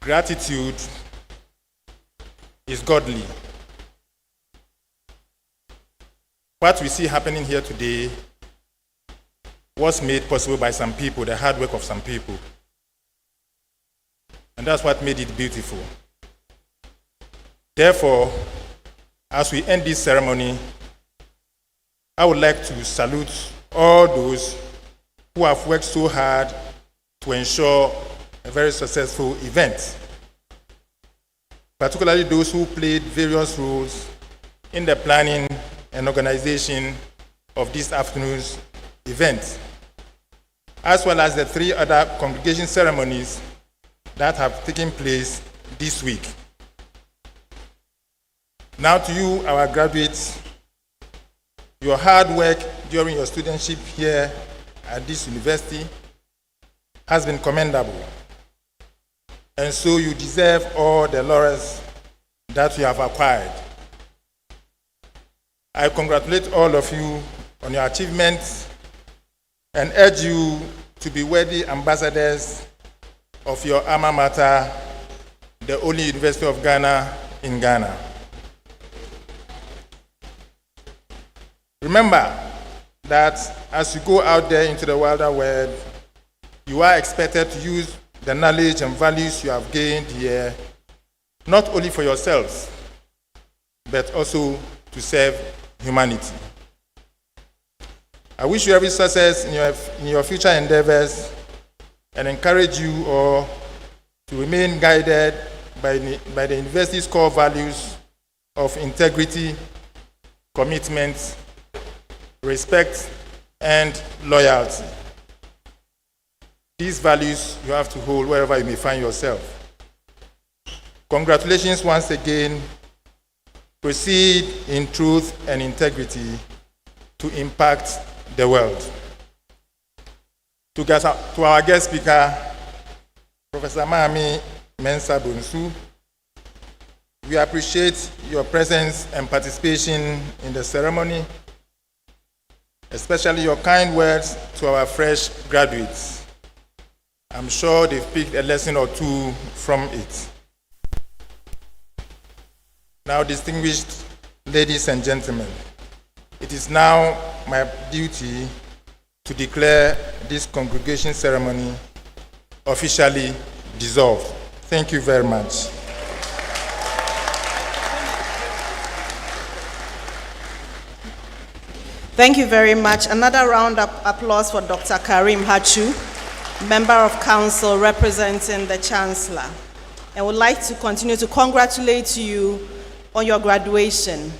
Gratitude is godly. What we see happening here today was made possible by some people, the hard work of some people. And that's what made it beautiful. Therefore, as we end this ceremony, I would like to salute all those who have worked so hard to ensure a very successful event, particularly those who played various roles in the planning and organization of this afternoon's event, as well as the 3 other congregation ceremonies that have taken place this week. Now to you, our graduates, your hard work during your studentship here at this university has been commendable. And so you deserve all the laurels that you have acquired. I congratulate all of you on your achievements and urge you to be worthy ambassadors of your alma mater, the only University of Ghana in Ghana. Remember that as you go out there into the wilder world, you are expected to use the knowledge and values you have gained here, not only for yourselves, but also to serve humanity. I wish you every success in your future endeavors and encourage you all to remain guided by the university's core values of integrity, commitment, respect, and loyalty. These values you have to hold wherever you may find yourself. Congratulations once again. Proceed in truth and integrity to impact the world. To our guest speaker, Professor Mami Mensah Bonsu, we appreciate your presence and participation in the ceremony, especially your kind words to our fresh graduates. I'm sure they've picked a lesson or two from it. Now, distinguished ladies and gentlemen, it is now my duty to declare this congregation ceremony officially dissolved. Thank you very much. Thank you very much. Another round of applause for Dr. Karim Hachu, Member of Council representing the Chancellor. I would like to continue to congratulate you on your graduation.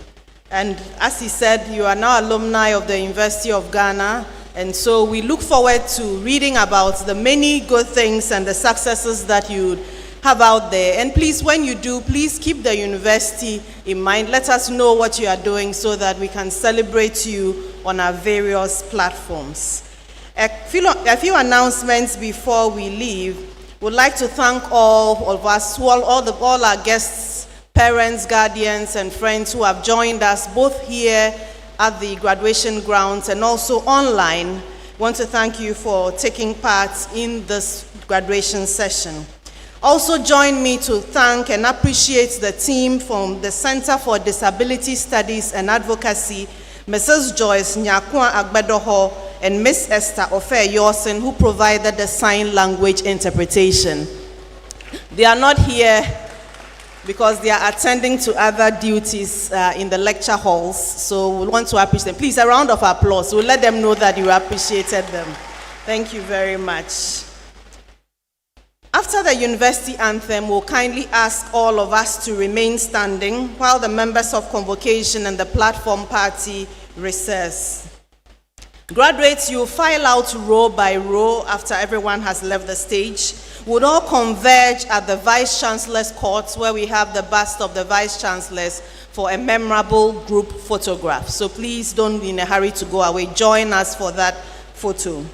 And as he said, you are now alumni of the University of Ghana. And so we look forward to reading about the many good things and the successes that you have out there. And please, when you do, please keep the university in mind. Let us know what you are doing so that we can celebrate you on our various platforms. A few announcements before we leave. We'd like to thank all of us, all our guests, parents, guardians, and friends who have joined us both here at the graduation grounds and also online. I want to thank you for taking part in this graduation session. Also join me to thank and appreciate the team from the Center for Disability Studies and Advocacy, Mrs. Joyce Nyakwa Agbedoho and Miss Esther Ofe-Yorsen, who provided the sign language interpretation. They are not here because they are attending to other duties in the lecture halls, so we want to appreciate them. Please, a round of applause. We'll let them know that you appreciated them. Thank you very much. After the university anthem, we'll kindly ask all of us to remain standing while the members of convocation and the platform party recess. Graduates, you file out row by row after everyone has left the stage. We'll all converge at the Vice Chancellor's court where we have the bust of the Vice Chancellors for a memorable group photograph. So please don't be in a hurry to go away. Join us for that photo.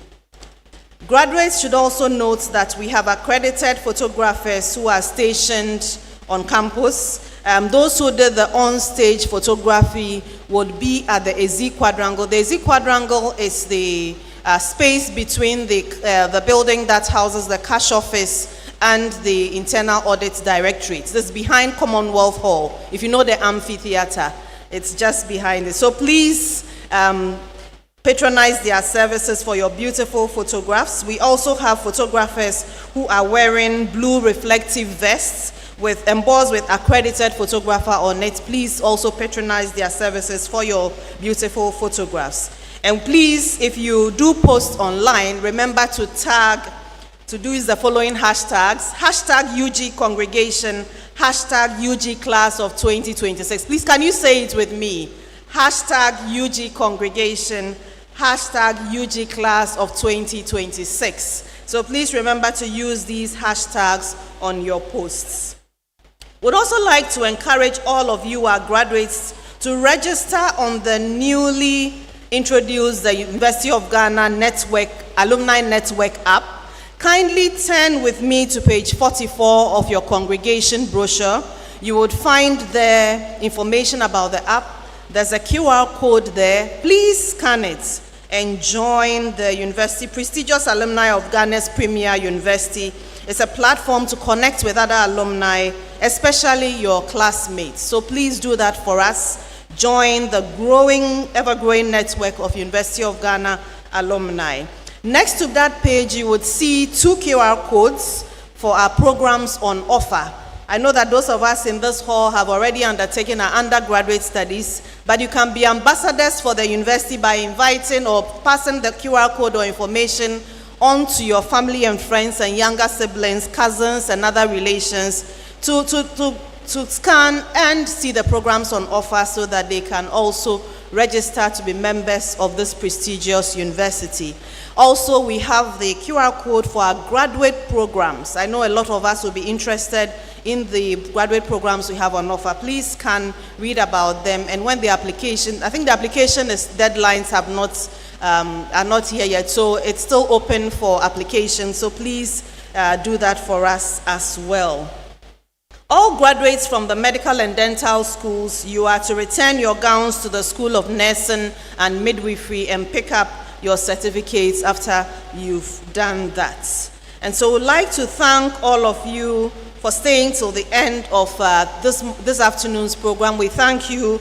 Graduates should also note that we have accredited photographers who are stationed on campus. Those who did the on-stage photography would be at the AZ Quadrangle. The AZ Quadrangle is the space between the building that houses the cash office and the Internal Audit Directorate. This is behind Commonwealth Hall. If you know the amphitheater, it's just behind it. So please patronize their services for your beautiful photographs. We also have photographers who are wearing blue reflective vests embossed with accredited photographer on it. Please also patronize their services for your beautiful photographs. And please, if you do post online, remember to use the following hashtags. Hashtag UG Congregation, hashtag UG Class of 2026. Please, can you say it with me? Hashtag UG Congregation, hashtag UG Class of 2026. So please remember to use these hashtags on your posts. We'd also like to encourage all of you, our graduates, to register on the newly introduced the University of Ghana Alumni Network app. Kindly turn with me to page 44 of your congregation brochure. You would find there information about the app. There's a QR code there. Please scan it and join the university, prestigious alumni of Ghana's premier university. It's a platform to connect with other alumni, especially your classmates. So please do that for us. Join the ever-growing network of University of Ghana alumni. Next to that page, you would see 2 QR codes for our programs on offer. I know that those of us in this hall have already undertaken our undergraduate studies, but you can be ambassadors for the university by inviting or passing the QR code or information on to your family and friends and younger siblings, cousins, and other relations to scan and see the programs on offer so that they can also register to be members of this prestigious university. Also, we have the QR code for our graduate programs. I know a lot of us will be interested in the graduate programs we have on offer. Please can read about them. And when the application, I think the application deadlines are not here yet, so it's still open for application. So please do that for us as well. All graduates from the medical and dental schools, you are to return your gowns to the School of Nursing and Midwifery and pick up your certificates after you've done that. And so we'd like to thank all of you for staying till the end of this afternoon's program. We thank you.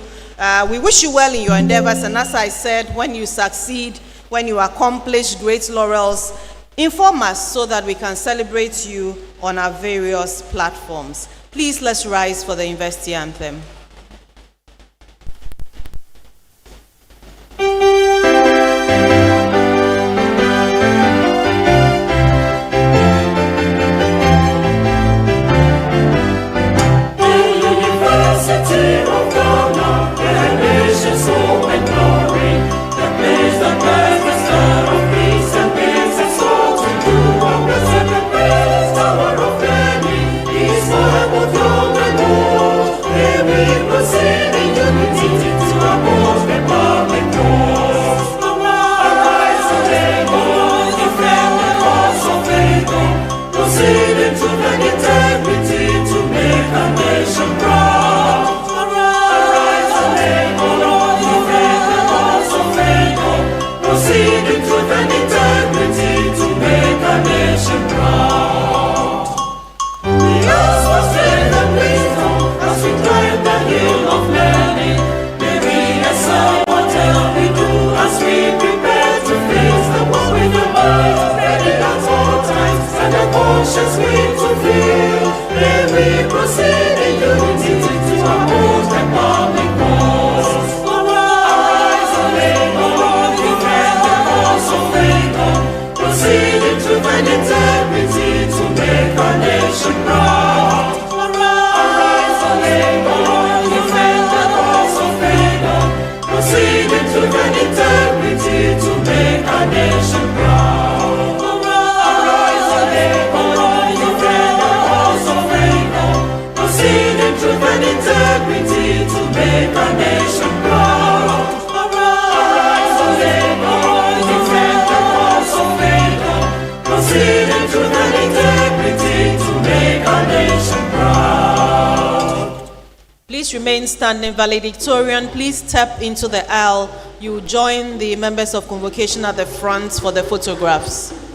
We wish you well in your endeavors, and as I said, when you succeed, when you accomplish great laurels, inform us so that we can celebrate you on our various platforms. Please, let's rise for the university anthem. The University of Ghana, remain standing. Valedictorian, please step into the aisle. You join the members of convocation at the front for the photographs.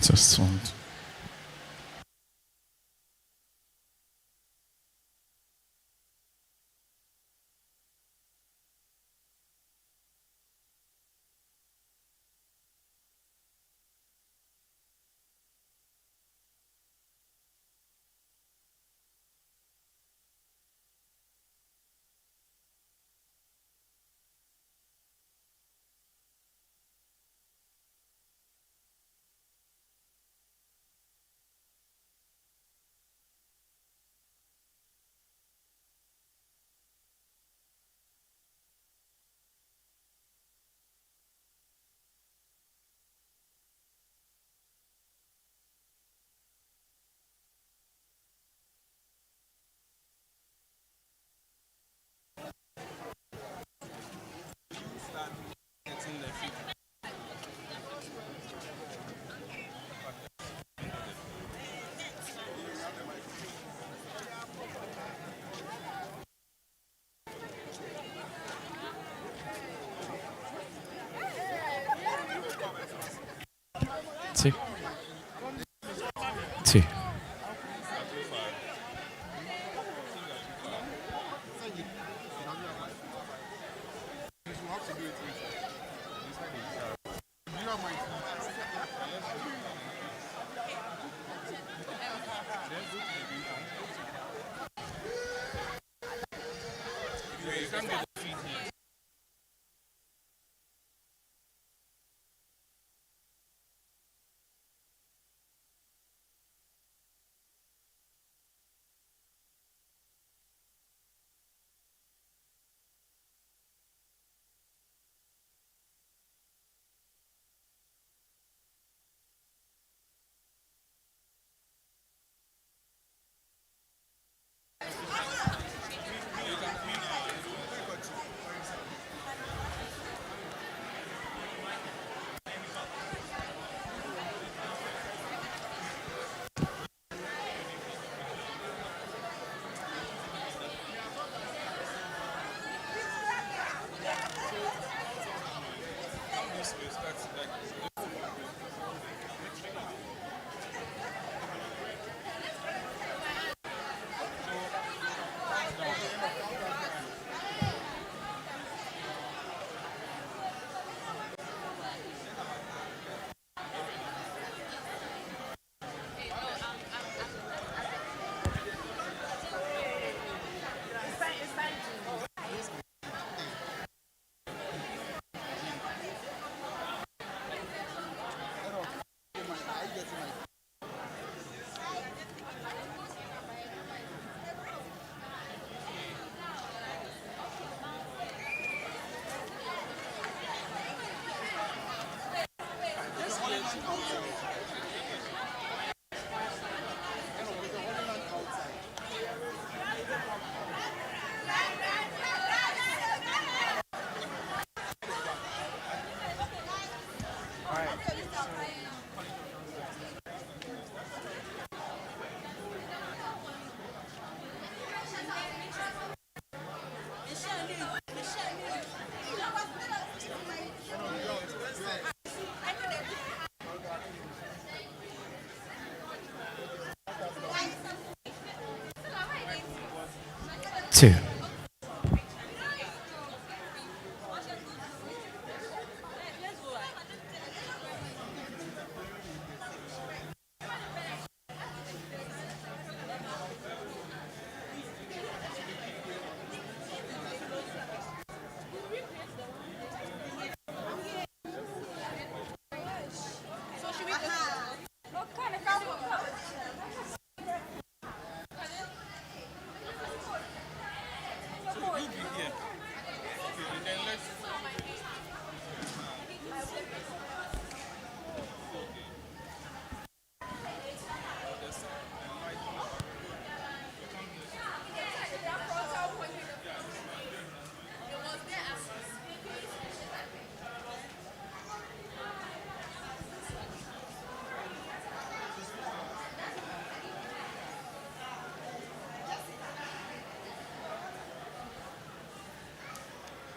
Just one. Two. Two. Two.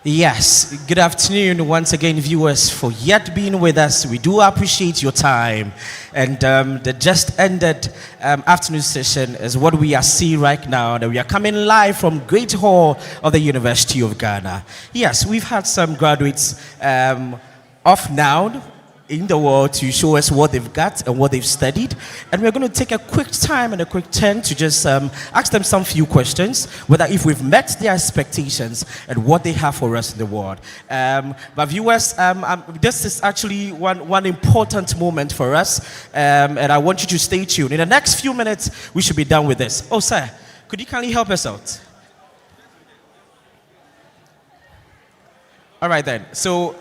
Yes, good afternoon once again, viewers, for yet being with us. We do appreciate your time. And the just ended afternoon session is what we are seeing right now. That we are coming live from Great Hall of the University of Ghana. Yes, we've had some graduates off now in the world to show us what they've got and what they've studied. And we're going to take a quick time and a quick turn to just ask them some few questions, whether if we've met their expectations and what they have for us in the world. But viewers, this is actually one important moment for us, and I want you to stay tuned. In the next few minutes, we should be done with this. Oh, sir, could you kindly help us out? All right then, so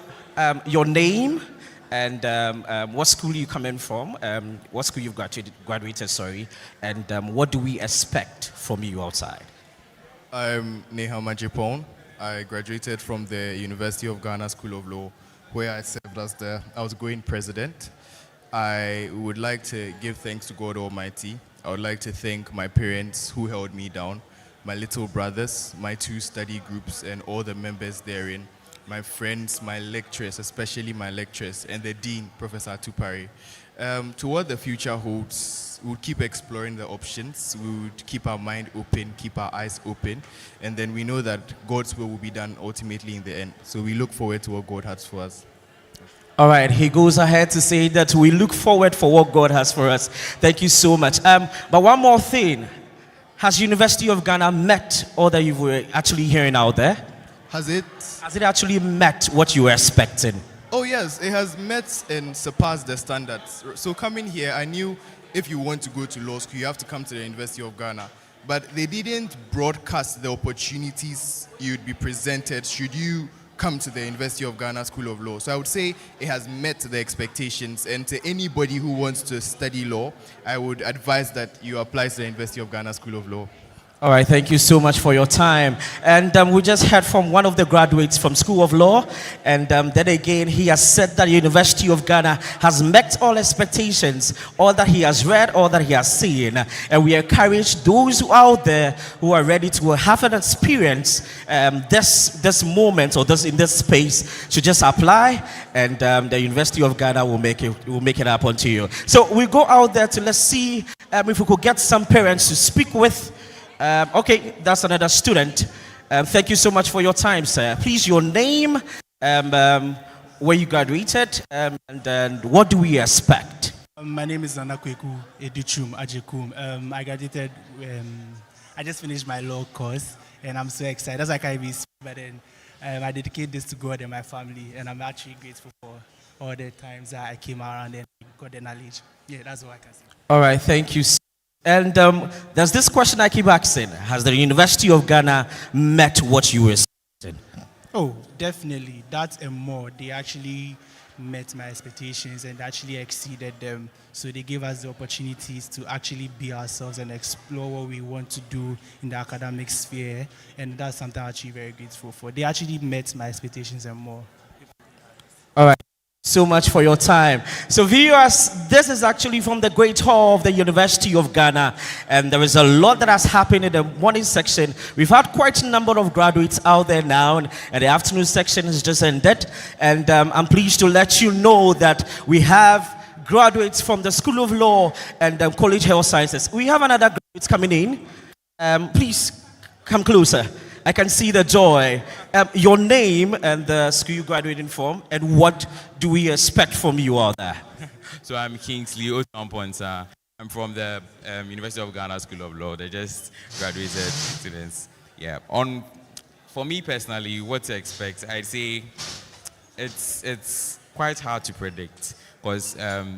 your name, and what school you coming from, what school you've graduated, sorry, and what do we expect from you outside? I'm Neha Majipon. I graduated from the University of Ghana School of Law, where I served as the outgoing president. I would like to give thanks to God Almighty. I would like to thank my parents who held me down, my little brothers, my 2 study groups, and all the members therein, my friends, my lecturers, especially my lecturers, and the dean, Professor Atupari. To what the future holds, we would keep exploring the options. We would keep our mind open, keep our eyes open, and then we know that God's will be done ultimately in the end. So we look forward to what God has for us. All right, he goes ahead to say that we look forward for what God has for us. Thank you so much. But one more thing. Has University of Ghana met all that you were actually hearing out there? Has it? Has it actually met what you were expecting? Oh yes, it has met and surpassed the standards. So coming here, I knew if you want to go to law school, you have to come to the University of Ghana. But they didn't broadcast the opportunities you'd be presented should you come to the University of Ghana School of Law. So I would say it has met the expectations, and to anybody who wants to study law, I would advise that you apply to the University of Ghana School of Law. All right, thank you so much for your time. And we just heard from one of the graduates from School of Law, and then again, he has said that University of Ghana has met all expectations, all that he has read, all that he has seen. And we encourage those who are out there who are ready to have an experience this moment or in this space to just apply, and the University of Ghana will make it happen to you. So we go out there to let's see if we could get some parents to speak with. Okay, that's another student. Thank you so much for your time, sir. Please, your name, where you graduated, and what do we expect? My name is Anakweku Educhum Ajekum. I graduated, I just finished my law course, and I'm so excited. That's like I be, but then I dedicate this to God and my family, and I'm actually grateful for all the times that I came around and got the knowledge. Yeah, that's all I can say. All right, thank you. And there's this question I keep asking. Has the University of Ghana met what you were expecting? Oh, definitely. That and more. They actually met my expectations and actually exceeded them. So they gave us the opportunities to actually be ourselves and explore what we want to do in the academic sphere. And that's something I'm actually very grateful for. They actually met my expectations and more. All right. So much for your time. So viewers, this is actually from the Great Hall of the University of Ghana, and there is a lot that has happened in the morning section. We've had quite a number of graduates out there now, and the afternoon section has just ended, and I'm pleased to let you know that we have graduates from the School of Law and College Health Sciences. We have another graduate coming in. Please come closer. I can see the joy. Your name and the school you graduated from, and what do we expect from you all there? So I'm Kingsley Otamponsa. I'm from the University of Ghana School of Law. They just graduated students. Yeah. For me personally, what to expect? I'd say it's quite hard to predict, because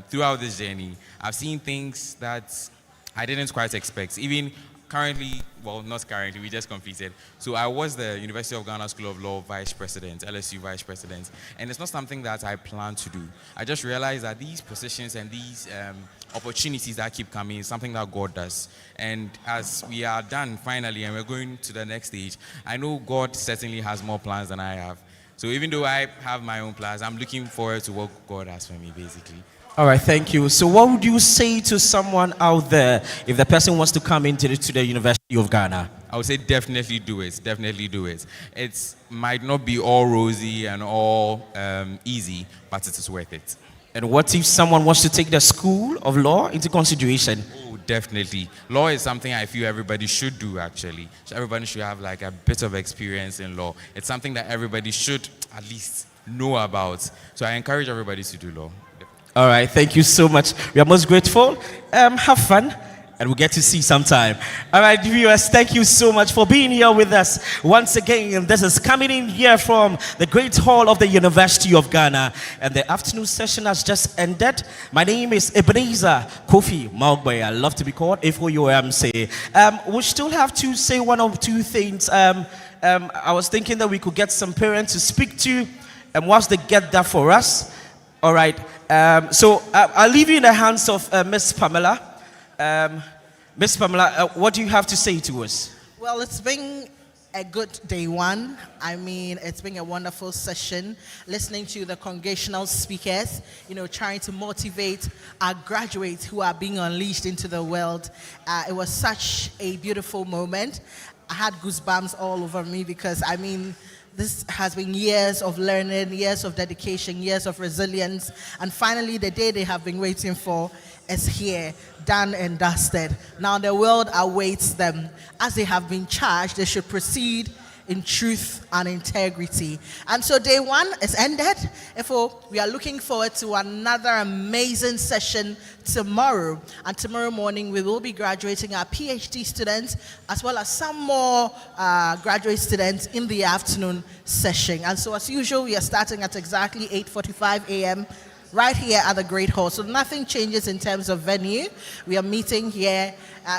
throughout this journey, I've seen things that I didn't quite expect. Even currently, well, not currently, we just completed. So I was the University of Ghana School of Law Vice President, LSU Vice President, and it's not something that I plan to do. I just realized that these positions and these opportunities that keep coming is something that God does. And as we are done finally and we're going to the next stage, I know God certainly has more plans than I have. So even though I have my own plans, I'm looking forward to what God has for me, basically. All right, thank you. So what would you say to someone out there if the person wants to come into the University of Ghana? I would say definitely do it. Definitely do it. It might not be all rosy and all easy, but it is worth it. And what if someone wants to take the School of Law into consideration? Oh, definitely. Law is something I feel everybody should do, actually. So everybody should have like a bit of experience in law. It's something that everybody should at least know about. So I encourage everybody to do law. All right, thank you so much. We are most grateful. Have fun, and we'll get to see sometime. All right, viewers, thank you so much for being here with us. Once again, this is coming in here from the Great Hall of the University of Ghana, and the afternoon session has just ended. My name is Ebenezer Kofi Maugbe. I love to be called FOUMC. We still have to say one or two things. I was thinking that we could get some parents to speak to, and once they get that for us, all right. So I'll leave you in the hands of Miss Pamela. Miss Pamela, what do you have to say to us? Well, it's been a good day one. I mean, it's been a wonderful session, listening to the congregational speakers, trying to motivate our graduates who are being unleashed into the world. It was such a beautiful moment. I had goosebumps all over me because, I mean, this has been years of learning, years of dedication, years of resilience, and finally the day they have been waiting for is here, done and dusted. Now the world awaits them. As they have been charged, they should proceed in truth and integrity. And so day one is ended. Therefore, we are looking forward to another amazing session tomorrow. And tomorrow morning, we will be graduating our PhD students as well as some more graduate students in the afternoon session. And so as usual, we are starting at exactly 8:45 a.m. right here at the Great Hall. So nothing changes in terms of venue. We are meeting here.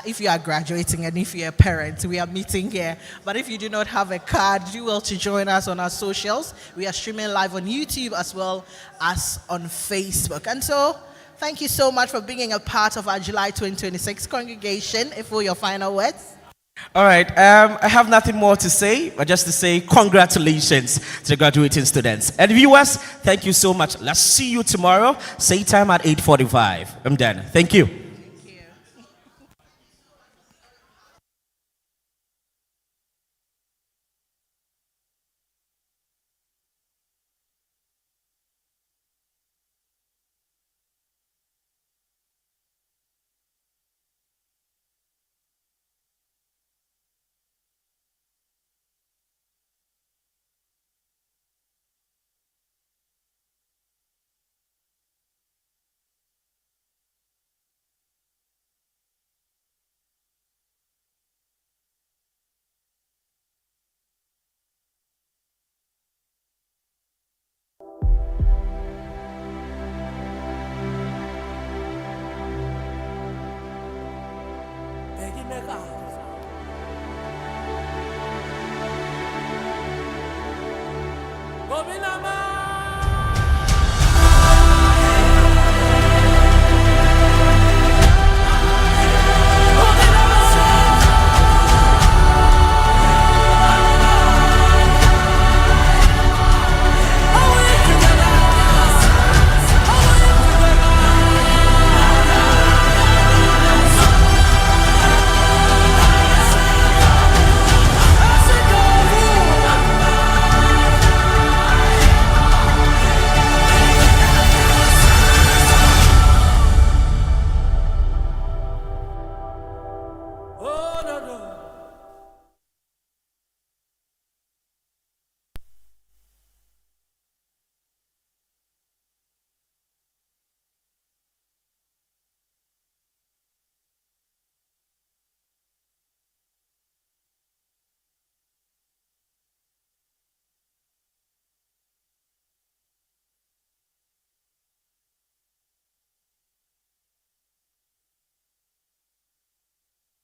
If you are graduating and if you're a parent, we are meeting here. But if you do not have a card, do well to join us on our socials. We are streaming live on YouTube as well as on Facebook. And so, thank you so much for being a part of our July 2026 congregation. For your final words. All right, I have nothing more to say, but just to say congratulations to the graduating students. And viewers, thank you so much. Let's see you tomorrow, same time at 8:45. I'm done. Thank you. Gobinama